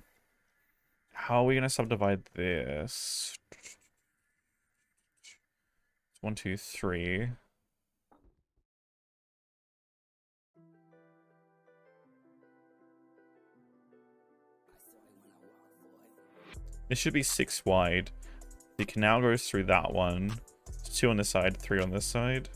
A: are we gonna subdivide this? 1, 2, 3. It should be 6 wide. The canal goes through that one. 2 on this side, 3 on this side.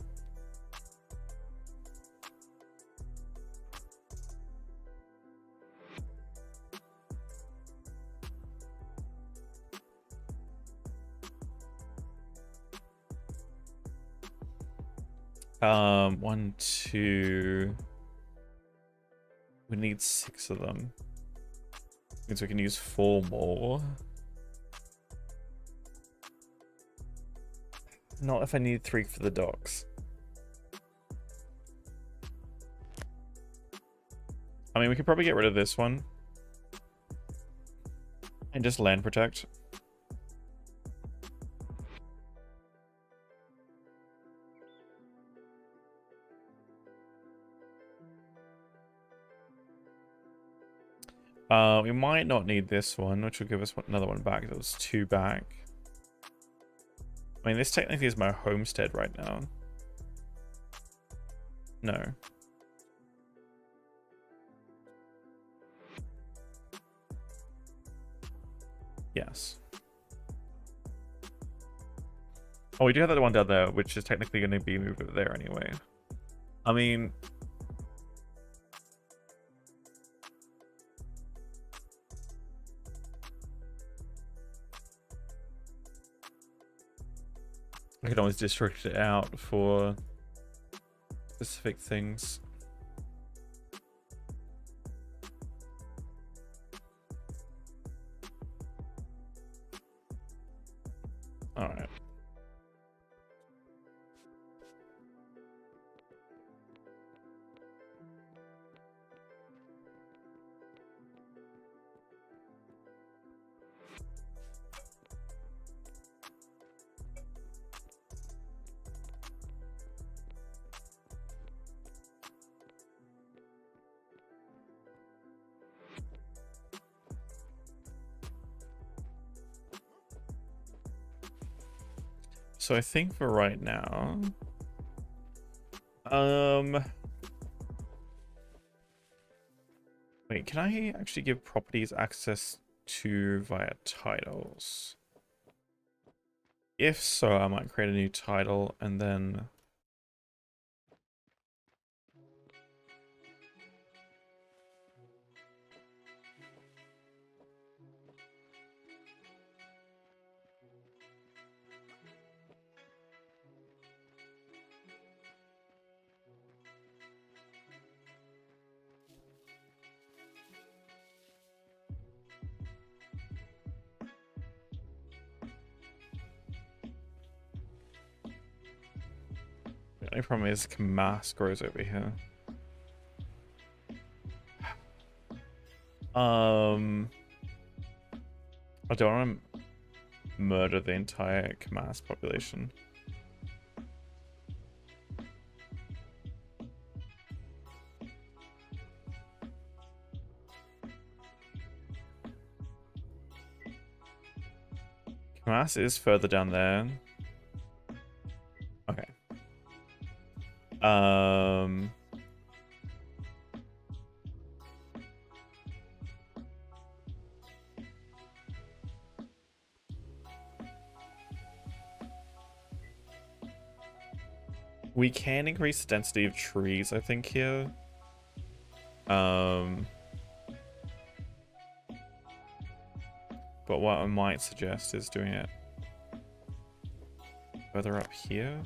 A: One, two. We need 6 of them. Means we can use 4 more. Not if I need 3 for the docks. I mean, we could probably get rid of this one. And just land protect. We might not need this one, which will give us another one back. That was 2 back. I mean, this technically is my homestead right now. No. Yes. Oh, we do have that one down there, which is technically going to be moved over there anyway. I mean... I can always district it out for specific things. All right. So I think for right now, wait, can I actually give properties access to via titles? If so, I might create a new title and then the only problem is Kamas grows over here. I don't want to murder the entire Kamas population. Kamas is further down there. Okay. We can increase the density of trees, I think, here. But what I might suggest is doing it further up here.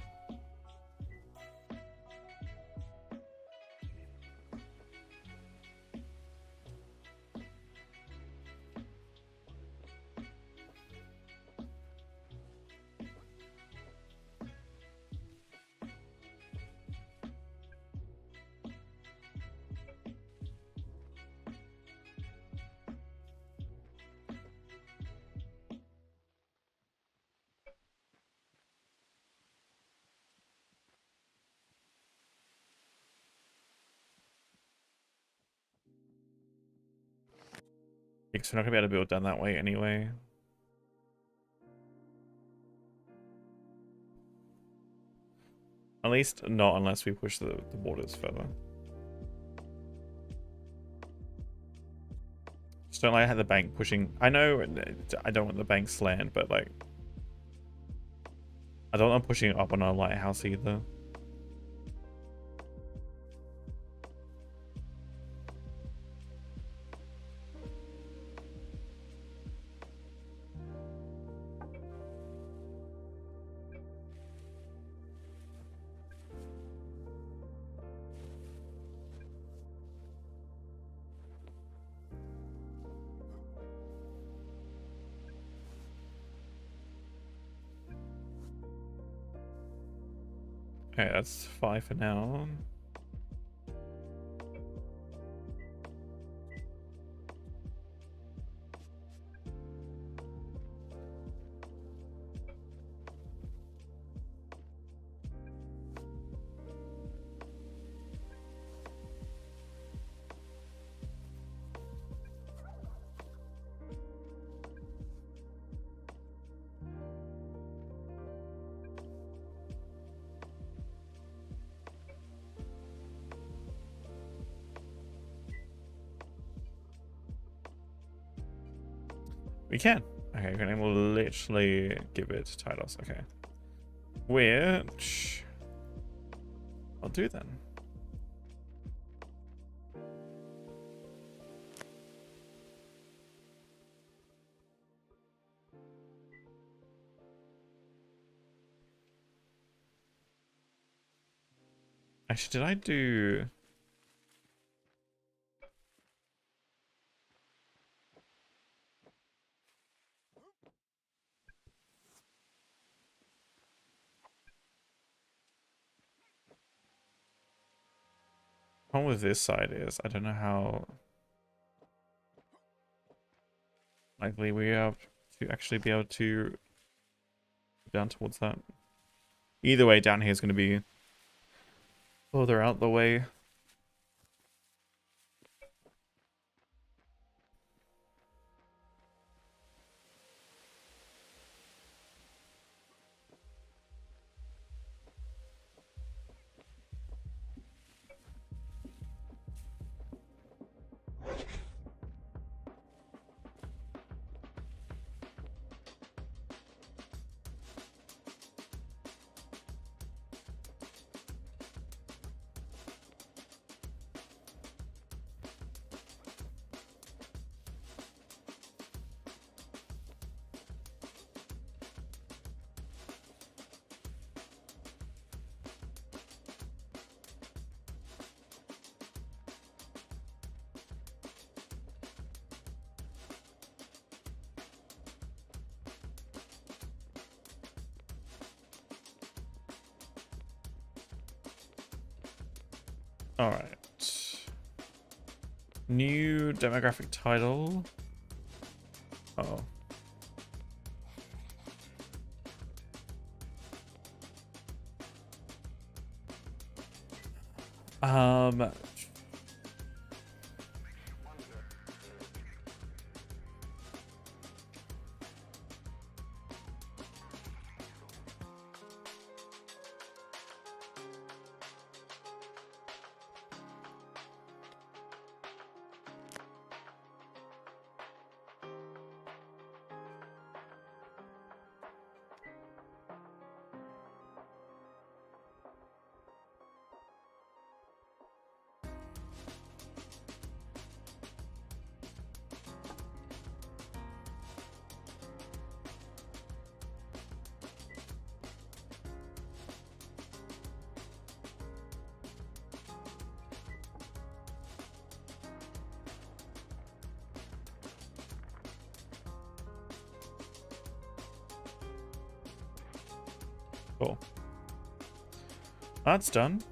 A: Because we're not gonna be able to build down that way anyway. At least not unless we push the borders further. Just don't like how the bank pushing. I know I don't want the bank's land, but like I don't want them pushing up on our lighthouse either. Okay, that's 5 for now. We can. Okay, and we'll literally give it titles. Okay. Which I'll do then. Actually, did I do... The problem with this side is I don't know how likely we are to actually be able to go down towards that. Either way, down here is going to be further out the way. All right. New demographic title. Oh. Um. Cool. That's done.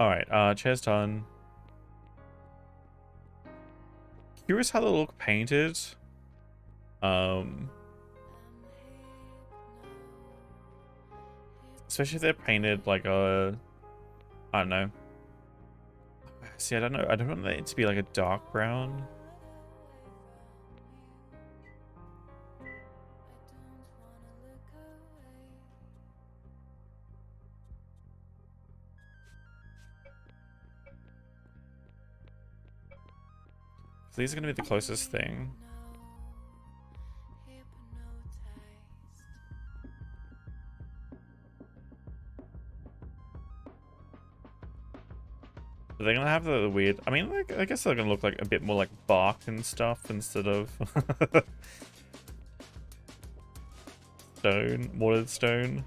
A: Alright, chair's done. Curious how they look painted. Especially if they're painted like a, I don't know. See, I don't know. I don't want it to be like a dark brown. So these are going to be the closest thing. They're gonna have the weird. I mean, like, I guess they're gonna look like a bit more like bark and stuff instead of stone, mortared stone.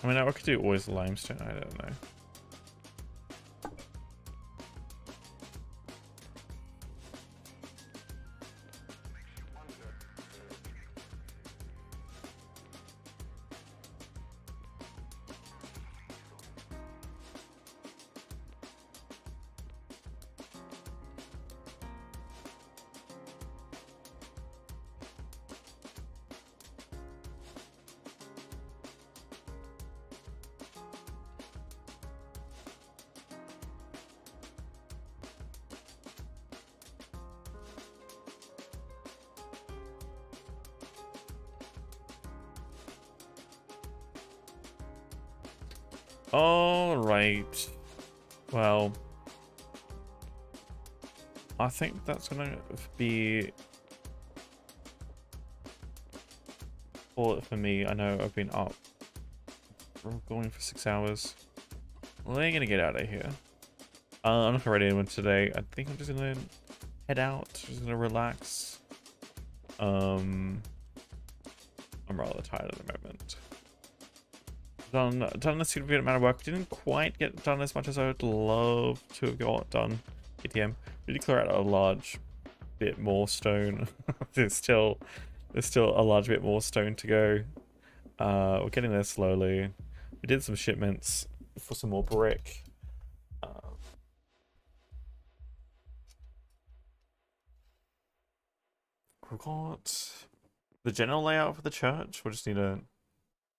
A: I mean, I could do always limestone. I don't know. Alright. Well, I think that's gonna be all it for me. I know I've been up. We're going for 6 hours. We're gonna get out of here. I'm not gonna read anyone today. I think I'm just gonna head out. Just gonna relax. I'm rather tired at the moment. Done a significant amount of work. Didn't quite get done as much as I would love to have got done. ATM. Really clear out a large bit more stone. there's still a large bit more stone to go. We're getting there slowly. We did some shipments for some more brick. We've got the general layout for the church. We'll just need to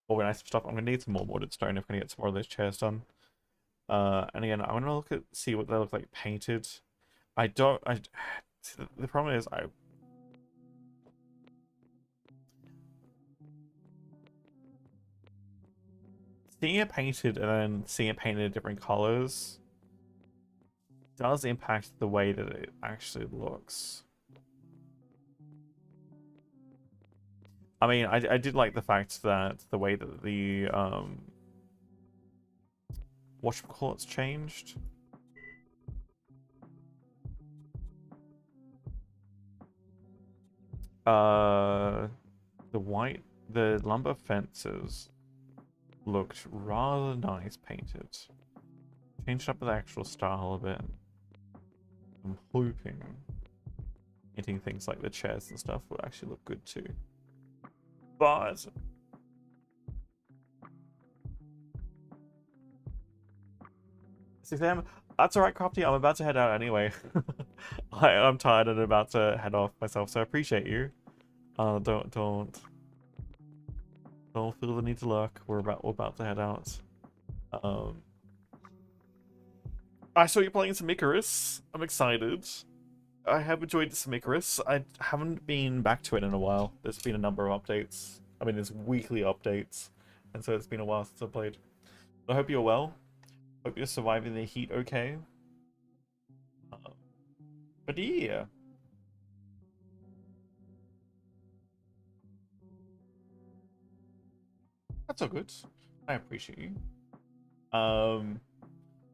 A: organize some stuff. I'm gonna need some more mortared stone if I'm gonna get some more of those chairs done. And again, I want to see what they look like painted. The problem is seeing it painted and then seeing it painted in different colors does impact the way that it actually looks. I mean, I did like the fact that the way that the whatchamacallit's changed. The lumber fences looked rather nice painted. Changed up the actual style a bit. I'm hoping hitting things like the chairs and stuff will actually look good too. But 6 AM. That's alright, Crafty. I'm about to head out anyway. I'm tired and about to head off myself, so I appreciate you. Don't feel the need to lurk. We're about to head out. I saw you playing some Icarus. I'm excited. I have enjoyed some Icarus. I haven't been back to it in a while. There's been a number of updates. I mean, there's weekly updates, and so it's been a while since I played. I hope you're well. Hope you're surviving the heat okay. But yeah. That's all good. I appreciate you.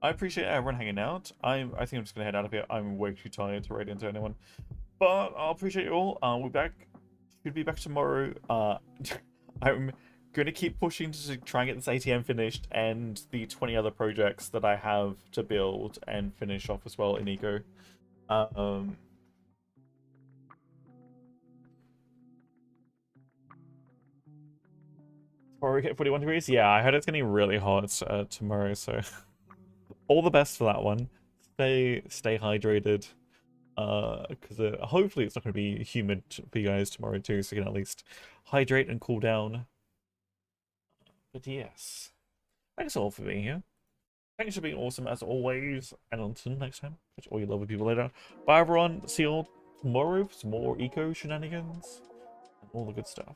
A: I appreciate everyone hanging out. I think I'm just gonna head out of here. I'm way too tired to raid into anyone. But I'll appreciate you all. We'll be back. Should be back tomorrow. I'm gonna keep pushing to try and get this ATM finished and the 20 other projects that I have to build and finish off as well in Eco. Before we hit 41 degrees? Yeah, I heard it's getting really hot tomorrow, so all the best for that one. Stay hydrated. Because hopefully it's not going to be humid for you guys tomorrow too, so you can at least hydrate and cool down. But yes, thanks all for being here. Thanks for being awesome as always, and until next time, catch all your lovely people later. Bye everyone, see you all tomorrow for some more eco shenanigans and all the good stuff.